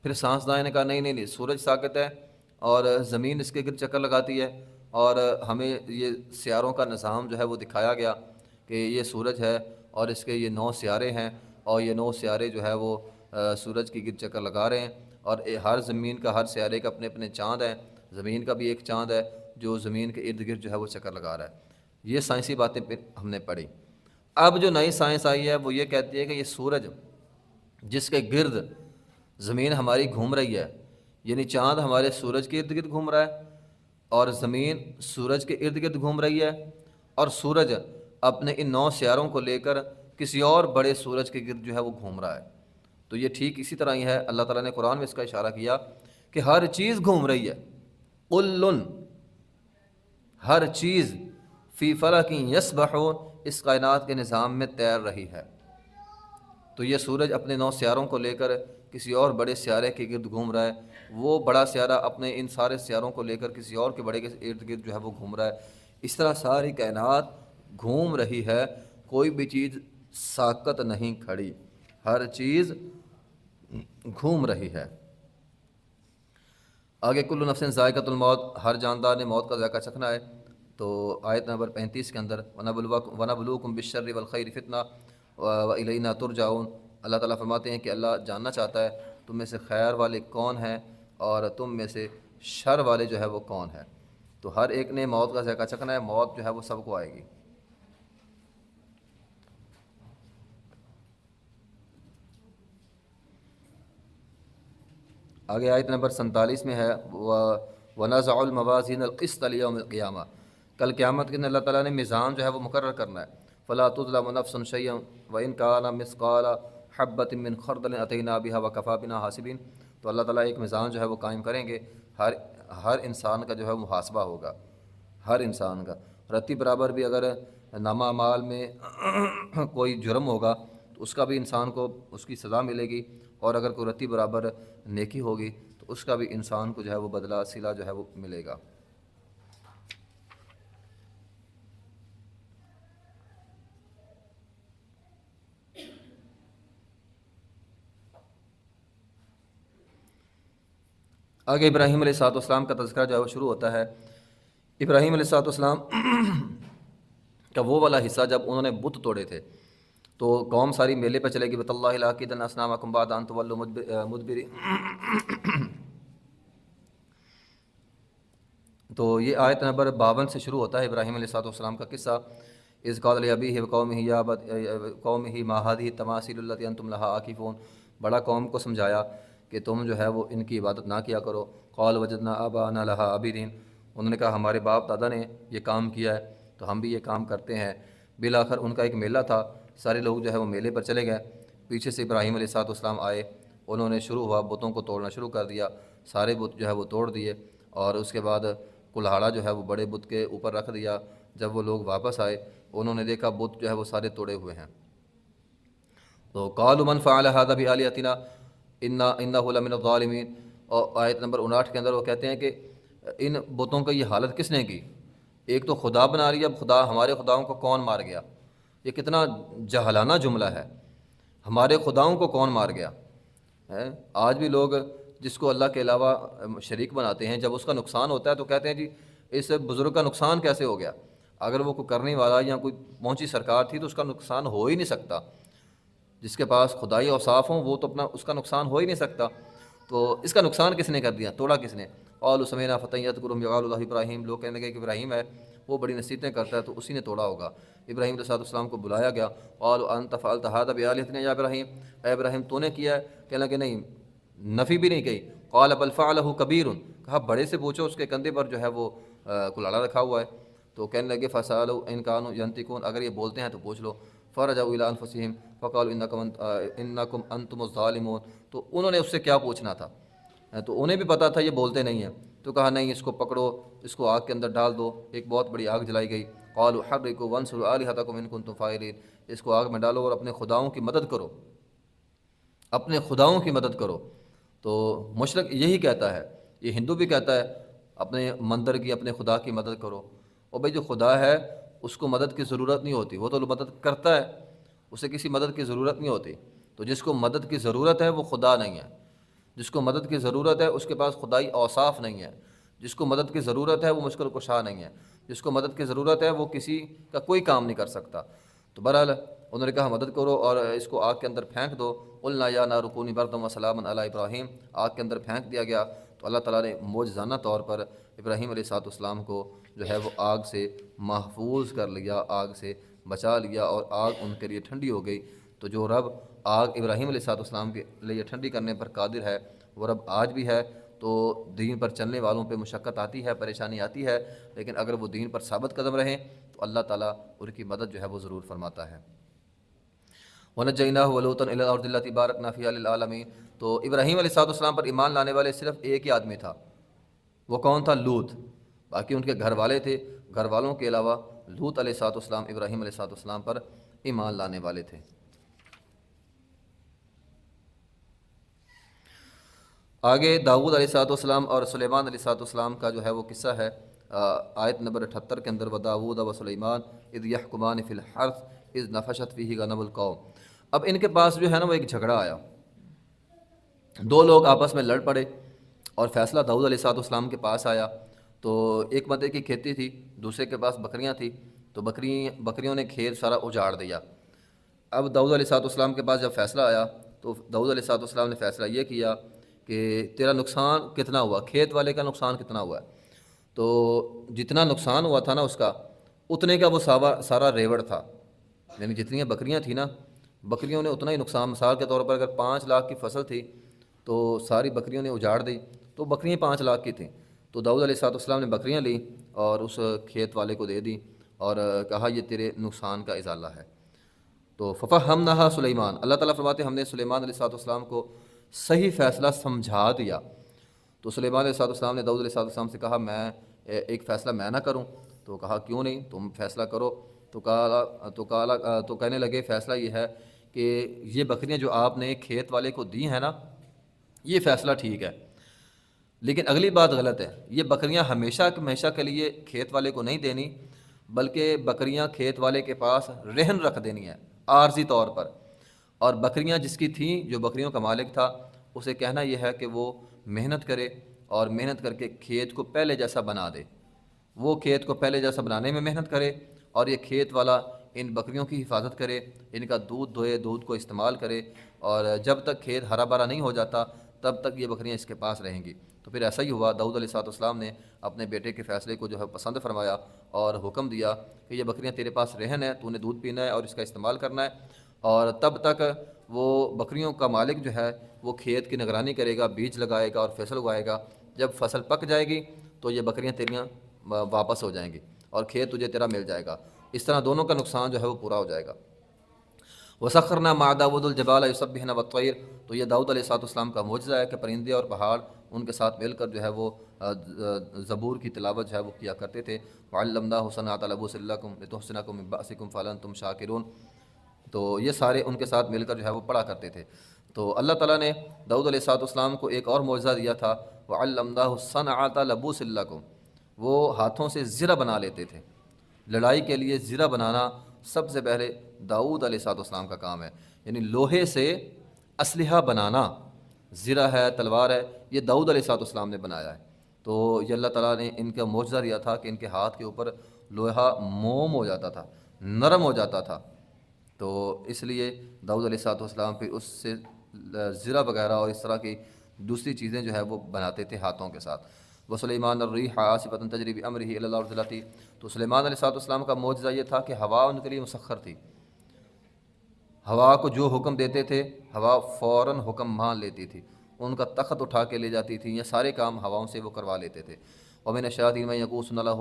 پھر سائنسدان نے کہا نہیں، سورج ساکت ہے اور زمین اس کے گرد چکر لگاتی ہے، اور ہمیں یہ سیاروں کا نظام جو ہے وہ دکھایا گیا کہ یہ سورج ہے اور اس کے یہ 9 سیارے ہیں، اور یہ 9 سیارے جو ہے وہ سورج کی گرد چکر لگا رہے ہیں، اور ہر زمین کا، ہر سیارے کا اپنے اپنے چاند ہیں، زمین کا بھی ایک چاند ہے جو زمین کے ارد گرد جو ہے وہ چکر لگا رہا ہے۔ یہ سائنسی باتیں پھر ہم نے پڑھی۔ اب جو نئی سائنس آئی ہے وہ یہ کہتی ہے کہ یہ سورج جس کے گرد زمین ہماری گھوم رہی ہے، یعنی چاند ہمارے سورج کے ارد گرد گھوم رہا ہے اور زمین سورج کے ارد گرد گھوم رہی ہے، اور سورج اپنے ان 9 سیاروں کو لے کر کسی اور بڑے سورج کے گرد جو ہے وہ گھوم رہا ہے۔ تو یہ ٹھیک اسی طرح ہی ہے، اللہ تعالیٰ نے قرآن میں اس کا اشارہ کیا کہ ہر چیز گھوم رہی ہے، کل، ہر چیز فی فلک یسبحون، اس کائنات کے نظام میں تیر رہی ہے۔ تو یہ سورج اپنے 9 سیاروں کو لے کر کسی اور بڑے سیارے کے گرد گھوم رہا ہے، وہ بڑا سیارہ اپنے ان سارے سیاروں کو لے کر کسی اور کے بڑے کے ارد گرد جو ہے وہ گھوم رہا ہے۔ اس طرح ساری کائنات گھوم رہی ہے، کوئی بھی چیز ساکت نہیں کھڑی، ہر چیز گھوم رہی ہے۔ آگے کل نفس ذائقۃ الموت، ہر جاندار نے موت کا ذائقہ چکھنا ہے۔ تو آیت نمبر 35 کے اندر وَنَبْلُوكُمْ بِالشَّرِّ وَالْخَيْرِ فِتْنَةً وَإِلَيْنَا تُرْجَعُونَ، اللہ تعالیٰ فرماتے ہیں کہ اللہ جاننا چاہتا ہے تم میں سے خیر والے کون ہیں اور تم میں سے شر والے جو ہے وہ کون ہیں۔ تو ہر ایک نے موت کا ذائقہ چکھنا ہے، موت جو ہے وہ سب کو آئے گی۔ آگے آیت نمبر 47 میں ہے وَنَزَعُ الْمَوَازِينَ الْقِسْطَ لِيَوْمِ الْقِيَامَةِ، کل قیامت کے دن اللہ تعالیٰ نے میزان جو ہے وہ مقرر کرنا ہے۔ فَلَا تُظْلَمُ نَفْسٌ شَيْئًا وَإِنْ كَانَ مِثْقَالَ حَبَّةٍ مِّنْ خَرْدَلٍ أَتَيْنَا بِهَا وَكَفَىٰ بِنَا حَاسِبِينَ، تو اللہ تعالیٰ ایک میزان جو ہے وہ قائم کریں گے، ہر انسان کا جو ہے محاسبہ ہوگا، ہر انسان کا رتی برابر بھی اگر نامہ اعمال میں کوئی جرم ہوگا تو اس کا بھی انسان کو اس کی سزا ملے گی، اور اگر کوئی رتی برابر نیکی ہوگی تو اس کا بھی انسان کو جو ہے وہ بدلہ صلہ جو ہے وہ ملے گا۔ آگے ابراہیم علیہ السلام کا تذکرہ جو ہے وہ شروع ہوتا ہے۔ ابراہیم علیہ السلام کا وہ والا حصہ جب انہوں نے بت توڑے تھے تو قوم ساری میلے پہ چلے گی، بت اللہ لاقیدن اصنامکم بعد ان تولوا مدبرین۔ تو یہ آیت نمبر 52 سے شروع ہوتا ہے ابراہیم علیہ السلام کا قصہ۔ اذ قال لابیہ وقومہ یا قومہ ما ہذہ التماثیل التی انتم لہا عاکفون، بڑا قوم کو سمجھایا کہ تم جو ہے وہ ان کی عبادت نہ کیا کرو۔ قال وجدنا آباءنا لہا عابدین، انہوں نے کہا ہمارے باپ دادا نے یہ کام کیا ہے تو ہم بھی یہ کام کرتے ہیں۔ بالآخر ان کا ایک میلہ تھا، سارے لوگ جو ہے وہ میلے پر چلے گئے، پیچھے سے ابراہیم علیہ السلام آئے، انہوں نے شروع ہوا بتوں کو توڑنا شروع کر دیا، سارے بت جو ہے وہ توڑ دیے، اور اس کے بعد کلہاڑا جو ہے وہ بڑے بت کے اوپر رکھ دیا۔ جب وہ لوگ واپس آئے انہوں نے دیکھا بت جو ہے وہ سارے توڑے ہوئے ہیں۔ تو قالوا من فعل هذا بآلهتنا انه لمن الظالمین، اور آیت نمبر 59 کے اندر وہ کہتے ہیں کہ ان بتوں کا یہ حالت کس نے کی؟ ایک تو خدا بنا رہی ہے، اب خدا ہمارے خداؤں کو کون مار گیا؟ یہ کتنا جہلانہ جملہ ہے، ہمارے خداؤں کو کون مار گیا ہے؟ آج بھی لوگ جس کو اللہ کے علاوہ شریک بناتے ہیں، جب اس کا نقصان ہوتا ہے تو کہتے ہیں جی اس بزرگ کا نقصان کیسے ہو گیا؟ اگر وہ کوئی کرنے والا یا کوئی پہنچی سرکار تھی تو اس کا نقصان ہو ہی نہیں سکتا، جس کے پاس خدائی اوصاف ہوں وہ تو اپنا اس کا نقصان ہو ہی نہیں سکتا۔ تو اس کا نقصان کس نے کر دیا، توڑا کس نے؟ قالوا سمعنا فتى يذكرهم يقال له ابراہیم، لوگ کہنے لگے کہ ابراہیم ہے وہ بڑی نصیحتیں کرتا ہے تو اسی نے توڑا ہوگا۔ ابراہیم علیہ السلام کو بلایا گیا، قالوا انت فعلت هذا بآلهتنا یا ابراہیم، اے ابراہیم تو نے کیا ہے؟ کہنے لگے نہیں، نفی بھی نہیں کہی۔ قال بل فعله كبير، کہا بڑے سے پوچھو، اس کے کندھے پر جو ہے وہ کلاڑا رکھا ہوا ہے۔ تو کہنے لگے فسالوا ان كانوا ينطقون، اگر یہ بولتے ہیں تو پوچھ لو۔ فرجعوا الى انفسهم فقالوا انکم انتم الظالمون، تو انہوں نے اس سے کیا پوچھنا تھا؟ تو انہیں بھی پتا تھا یہ بولتے نہیں ہیں، تو کہا نہیں اس کو پکڑو، اس کو آگ کے اندر ڈال دو۔ ایک بہت بڑی آگ جلائی گئی۔ قالوا حرقوا وانصروا آلهتكم ان كنتم فاعلین، اس کو آگ میں ڈالو اور اپنے خداؤں کی مدد کرو، اپنے خداؤں کی مدد کرو۔ تو مشرک یہی کہتا ہے، یہ ہندو بھی کہتا ہے اپنے مندر کی، اپنے خدا کی مدد کرو۔ اور بھائی جو خدا ہے اس کو مدد کی ضرورت نہیں ہوتی، وہ تو مدد کرتا ہے، اسے کسی مدد کی ضرورت نہیں ہوتی۔ تو جس کو مدد کی ضرورت ہے وہ خدا نہیں ہے، جس کو مدد کی ضرورت ہے اس کے پاس خدائی اوصاف نہیں ہے، جس کو مدد کی ضرورت ہے وہ مشکل کشا نہیں ہے، جس کو مدد کی ضرورت ہے وہ کسی کا کوئی کام نہیں کر سکتا۔ تو بہرحال انہوں نے کہا مدد کرو اور اس کو آگ کے اندر پھینک دو۔ قلنا یا نار کونی بردا وسلاما علی ابراہیم، آگ کے اندر پھینک دیا گیا۔ تو اللہ تعالیٰ نے معجزانہ طور پر ابراہیم علیہ السلام کو جو ہے وہ آگ سے محفوظ کر لیا، آگ سے بچا لیا اور آگ ان کے لیے ٹھنڈی ہو گئی۔ تو جو رب آگ ابراہیم علیہ السلام کے لیے ٹھنڈی کرنے پر قادر ہے وہ رب آج بھی ہے۔ تو دین پر چلنے والوں پہ مشقت آتی ہے، پریشانی آتی ہے، لیکن اگر وہ دین پر ثابت قدم رہیں تو اللہ تعالیٰ ان کی مدد جو ہے وہ ضرور فرماتا ہے۔ وَنَجَّيْنَاهُ وَلُوطًا إِلَى الْأَرْضِ الَّتِي بَارَكْنَا فِيهَا لِلْعَالَمِينَ۔ تو ابراہیم علیہ السلام پر ایمان لانے والے صرف ایک ہی آدمی تھا، وہ کون تھا؟ لوط۔ باقی ان کے گھر والے تھے، گھر والوں کے علاوہ لوط علیہ السلام ابراہیم علیہ السلام پر ایمان لانے والے تھے۔ آگے داؤد علیہ السلام اور سلیمان علیہ السلام کا جو ہے وہ قصہ ہے، آیت نمبر 78 کے اندر، وَدَاوُودَ وَسُلَيْمَانَ إِذْ يَحْكُمَانِ فِي الْحَرْثِ إِذْ نَفَشَتْ فِيهِ غَنَمُ الْقَوْمِ۔ اب ان کے پاس جو ہے نا وہ ایک جھگڑا آیا، دو لوگ آپس میں لڑ پڑے اور فیصلہ داؤد علیہ السلام کے پاس آیا۔ تو ایک بندے کی کھیتی تھی، دوسرے کے پاس بکریاں تھیں، تو بکریوں نے کھیت سارا اجاڑ دیا۔ اب داؤد علیہ السلام کے پاس جب فیصلہ آیا تو داؤد علیہ السلام نے فیصلہ یہ کیا کہ تیرا نقصان کتنا ہوا، کھیت والے کا نقصان کتنا ہوا ہے؟ تو جتنا نقصان ہوا تھا نا اس کا اتنے کا وہ سارا ریوڑ تھا، یعنی جتنی بکریاں تھیں نا، بکریوں نے اتنا ہی نقصان، مثال کے طور پر اگر 5 لاکھ کی فصل تھی تو ساری بکریوں نے اجاڑ دی، تو بکریاں 5 لاکھ کی تھیں۔ تو داؤد علیہ السلام نے بکریاں لیں اور اس کھیت والے کو دے دی اور کہا یہ تیرے نقصان کا ازالہ ہے۔ تو ففہمناہا سلیمان، اللہ تعالیٰ فرماتے ہیں ہم نے سلیمان علیہ السلام کو صحیح فیصلہ سمجھا دیا۔ تو سلیمان علیہ السلام نے داؤد علیہ السلام سے کہا میں ایک فیصلہ میں نہ کروں؟ تو کہا کیوں نہیں، تم فیصلہ کرو۔ تو کہنے لگے فیصلہ یہ ہے کہ یہ بکریاں جو آپ نے کھیت والے کو دی ہیں نا، یہ فیصلہ ٹھیک ہے، لیکن اگلی بات غلط ہے۔ یہ بکریاں ہمیشہ کے لیے کھیت والے کو نہیں دینی، بلکہ بکریاں کھیت والے کے پاس رہن رکھ دینی ہے عارضی طور پر، اور بکریاں جس کی تھیں، جو بکریوں کا مالک تھا، اسے کہنا یہ ہے کہ وہ محنت کرے اور محنت کر کے کھیت کو پہلے جیسا بنا دے، وہ کھیت کو پہلے جیسا بنانے میں محنت کرے، اور یہ کھیت والا ان بکریوں کی حفاظت کرے، ان کا دودھ دھوئے، دودھ کو استعمال کرے، اور جب تک کھیت ہرا بھرا نہیں ہو جاتا تب تک یہ بکریاں اس کے پاس رہیں گی۔ تو پھر ایسا ہی ہوا، داؤد علیہ السلام نے اپنے بیٹے کے فیصلے کو جو ہے پسند فرمایا اور حکم دیا کہ یہ بکریاں تیرے پاس رہن ہے، تو نے دودھ پینا ہے اور اس کا استعمال کرنا ہے، اور تب تک وہ بکریوں کا مالک جو ہے وہ کھیت کی نگرانی کرے گا، بیج لگائے گا اور فصل اگائے گا۔ جب فصل پک جائے گی تو یہ بکریاں تیریاں واپس ہو جائیں گی اور کھیت تجھے تیرا مل جائے گا، اس طرح دونوں کا نقصان جو ہے وہ پورا ہو جائے گا۔ وسخرنا مع داود الجبال یسبحن والطیر، تو یہ داؤد علیہ السلام کا معجزہ ہے کہ پرندے اور پہاڑ ان کے ساتھ مل کر جو ہے وہ زبور کی تلاوت جو ہے وہ کیا کرتے تھے۔ وعلمناہ صنعۃ لبوس لکم لتحصنکم من بأسکم فہل انتم شاکرون، تو یہ سارے ان کے ساتھ مل کر جو ہے وہ پڑھا کرتے تھے۔ تو اللہ تعالیٰ نے داؤد علیہ السلام کو ایک اور معجزہ دیا تھا، وعلمناہ صنعۃ لبوس لکم، وہ ہاتھوں سے زرہ بنا لیتے تھے۔ لڑائی کے لیے زرہ بنانا سب سے پہلے داؤد علیہ السلام کا کام ہے، یعنی لوہے سے اسلحہ بنانا، زرہ ہے، تلوار ہے، یہ داؤد علیہ السلام نے بنایا ہے۔ تو یہ اللہ تعالیٰ نے ان کا معجزہ دیا تھا کہ ان کے ہاتھ کے اوپر لوہا موم ہو جاتا تھا، نرم ہو جاتا تھا، تو اس لیے داؤد علیہ السلام پھر اس سے زرہ وغیرہ اور اس طرح کی دوسری چیزیں جو ہے وہ بناتے تھے ہاتھوں کے ساتھ۔ وسلیمان الریح عاصفۃ تجری بامرہ الی الارض التی، تو سلیمان علیہ السلام کا معجزہ یہ تھا کہ ہوا ان کے لیے مسخر تھی، ہوا کو جو حکم دیتے تھے ہوا فوراً حکم مان لیتی تھی، ان کا تخت اٹھا کے لے جاتی تھی، یہ سارے کام ہواؤں سے وہ کروا لیتے تھے۔ ومن الشیاطین من یغوصون لہ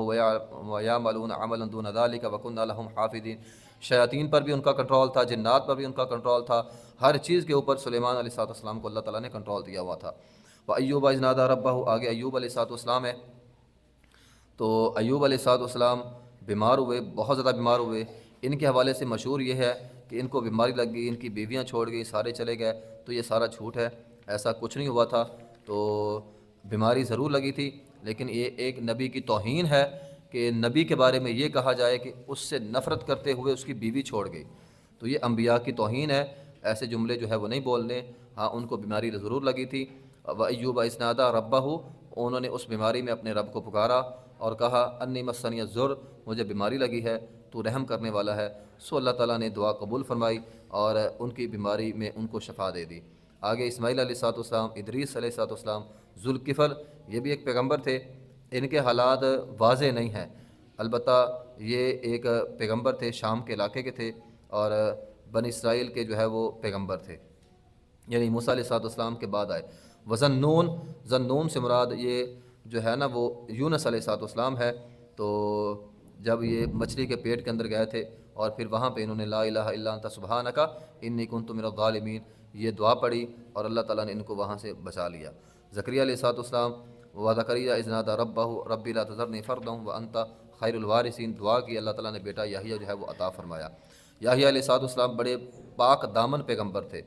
ویعملون عملا دون ذلک وکنا لہم حافظین، شیاطین پر بھی ان کا کنٹرول تھا، جنات پر بھی ان کا کنٹرول تھا، ہر چیز کے اوپر سلیمان علیہ السلام کو اللہ تعالیٰ نے کنٹرول دیا ہوا تھا۔ وایوب اذ نادی ربہ، آگے ایوب علیہ السلام ہے، تو ایوب علیہ السلام بیمار ہوئے، بہت زیادہ بیمار ہوئے۔ ان کے حوالے سے مشہور یہ ہے کہ ان کو بیماری لگ گئی، ان کی بیویاں چھوڑ گئی، سارے چلے گئے، تو یہ سارا جھوٹ ہے، ایسا کچھ نہیں ہوا تھا۔ تو بیماری ضرور لگی تھی، لیکن یہ ایک نبی کی توہین ہے کہ نبی کے بارے میں یہ کہا جائے کہ اس سے نفرت کرتے ہوئے اس کی بیوی چھوڑ گئی، تو یہ انبیاء کی توہین ہے، ایسے جملے جو ہے وہ نہیں بولنے۔ ہاں ان کو بیماری ضرور لگی تھی۔ وایوب اذ نادی ربہ، انہوں نے اس بیماری میں اپنے رب کو پکارا اور کہا انی مسنی الضر، مجھے بیماری لگی ہے، تو رحم کرنے والا ہے۔ سو اللہ تعالیٰ نے دعا قبول فرمائی اور ان کی بیماری میں ان کو شفا دے دی۔ آگے اسماعیل علیہ السلام، ادریس علیہ السلام، ذوالکفل، یہ بھی ایک پیغمبر تھے، ان کے حالات واضح نہیں ہیں، البتہ یہ ایک پیغمبر تھے، شام کے علاقے کے تھے، اور بنی اسرائیل کے جو ہے وہ پیغمبر تھے، یعنی موسیٰ علیہ السلام کے بعد آئے۔ وزنون، زنون سے مراد یہ جو ہے نا وہ یونس علیہ السلام ہے۔ تو جب یہ مچھلی کے پیٹ کے اندر گئے تھے اور پھر وہاں پہ انہوں نے لا الہ الا انت سبحانک انی کنت من الظالمین یہ دعا پڑھی، اور اللہ تعالیٰ نے ان کو وہاں سے بچا لیا۔ زکریا علیہ السلام و زکریا اذ نادى ربہ ربی لا تذرنی فردا وانت خیر الوارثین دعا کی، اللہ تعالیٰ نے بیٹا یحییٰ جو ہے وہ عطا فرمایا۔ یحییٰ علیہ السلام بڑے پاک دامن پیغمبر تھے،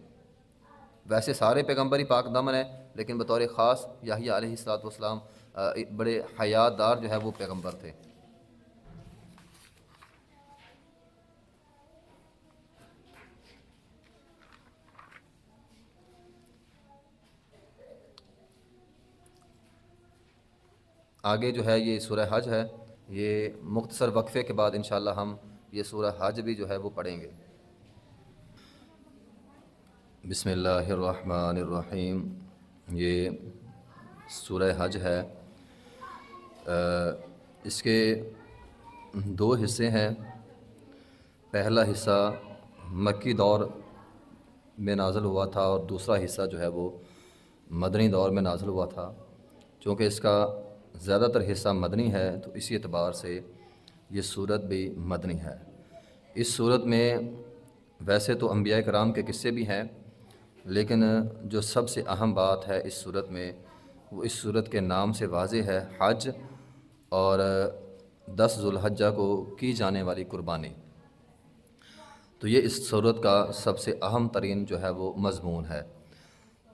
ویسے سارے پیغمبر ہی پاک دامن ہیں، لیکن بطور خاص یحییٰ علیہ السلام بڑے حیا دار جو ہے وہ پیغمبر تھے۔ آگے جو ہے یہ سورہ حج ہے، یہ مختصر وقفے کے بعد انشاءاللہ ہم یہ سورہ حج بھی جو ہے وہ پڑھیں گے۔ بسم اللہ الرحمن الرحیم، یہ سورہ حج ہے۔ اس کے دو حصے ہیں۔ پہلا حصہ مکی دور میں نازل ہوا تھا اور دوسرا حصہ جو ہے وہ مدنی دور میں نازل ہوا تھا۔ چونکہ اس کا زیادہ تر حصہ مدنی ہے تو اسی اعتبار سے یہ سورت بھی مدنی ہے۔ اس سورت میں ویسے تو انبیاء کرام کے قصے بھی ہیں، لیکن جو سب سے اہم بات ہے اس سورت میں وہ اس سورت کے نام سے واضح ہے، حج اور 10 ذو الحجہ کو کی جانے والی قربانی۔ تو یہ اس سورت کا سب سے اہم ترین جو ہے وہ مضمون ہے۔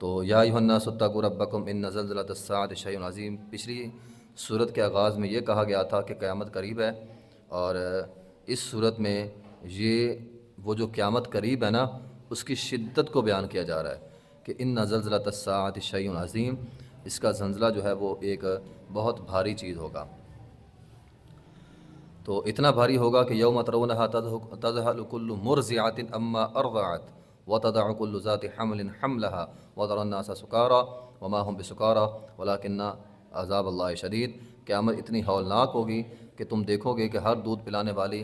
تو یا ایھا الناس اتقوا ربکم ان زلزلۃ الساعۃ شیء عظیم، پچھلی سورت کے آغاز میں یہ کہا گیا تھا کہ قیامت قریب ہے، اور اس سورت میں یہ وہ جو قیامت قریب ہے نا اس کی شدت کو بیان کیا جا رہا ہے کہ ان زلزلۃ الساعۃ شیء عظیم، اس کا زلزلہ جو ہے وہ ایک بہت بھاری چیز ہوگا۔ تو اتنا بھاری ہوگا کہ یوم ترونھا تذہل کل مرضعۃ عما ارضعت وتضع كل ذات حمل حملها وترى الناس سکارى وما هم بسکارى ولكن عذاب اللہ شدید۔ قیامت اتنی ہولناک ہوگی کہ تم دیکھو گے کہ ہر دودھ پلانے والی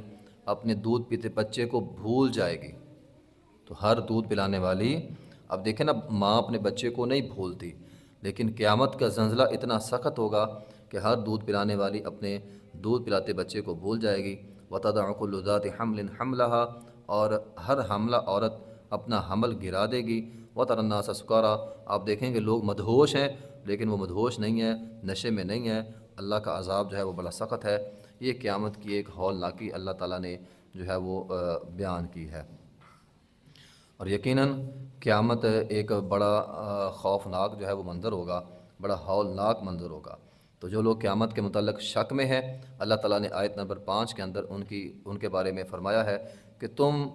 اپنے دودھ پیتے بچے کو بھول جائے گی۔ تو ہر دودھ پلانے والی، اب دیکھیں نا ماں اپنے بچے کو نہیں بھولتی، لیکن قیامت کا زلزلہ اتنا سخت ہوگا کہ ہر دودھ پلانے والی اپنے دودھ پلاتے بچے کو بھول جائے گی۔ وتضع كل ذات حمل حملها، اور ہر حاملہ عورت اپنا حمل گرا دے گی۔ وتری الناس سکارى، آپ دیکھیں گے لوگ مدہوش ہیں لیکن وہ مدہوش نہیں ہیں، نشے میں نہیں ہیں۔ اللہ کا عذاب جو ہے وہ بڑا سخت ہے۔ یہ قیامت کی ایک ہولناکی اللہ تعالیٰ نے جو ہے وہ بیان کی ہے، اور یقیناً قیامت ایک بڑا خوفناک جو ہے وہ منظر ہوگا، بڑا ہولناک منظر ہوگا۔ تو جو لوگ قیامت کے متعلق شک میں ہیں، اللہ تعالیٰ نے آیت نمبر 5 کے اندر ان کے بارے میں فرمایا ہے کہ تم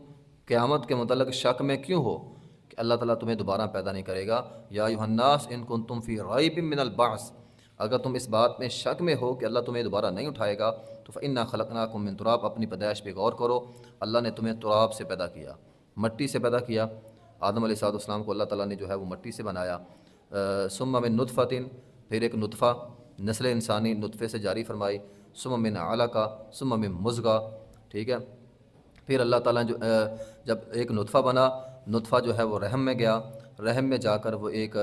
قیامت کے متعلق شک میں کیوں ہو کہ اللہ تعالیٰ تمہیں دوبارہ پیدا نہیں کرے گا۔ یا ایھا الناس ان کنتم فی ریب من البعث، اگر تم اس بات میں شک میں ہو کہ اللہ تمہیں دوبارہ نہیں اٹھائے گا تو فإنا خلقناکم من تراب، اپنی پیدائش پہ غور کرو۔ اللہ نے تمہیں تراب سے پیدا کیا، مٹی سے پیدا کیا۔ آدم علیہ السلام کو اللہ تعالیٰ نے جو ہے وہ مٹی سے بنایا۔ ثم من نطفۃ، پھر ایک نطفہ، نسل انسانی نطفے سے جاری فرمائی۔ ثم من علقہ، ثم من مضغہ، ٹھیک ہے۔ پھر اللہ تعالیٰ جب ایک نطفہ بنا، نطفہ جو ہے وہ رحم میں گیا، رحم میں جا کر وہ ایک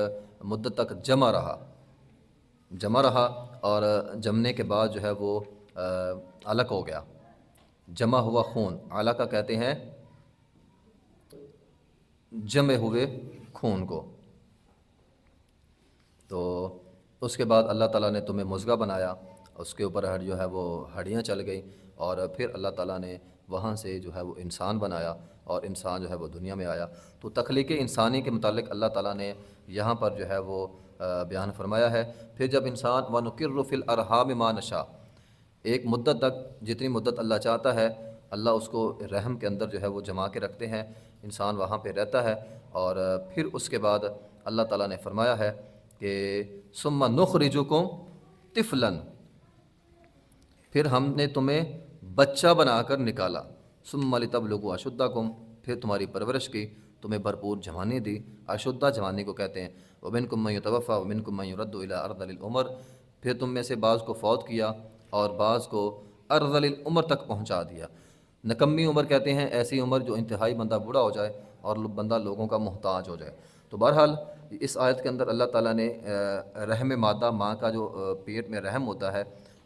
مدت تک جمع رہا، اور جمنے کے بعد جو ہے وہ علق ہو گیا، جمع ہوا خون۔ علقہ کہتے ہیں جمے ہوئے خون کو۔ تو اس کے بعد اللہ تعالیٰ نے تمہیں مضغہ بنایا، اس کے اوپر جو ہے وہ ہڈیاں چل گئیں، اور پھر اللہ تعالیٰ نے وہاں سے جو ہے وہ انسان بنایا، اور انسان جو ہے وہ دنیا میں آیا۔ تو تخلیق انسانی کے متعلق اللہ تعالیٰ نے یہاں پر جو ہے وہ بیان فرمایا ہے۔ پھر جب انسان وَنُقِرُّ فِي الْأَرْحَامِ مَا نَشَاءُ، ایک مدت تک، جتنی مدت اللہ چاہتا ہے، اللہ اس کو رحم کے اندر جو ہے وہ جما کے رکھتے ہیں، انسان وہاں پہ رہتا ہے، اور پھر اس کے بعد اللہ تعالیٰ نے فرمایا ہے کہ ثُمَّ نُخْرِجُكُمْ طِفْلًا، پھر ہم نے تمہیں بچہ بنا کر نکالا۔ ثُمَّ لِتَبْلُغُوا أَشُدَّكُمْ، پھر تمہاری پرورش کی، تمہیں بھرپور جوانی دی۔ اشدہ جوانی کو کہتے ہیں۔ وَمِنْكُم مَّن يُتَوَفَّىٰ وَمِنْكُم مَّن يُرَدُّ إِلَىٰ أَرْذَلِ الْعُمُرِ، پھر تم میں سے بعض کو فوت کیا اور بعض کو ارذل العمر تک پہنچا دیا۔ نکمی عمر کہتے ہیں ایسی عمر جو انتہائی بندہ بوڑھا ہو جائے اور بندہ لوگوں کا محتاج ہو جائے۔ تو بہرحال اس آیت کے اندر اللہ تعالیٰ نے رحم مادہ، ماں کا جو پیٹ میں رحم ہوتا ہے،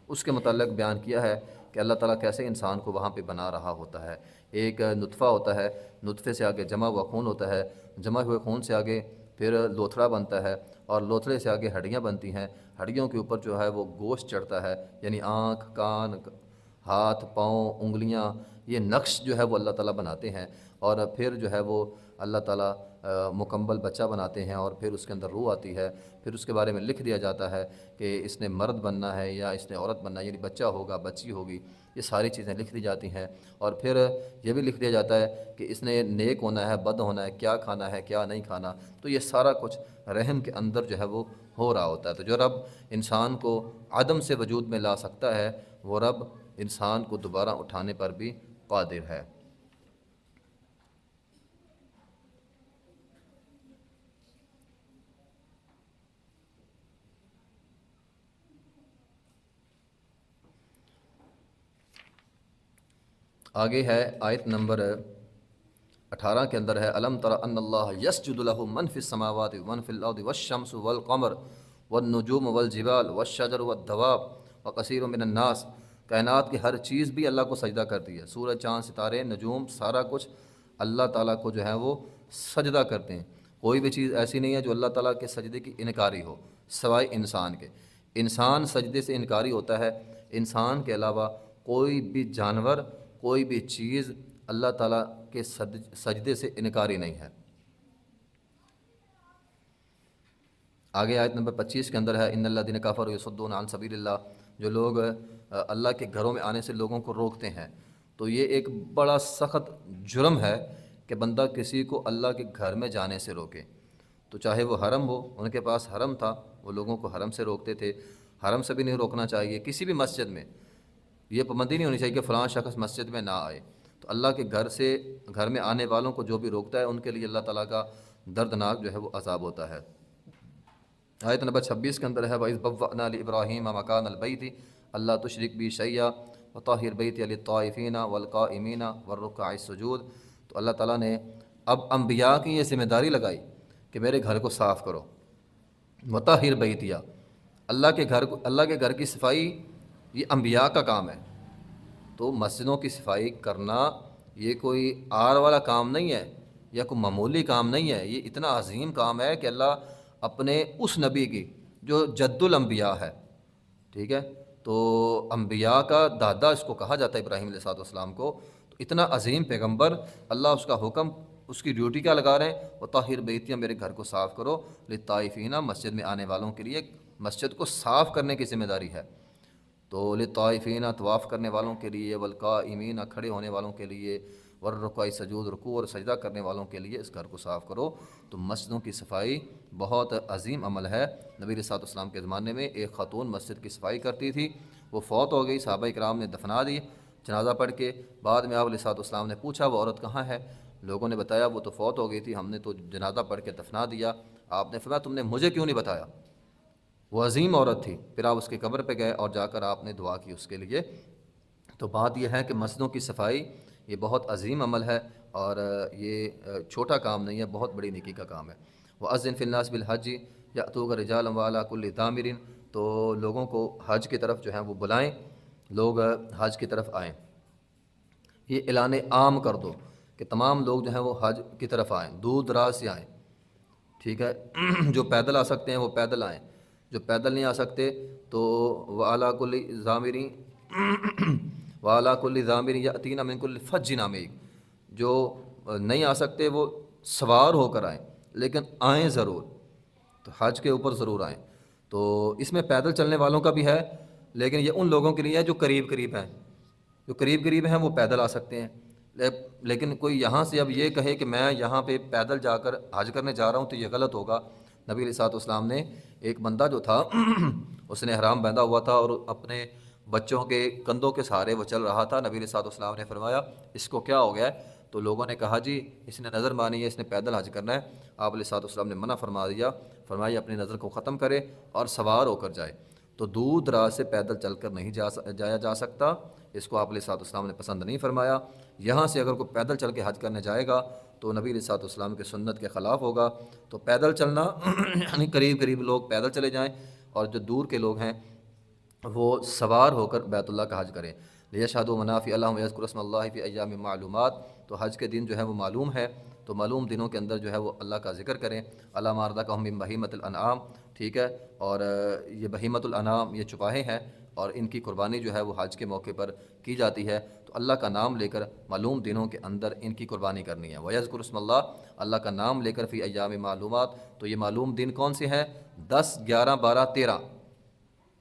اس کے متعلق بیان کیا ہے کہ اللہ تعالیٰ کیسے انسان کو وہاں پہ بنا رہا ہوتا ہے۔ ایک نطفہ ہوتا ہے، نطفے سے آگے جمع ہوا خون ہوتا ہے، جمع ہوئے خون سے آگے پھر لوتھڑا بنتا ہے، اور لوتھڑے سے آگے ہڈیاں بنتی ہیں، ہڈیوں کے اوپر جو ہے وہ گوشت چڑھتا ہے، یعنی آنکھ، کان، ہاتھ، پاؤں، انگلیاں، یہ نقش جو ہے وہ اللہ تعالیٰ بناتے ہیں، اور پھر جو ہے وہ اللہ تعالیٰ مکمل بچہ بناتے ہیں، اور پھر اس کے اندر روح آتی ہے، پھر اس کے بارے میں لکھ دیا جاتا ہے کہ اس نے مرد بننا ہے یا اس نے عورت بننا ہے، یعنی بچہ ہوگا، بچی ہوگی، یہ ساری چیزیں لکھ دی جاتی ہیں، اور پھر یہ بھی لکھ دیا جاتا ہے کہ اس نے نیک ہونا ہے، بد ہونا ہے، کیا کھانا ہے، کیا نہیں کھانا۔ تو یہ سارا کچھ رحم کے اندر جو ہے وہ ہو رہا ہوتا ہے۔ تو جو رب انسان کو عدم سے وجود میں لا سکتا ہے، وہ رب انسان کو دوبارہ اٹھانے پر بھی قادر ہے۔ آگے ہے آیت نمبر 18 کے اندر ہے الم تر ان اللہ یسجد لہ من فی السماوات ومن فی الارض والشمس والقمر والنجوم والجبال والشجر والدواب وکثیر من الناس، کائنات کی ہر چیز بھی اللہ کو سجدہ کرتی ہے، سورج، چاند، ستارے، نجوم، سارا کچھ اللہ تعالیٰ کو جو ہے وہ سجدہ کرتے ہیں۔ کوئی بھی چیز ایسی نہیں ہے جو اللہ تعالیٰ کے سجدے کی انکاری ہو سوائے انسان کے۔ انسان سجدے سے انکاری ہوتا ہے، انسان کے علاوہ کوئی بھی جانور، کوئی بھی چیز اللہ تعالیٰ کے سجدے سے انکاری نہیں ہے۔ آگے آیت نمبر 25 کے اندر ہے ان الذین کفروا یصدون عن سبیل اللہ، جو لوگ اللہ کے گھروں میں آنے سے لوگوں کو روکتے ہیں۔ تو یہ ایک بڑا سخت جرم ہے کہ بندہ کسی کو اللہ کے گھر میں جانے سے روکے، تو چاہے وہ حرم ہو، ان کے پاس حرم تھا، وہ لوگوں کو حرم سے روکتے تھے، حرم سے بھی نہیں روکنا چاہیے۔ کسی بھی مسجد میں یہ پابندی نہیں ہونی چاہیے کہ فلاں شخص مسجد میں نہ آئے۔ تو اللہ کے گھر میں آنے والوں کو جو بھی روکتا ہے، ان کے لیے اللہ تعالیٰ کا دردناک جو ہے وہ عذاب ہوتا ہے۔ آیت نمبر 26 کے اندر ہے وَإِذْ بَوَّأْنَا لِإِبْرَاهِيمَ مَكَانَ الْبَيْتِ أَلَّا تُشْرِكْ بِي شَيْئًا وَطَهِّرْ بَيْتِيَ لِلطَّائِفِينَ وَالْقَائِمِينَ وَالرُّكَّعِ السُّجُودِ۔ تو اللہ تعالیٰ نے اب انبیاء کی یہ ذمہ داری لگائی کہ میرے گھر کو صاف کرو۔ وَطَهِّرْ بَيْتِيَ، اللہ کے گھر کی صفائی یہ انبیاء کا کام ہے۔ تو مسجدوں کی صفائی کرنا یہ کوئی آر والا کام نہیں ہے یا کوئی معمولی کام نہیں ہے، یہ اتنا عظیم کام ہے کہ اللہ اپنے اس نبی کی جو جد الانبیاء ہے، ٹھیک ہے، تو انبیاء کا دادا اس کو کہا جاتا ہے ابراہیم علیہ السلام کو، تو اتنا عظیم پیغمبر، اللہ اس کا حکم، اس کی ڈیوٹی کیا لگا رہے ہیں، وطہر بیتی، میرے گھر کو صاف کرو، للطائفین، مسجد میں آنے والوں کے لیے مسجد کو صاف کرنے کی ذمہ داری ہے۔ تو للطائفین، طواف کرنے والوں کے لیے، والقائمین، کھڑے ہونے والوں کے لیے، والرکوع سجود، رکوع اور سجدہ کرنے والوں کے لیے اس گھر کو صاف کرو۔ تو مسجدوں کی صفائی بہت عظیم عمل ہے۔ نبی علیہ السلام کے زمانے میں ایک خاتون مسجد کی صفائی کرتی تھی، وہ فوت ہو گئی، صحابہ کرام نے دفنا دی جنازہ پڑھ کے۔ بعد میں آپ علیہ السلام نے پوچھا وہ عورت کہاں ہے؟ لوگوں نے بتایا وہ تو فوت ہو گئی تھی، ہم نے تو جنازہ پڑھ کے دفنا دیا۔ آپ نے فرمایا تم نے مجھے کیوں نہیں بتایا؟ وہ عظیم عورت تھی۔ پھر آپ اس کے قبر پہ گئے اور جا کر آپ نے دعا کی اس کے لیے۔ تو بات یہ ہے کہ مسجدوں کی صفائی یہ بہت عظیم عمل ہے، اور یہ چھوٹا کام نہیں ہے، بہت بڑی نیکی کا کام ہے۔ وَأَذِّن فِي النَّاسِ بِالْحَجِّ يَأْتُوكَ رِجَالًا وَعَلَىٰ كُلِّ ضَامِرٍ، تو لوگوں کو حج کی طرف جو ہے وہ بلائیں، لوگ حج کی طرف آئیں۔ یہ اعلان عام کر دو کہ تمام لوگ جو ہیں وہ حج کی طرف آئیں، دور دراز سے آئیں، ٹھیک ہے، جو پیدل آ سکتے ہیں وہ پیدل آئیں، جو پیدل نہیں آ سکتے تو وَعَلَىٰ كُلِّ ضَامِرٍ وَعَلَىٰ كُلِّ ضَامِرٍ يَأْتِينَ مِن كُلِّ فَجٍّ عَمِيقٍ، جو نہیں آ سکتے وہ سوار ہو کر آئیں، لیکن آئیں ضرور، تو حج کے اوپر ضرور آئیں۔ تو اس میں پیدل چلنے والوں کا بھی ہے، لیکن یہ ان لوگوں کے لیے ہے جو قریب قریب ہیں، جو قریب قریب ہیں وہ پیدل آ سکتے ہیں۔ لیکن کوئی یہاں سے اب یہ کہے کہ میں یہاں پہ پیدل جا کر حج کرنے جا رہا ہوں تو یہ غلط ہوگا۔ نبی علیہ السلام نے ایک بندہ جو تھا اس نے احرام باندھا ہوا تھا اور اپنے بچوں کے کندھوں کے سہارے وہ چل رہا تھا۔ نبی علیہ السلام نے فرمایا اس کو کیا ہو گیا ہے؟ تو لوگوں نے کہا جی اس نے نظر مانی ہے، اس نے پیدل حج کرنا ہے۔ آپ علیہ السلام نے منع فرما دیا، فرمایا اپنی نظر کو ختم کرے اور سوار ہو کر جائے۔ تو دور دراز سے پیدل چل کر نہیں جایا جا سکتا، اس کو آپ علیہ الصلوۃ والسلام نے پسند نہیں فرمایا۔ یہاں سے اگر کوئی پیدل چل کے حج کرنے جائے گا تو نبی علیہ الصلوۃ والسلام کے سنت کے خلاف ہوگا۔ تو پیدل چلنا یعنی قریب قریب لوگ پیدل چلے جائیں، اور جو دور کے لوگ ہیں وہ سوار ہو کر بیت اللہ کا حج کریں۔ لیشہدوا منافع لہم ویذکروا اسم اللہ فی ایام معلومات، تو حج کے دن جو ہے وہ معلوم ہے، تو معلوم دنوں کے اندر جو ہے وہ اللہ کا ذکر کریں۔ علی ما رزقہم من بہیمۃ الانعام، ٹھیک ہے، اور یہ بہیمۃ الانعام یہ چپاہے ہیں، اور ان کی قربانی جو ہے وہ حج کے موقع پر کی جاتی ہے، تو اللہ کا نام لے کر معلوم دنوں کے اندر ان کی قربانی کرنی ہے۔ وَيَذْكُرُ اسْمَ اللَّهِ، اللہ کا نام لے کر فی ایام معلومات، تو یہ معلوم دن کون سے ہیں؟ 10، 11، 12، 13،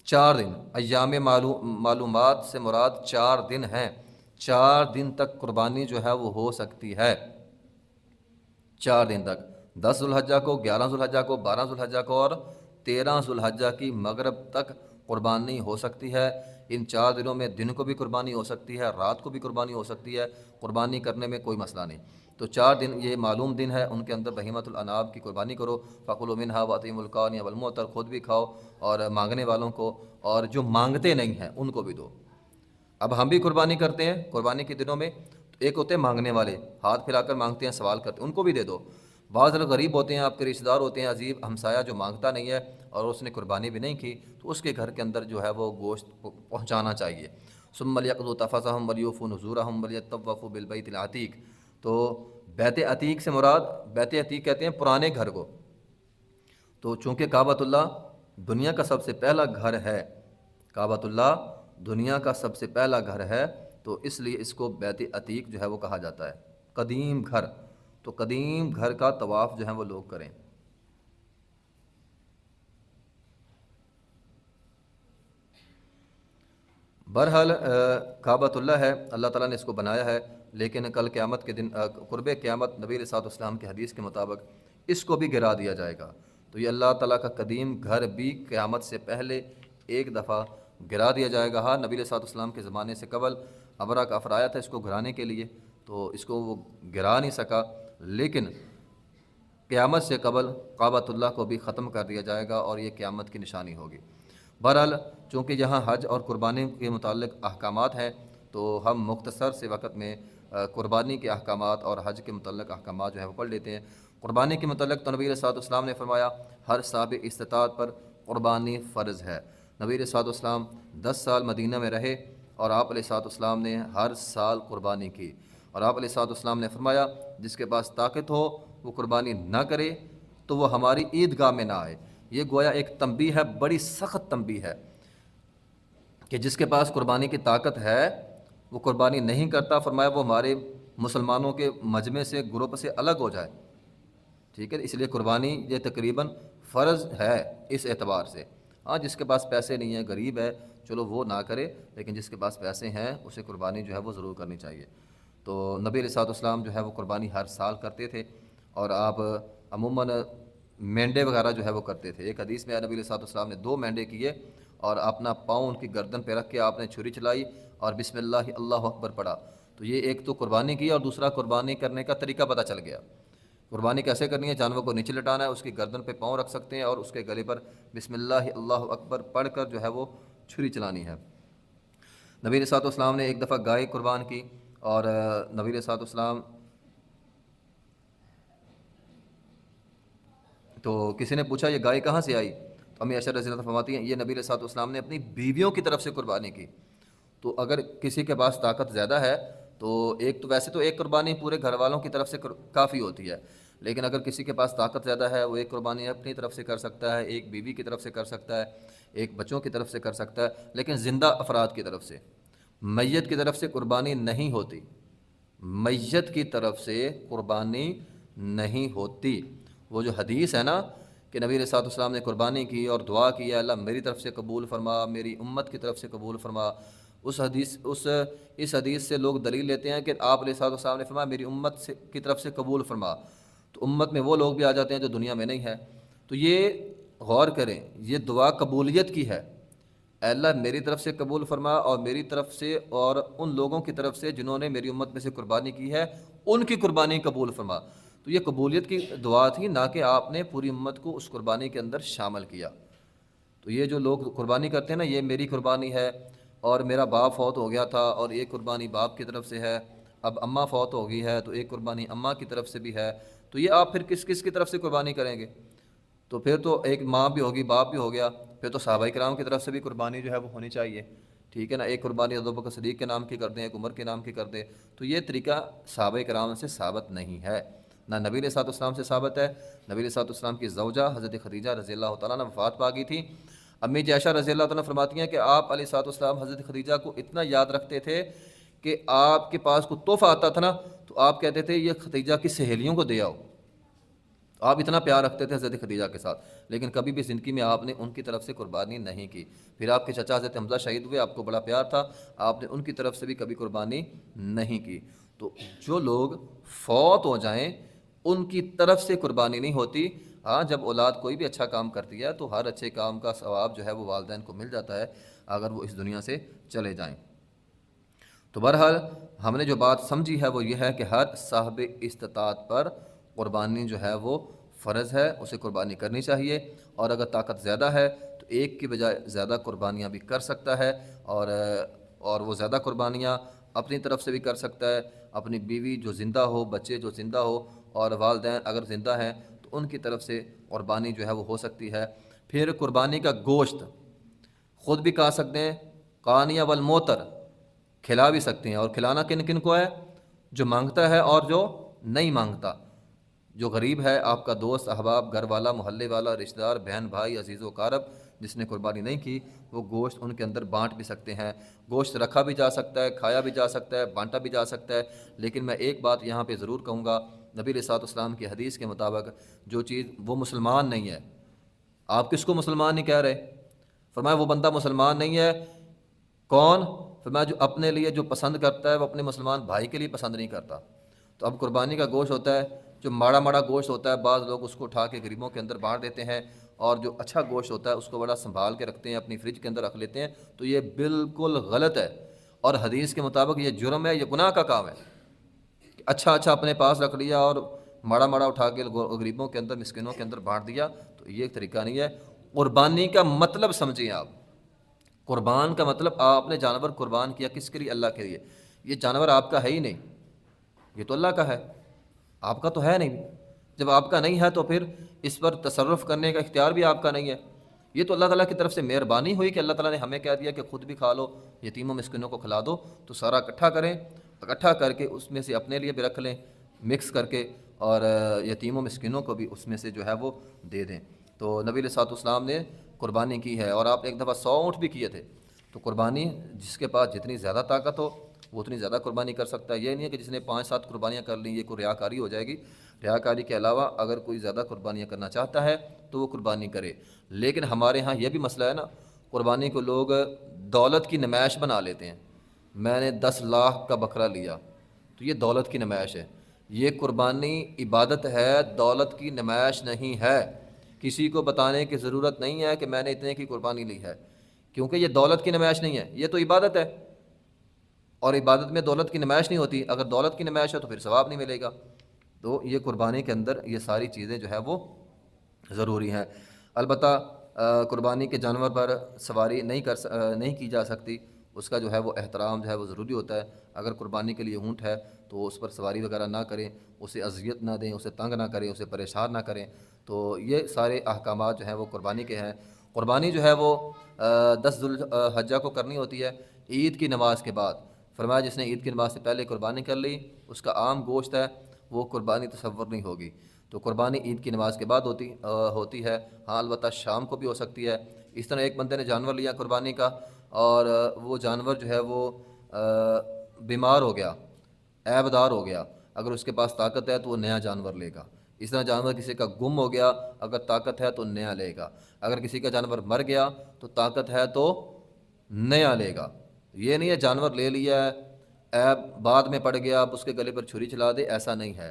4 دن۔ ایام معلومات سے مراد 4 دن ہیں، 4 دن تک قربانی جو ہے وہ ہو سکتی ہے، 4 دن تک، 10 ذوالحجہ کو، 11 ذوالحجہ کو، 12 ذوالحجہ کو اور 13 ذوالحجہ کی مغرب تک قربانی ہو سکتی ہے۔ ان 4 دنوں میں دن کو بھی قربانی ہو سکتی ہے، رات کو بھی قربانی ہو سکتی ہے، قربانی کرنے میں کوئی مسئلہ نہیں۔ تو 4 دن یہ معلوم دن ہے، ان کے اندر بہیمۃ الانعام کی قربانی کرو۔ فَكُلُوا مِنْهَا وَأَطْعِمُوا الْقَانِعَ وَالْمُعْتَرَ، خود بھی کھاؤ اور مانگنے والوں کو، اور جو مانگتے نہیں ہیں ان کو بھی دو۔ اب ہم بھی قربانی کرتے ہیں قربانی کے دنوں میں، تو ایک ہوتے ہیں مانگنے والے، ہاتھ پھیلا کر مانگتے ہیں، سوال کرتے ہیں، ان کو بھی دے دو۔ بعض لوگ غریب ہوتے ہیں، آپ کے رشتہ دار ہوتے ہیں، عزیز ہمسایہ جو مانگتا نہیں ہے اور اس نے قربانی بھی نہیں کی، تو اس کے گھر کے اندر جو ہے وہ گوشت پہنچانا چاہیے۔ ثم لیقضوا تفثهم ولیوفوا نذورهم ولیطوفوا بالبیت العتیق، تو بیت عتیق سے مراد، بیت عتیق کہتے ہیں پرانے گھر کو، تو چونکہ کعبۃ اللہ دنیا کا سب سے پہلا گھر ہے، کعبۃ اللہ دنیا کا سب سے پہلا گھر ہے، تو اس لیے اس کو بیت عتیق جو ہے وہ کہا جاتا ہے، قدیم گھر۔ تو قدیم گھر کا طواف جو ہے وہ لوگ کریں۔ بہرحال کعبۃ اللہ ہے، اللہ تعالیٰ نے اس کو بنایا ہے، لیکن کل قیامت کے دن قرب قیامت نبی علیہ الصلوۃ والسلام کی حدیث کے مطابق اس کو بھی گرا دیا جائے گا۔ تو یہ اللہ تعالیٰ کا قدیم گھر بھی قیامت سے پہلے ایک دفعہ گرا دیا جائے گا۔ ہاں، نبی علیہ الصلوۃ والسلام کے زمانے سے قبل ابرا کا افرایا تھا اس کو گرانے کے لیے، تو اس کو وہ گرا نہیں سکا، لیکن قیامت سے قبل کعبۃ اللہ کو بھی ختم کر دیا جائے گا، اور یہ قیامت کی نشانی ہوگی۔ بہرحال چونکہ یہاں حج اور قربانی کے متعلق احکامات ہیں، تو ہم مختصر سے وقت میں قربانی کے احکامات اور حج کے متعلق احکامات جو ہیں وہ پڑھ لیتے ہیں۔ قربانی کے متعلق تو نبی علیہ الصلوۃ والسلام نے فرمایا ہر صاحب استطاعت پر قربانی فرض ہے۔ نبی علیہ الصلوۃ والسلام 10 سال مدینہ میں رہے، اور آپ علیہ الصلوۃ والسلام نے ہر سال قربانی کی، اور آپ علیہ الصلوۃ والسلام نے فرمایا جس کے پاس طاقت ہو وہ قربانی نہ کرے تو وہ ہماری عیدگاہ میں نہ آئے۔ یہ گویا ایک تنبیہ ہے، بڑی سخت تنبیہ ہے، کہ جس کے پاس قربانی کی طاقت ہے وہ قربانی نہیں کرتا، فرمایا وہ ہمارے مسلمانوں کے مجمع سے، گروپ سے الگ ہو جائے، ٹھیک ہے۔ اس لیے قربانی یہ تقریباً فرض ہے اس اعتبار سے۔ ہاں، جس کے پاس پیسے نہیں ہیں، غریب ہے، چلو وہ نہ کرے، لیکن جس کے پاس پیسے ہیں اسے قربانی جو ہے وہ ضرور کرنی چاہیے۔ تو نبی علیہ الصلوۃ والسلام جو ہے وہ قربانی ہر سال کرتے تھے، اور آپ عموماً مینڈے وغیرہ جو ہے وہ کرتے تھے۔ ایک حدیث میں نبی علیہ الصلوۃ والسلام نے 2 مینڈے کیے، اور اپنا پاؤں ان کی گردن پہ رکھ کے آپ نے چھری چلائی اور بسم اللہ اللہ اکبر پڑھا۔ تو یہ ایک تو قربانی کی، اور دوسرا قربانی کرنے کا طریقہ پتہ چل گیا۔ قربانی کیسے کرنی ہے؟ جانور کو نیچے لٹانا ہے، اس کی گردن پہ پاؤں رکھ سکتے ہیں، اور اس کے گلے پر بسم اللہ اللہ اکبر پڑھ کر جو ہے وہ چھری چلانی ہے۔ نبی علیہ الصلوۃ والسلام نے ایک دفعہ گائے قربان کی، اور نبی علیہ الصلوۃ والسلام تو کسی نے پوچھا یہ گائے کہاں سے آئی؟ تو امی عائشہ رضی اللہ عنہا فرماتی ہیں یہ نبی علیہ الصلوۃ والسلام نے اپنی بیویوں کی طرف سے قربانی کی۔ تو اگر کسی کے پاس طاقت زیادہ ہے تو ویسے تو ایک قربانی پورے گھر والوں کی طرف سے کافی ہوتی ہے، لیکن اگر کسی کے پاس طاقت زیادہ ہے وہ ایک قربانی اپنی طرف سے کر سکتا ہے، ایک بیوی کی طرف سے کر سکتا ہے، ایک بچوں کی طرف سے کر سکتا ہے، لیکن زندہ افراد کی طرف سے، میت کی طرف سے قربانی نہیں ہوتی، میت کی طرف سے قربانی نہیں ہوتی۔ وہ جو حدیث ہے نا کہ نبی علیہ الصلوۃ والسلام نے قربانی کی اور دعا کی اللہ میری طرف سے قبول فرما، میری امت کی طرف سے قبول فرما، اس حدیث سے لوگ دلیل لیتے ہیں کہ آپ علیہ الصلوۃ والسلام نے فرمایا میری امت کی طرف سے قبول فرما، تو امت میں وہ لوگ بھی آ جاتے ہیں جو دنیا میں نہیں ہے۔ تو یہ غور کریں، یہ دعا قبولیت کی ہے، اے اللہ میری طرف سے قبول فرما، اور میری طرف سے اور ان لوگوں کی طرف سے جنہوں نے میری امت میں سے قربانی کی ہے ان کی قربانی قبول فرما۔ تو یہ قبولیت کی دعا تھی، نہ کہ آپ نے پوری امت کو اس قربانی کے اندر شامل کیا۔ تو یہ جو لوگ قربانی کرتے ہیں نا، یہ میری قربانی ہے اور میرا باپ فوت ہو گیا تھا اور ایک قربانی باپ کی طرف سے ہے، اب اماں فوت ہو گئی ہے تو ایک قربانی اماں کی طرف سے بھی ہے، تو یہ آپ پھر کس کس کی طرف سے قربانی کریں گے؟ تو پھر تو ایک ماں بھی ہوگی، باپ بھی ہو گیا، پھر تو صحابہ کرام کی طرف سے بھی قربانی جو ہے وہ ہونی چاہیے، ٹھیک ہے نا؟ ایک قربانی ابوبکر صدیق کے نام کی کر دیں، ایک عمر کے نام کی کر دیں، تو یہ طریقہ صحابہ کرام سے ثابت نہیں ہے، نہ نبی علیہ الصلوۃ والسلام سے ثابت ہے۔ نبی علیہ الصلوۃ والسلام کی زوجہ حضرت خدیجہ رضی اللہ تعالیٰ عنہ وفات پا گئی تھی۔ امی عائشہ رضی اللہ تعالیٰ فرماتی ہیں کہ آپ علیہ الصلوۃ والسلام حضرت خدیجہ کو اتنا یاد رکھتے تھے کہ آپ کے پاس کوئی تحفہ آتا تھا نا تو آپ کہتے تھے یہ خدیجہ کی سہیلیوں کو دے آؤ، آپ اتنا پیار رکھتے تھے حضرت خدیجہ کے ساتھ، لیکن کبھی بھی زندگی میں آپ نے ان کی طرف سے قربانی نہیں کی۔ پھر آپ کے چچا حضرت حمزہ شہید ہوئے، آپ کو بڑا پیار تھا، آپ نے ان کی طرف سے بھی کبھی قربانی نہیں کی۔ تو جو لوگ فوت ہو جائیں ان کی طرف سے قربانی نہیں ہوتی۔ ہاں، جب اولاد کوئی بھی اچھا کام کرتی ہے تو ہر اچھے کام کا ثواب جو ہے وہ والدین کو مل جاتا ہے اگر وہ اس دنیا سے چلے جائیں۔ تو بہرحال ہم نے جو بات سمجھی ہے وہ یہ ہے کہ ہر صاحب استطاعت پر قربانی جو ہے وہ فرض ہے، اسے قربانی کرنی چاہیے، اور اگر طاقت زیادہ ہے تو ایک کی بجائے زیادہ قربانیاں بھی کر سکتا ہے، اور وہ زیادہ قربانیاں اپنی طرف سے بھی کر سکتا ہے، اپنی بیوی جو زندہ ہو، بچے جو زندہ ہو، اور والدین اگر زندہ ہیں تو ان کی طرف سے قربانی جو ہے وہ ہو سکتی ہے۔ پھر قربانی کا گوشت خود بھی کھا سکتے ہیں، قانیہ والموتر کھلا بھی سکتے ہیں، اور کھلانا کن کن کو ہے؟ جو مانگتا ہے اور جو نہیں مانگتا، جو غریب ہے، آپ کا دوست، احباب، گھر والا، محلے والا، رشتہ دار، بہن بھائی، عزیز و اقارب، جس نے قربانی نہیں کی وہ گوشت ان کے اندر بانٹ بھی سکتے ہیں۔ گوشت رکھا بھی جا سکتا ہے، کھایا بھی جا سکتا ہے، بانٹا بھی جا سکتا ہے، لیکن میں ایک بات یہاں پہ ضرور کہوں گا، نبی علیہ الصلوۃ والسلام کی حدیث کے مطابق جو چیز وہ مسلمان نہیں ہے، آپ کس کو مسلمان نہیں کہہ رہے؟ فرمایا وہ بندہ مسلمان نہیں ہے، کون؟ فرمایا جو اپنے لیے جو پسند کرتا ہے وہ اپنے مسلمان بھائی کے لیے پسند نہیں کرتا۔ تو اب قربانی کا گوشت ہوتا ہے جو ماڑا ماڑا گوشت ہوتا ہے، بعض لوگ اس کو اٹھا کے غریبوں کے اندر بانٹ دیتے ہیں، اور جو اچھا گوشت ہوتا ہے اس کو بڑا سنبھال کے رکھتے ہیں، اپنی فریج کے اندر رکھ لیتے ہیں، تو یہ بالکل غلط ہے، اور حدیث کے مطابق یہ جرم ہے، یہ گناہ کا کام ہے۔ اچھا اچھا اپنے پاس رکھ لیا اور ماڑا ماڑا اٹھا کے غریبوں کے اندر، مسکینوں کے اندر بانٹ دیا، تو یہ ایک طریقہ نہیں ہے۔ قربانی کا مطلب سمجھیں آپ، قربان کا مطلب آپ نے جانور قربان کیا کس کے لیے؟ اللہ کے لیے۔ یہ جانور آپ کا ہے ہی نہیں، یہ تو اللہ کا ہے، آپ کا تو ہے نہیں۔ جب آپ کا نہیں ہے تو پھر اس پر تصرف کرنے کا اختیار بھی آپ کا نہیں ہے۔ یہ تو اللہ تعالیٰ کی طرف سے مہربانی ہوئی کہ اللہ تعالیٰ نے ہمیں کہہ دیا کہ خود بھی کھا لو، یتیموں مسکینوں کو کھلا دو، تو سارا اکٹھا کریں، اکٹھا کر کے اس میں سے اپنے لیے بھی رکھ لیں مکس کر کے، اور یتیموں مسکینوں کو بھی اس میں سے جو ہے وہ دے دیں۔ تو نبی علیہ الصلوۃ والسلام نے قربانی کی ہے، اور آپ نے ایک دفعہ 100 اونٹ بھی کیے تھے۔ تو قربانی جس کے پاس جتنی زیادہ طاقت ہو وہ اتنی زیادہ قربانی کر سکتا ہے۔ یہ نہیں ہے کہ جس نے 5-7 قربانیاں کر لیں یہ کوئی ریاکاری ہو جائے گی۔ ریاکاری کے علاوہ اگر کوئی زیادہ قربانیاں کرنا چاہتا ہے تو وہ قربانی کرے، لیکن ہمارے ہاں یہ بھی مسئلہ ہے نا، قربانی کو لوگ دولت کی نمائش بنا لیتے ہیں۔ میں نے 10 لاکھ کا بکرا لیا، تو یہ دولت کی نمائش ہے۔ یہ قربانی عبادت ہے، دولت کی نمائش نہیں ہے۔ کسی کو بتانے کی ضرورت نہیں ہے کہ میں نے اتنے کی قربانی لی ہے، کیونکہ یہ دولت کی نمائش نہیں ہے، یہ تو عبادت ہے، اور عبادت میں دولت کی نمائش نہیں ہوتی۔ اگر دولت کی نمائش ہے تو پھر ثواب نہیں ملے گا۔ تو یہ قربانی کے اندر یہ ساری چیزیں جو ہے وہ ضروری ہیں۔ البتہ قربانی کے جانور پر سواری نہیں کی جا سکتی، اس کا جو ہے وہ احترام جو ہے وہ ضروری ہوتا ہے۔ اگر قربانی کے لیے اونٹ ہے تو اس پر سواری وغیرہ نہ کریں، اسے اذیت نہ دیں، اسے تنگ نہ کریں، اسے پریشان نہ کریں۔ تو یہ سارے احکامات جو ہیں وہ قربانی کے ہیں۔ قربانی جو ہے وہ 10 ذی الحجہ کو کرنی ہوتی ہے، عید کی نماز کے بعد۔ فرمایا جس نے عید کی نماز سے پہلے قربانی کر لی اس کا عام گوشت ہے، وہ قربانی تصور نہیں ہوگی۔ تو قربانی عید کی نماز کے بعد ہوتی ہے، ہاں البتہ شام کو بھی ہو سکتی ہے۔ اس طرح ایک بندے نے جانور لیا قربانی کا، اور وہ جانور جو ہے وہ بیمار ہو گیا، عیب دار ہو گیا، اگر اس کے پاس طاقت ہے تو وہ نیا جانور لے گا۔ اس طرح جانور کسی کا گم ہو گیا، اگر طاقت ہے تو نیا لے گا۔ اگر کسی کا جانور مر گیا تو طاقت ہے تو نیا لے گا۔ یہ نہیں ہے جانور لے لیا ہے، عیب بعد میں پڑ گیا، اب اس کے گلے پر چھری چلا دے، ایسا نہیں ہے۔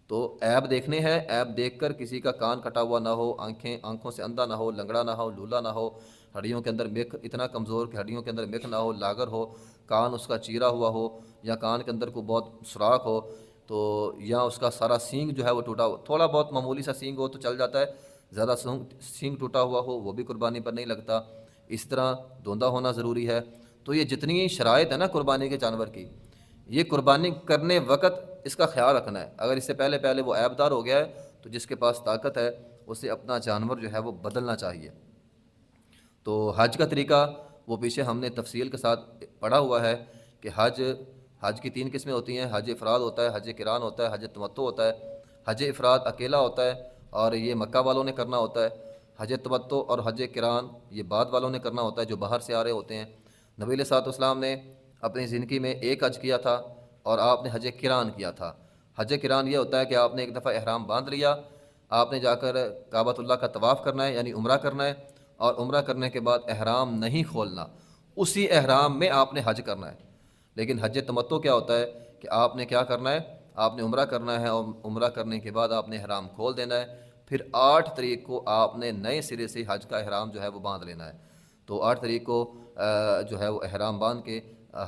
تو عیب دیکھنے ہیں، عیب دیکھ کر کسی کا کان کٹا ہوا نہ ہو، آنکھوں سے اندھا نہ ہو، لنگڑا نہ ہو، لولا نہ ہو، ہڈیوں کے اندر مکھ اتنا کمزور کہ ہڈیوں کے اندر مکھ نہ ہو، لاگر ہو، کان اس کا چیرا ہوا ہو، یا کان کے اندر کوئی بہت سوراخ ہو، تو یا اس کا سارا سینگ جو ہے وہ ٹوٹا ہو، تھوڑا بہت معمولی سا سینگ ہو تو چل جاتا ہے، زیادہ سینگ ٹوٹا ہوا ہو وہ بھی قربانی پر نہیں لگتا۔ اس طرح دھوندا ہونا ضروری ہے۔ تو یہ جتنی شرائط ہے نا قربانی کے جانور کی، یہ قربانی کرنے وقت اس کا خیال رکھنا ہے۔ اگر اس سے پہلے پہلے وہ عیب دار ہو گیا ہے تو جس کے پاس طاقت ہے اسے اپنا جانور جو ہے وہ بدلنا چاہیے۔ تو حج کا طریقہ وہ پیچھے ہم نے تفصیل کے ساتھ پڑھا ہوا ہے کہ حج کی 3 قسمیں ہوتی ہیں۔ حج افراد ہوتا ہے، حج قران ہوتا ہے، حج تمتع ہوتا ہے۔ حج افراد اکیلا ہوتا ہے اور یہ مکہ والوں نے کرنا ہوتا ہے۔ حج تمتع اور حج قران یہ بعد والوں نے کرنا ہوتا ہے جو باہر سے آ رہے ہوتے ہیں۔ نبی علیہ الصلوۃ والسلام نے اپنی زندگی میں ایک حج کیا تھا اور آپ نے حج قران کیا تھا۔ حج قران یہ ہوتا ہے کہ آپ نے ایک دفعہ احرام باندھ لیا، آپ نے جا کر کعبۃ اللہ کا طواف کرنا ہے یعنی عمرہ کرنا ہے، اور عمرہ کرنے کے بعد احرام نہیں کھولنا، اسی احرام میں آپ نے حج کرنا ہے۔ لیکن حج تمتع کیا ہوتا ہے کہ آپ نے کیا کرنا ہے، آپ نے عمرہ کرنا ہے اور عمرہ کرنے کے بعد آپ نے احرام کھول دینا ہے، پھر 8 تاریخ کو آپ نے نئے سرے سے حج کا احرام جو ہے وہ باندھ لینا ہے۔ تو 8 تاریخ کو جو ہے وہ احرام باندھ کے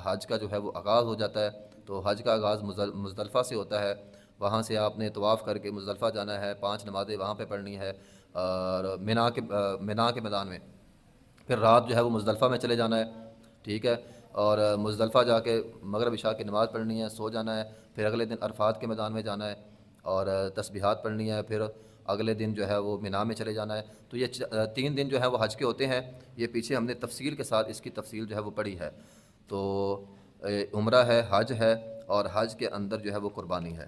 حج کا جو ہے وہ آغاز ہو جاتا ہے۔ تو حج کا آغاز مزدلفہ سے ہوتا ہے، وہاں سے آپ نے طواف کر کے مزدلفہ جانا ہے، 5 نمازیں وہاں پہ پڑھنی ہے اور مینا کے میدان میں، پھر رات جو ہے وہ مزدلفہ میں چلے جانا ہے، ٹھیک ہے، اور مزدلفہ جا کے مغرب عشاء کی نماز پڑھنی ہے، سو جانا ہے، پھر اگلے دن عرفات کے میدان میں جانا ہے اور تسبیحات پڑھنی ہے، پھر اگلے دن جو ہے وہ مینا میں چلے جانا ہے۔ تو یہ 3 دن جو ہے وہ حج کے ہوتے ہیں۔ یہ پیچھے ہم نے تفصیل کے ساتھ اس کی تفصیل جو ہے وہ پڑھی ہے۔ تو عمرہ ہے، حج ہے، اور حج کے اندر جو ہے وہ قربانی ہے۔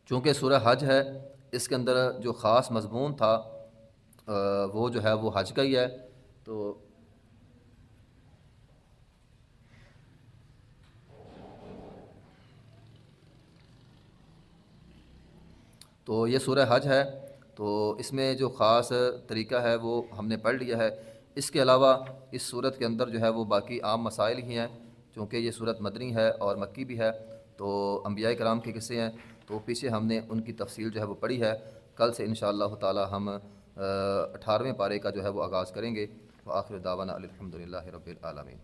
چونکہ سورہ حج ہے، اس کے اندر جو خاص مضمون تھا وہ جو ہے وہ حج کا ہی ہے۔ تو یہ سورہ حج ہے، تو اس میں جو خاص طریقہ ہے وہ ہم نے پڑھ لیا ہے۔ اس کے علاوہ اس صورت کے اندر جو ہے وہ باقی عام مسائل ہی ہیں، چونکہ یہ صورت مدنی ہے اور مکی بھی ہے، تو انبیاء کرام کے قصے ہیں، تو پیچھے ہم نے ان کی تفصیل جو ہے وہ پڑھی ہے۔ کل سے انشاءاللہ تعالی ہم 18ویں پارے کا جو ہے وہ آغاز کریں گے۔ وآخر دعوانا الحمدللہ رب العالمین۔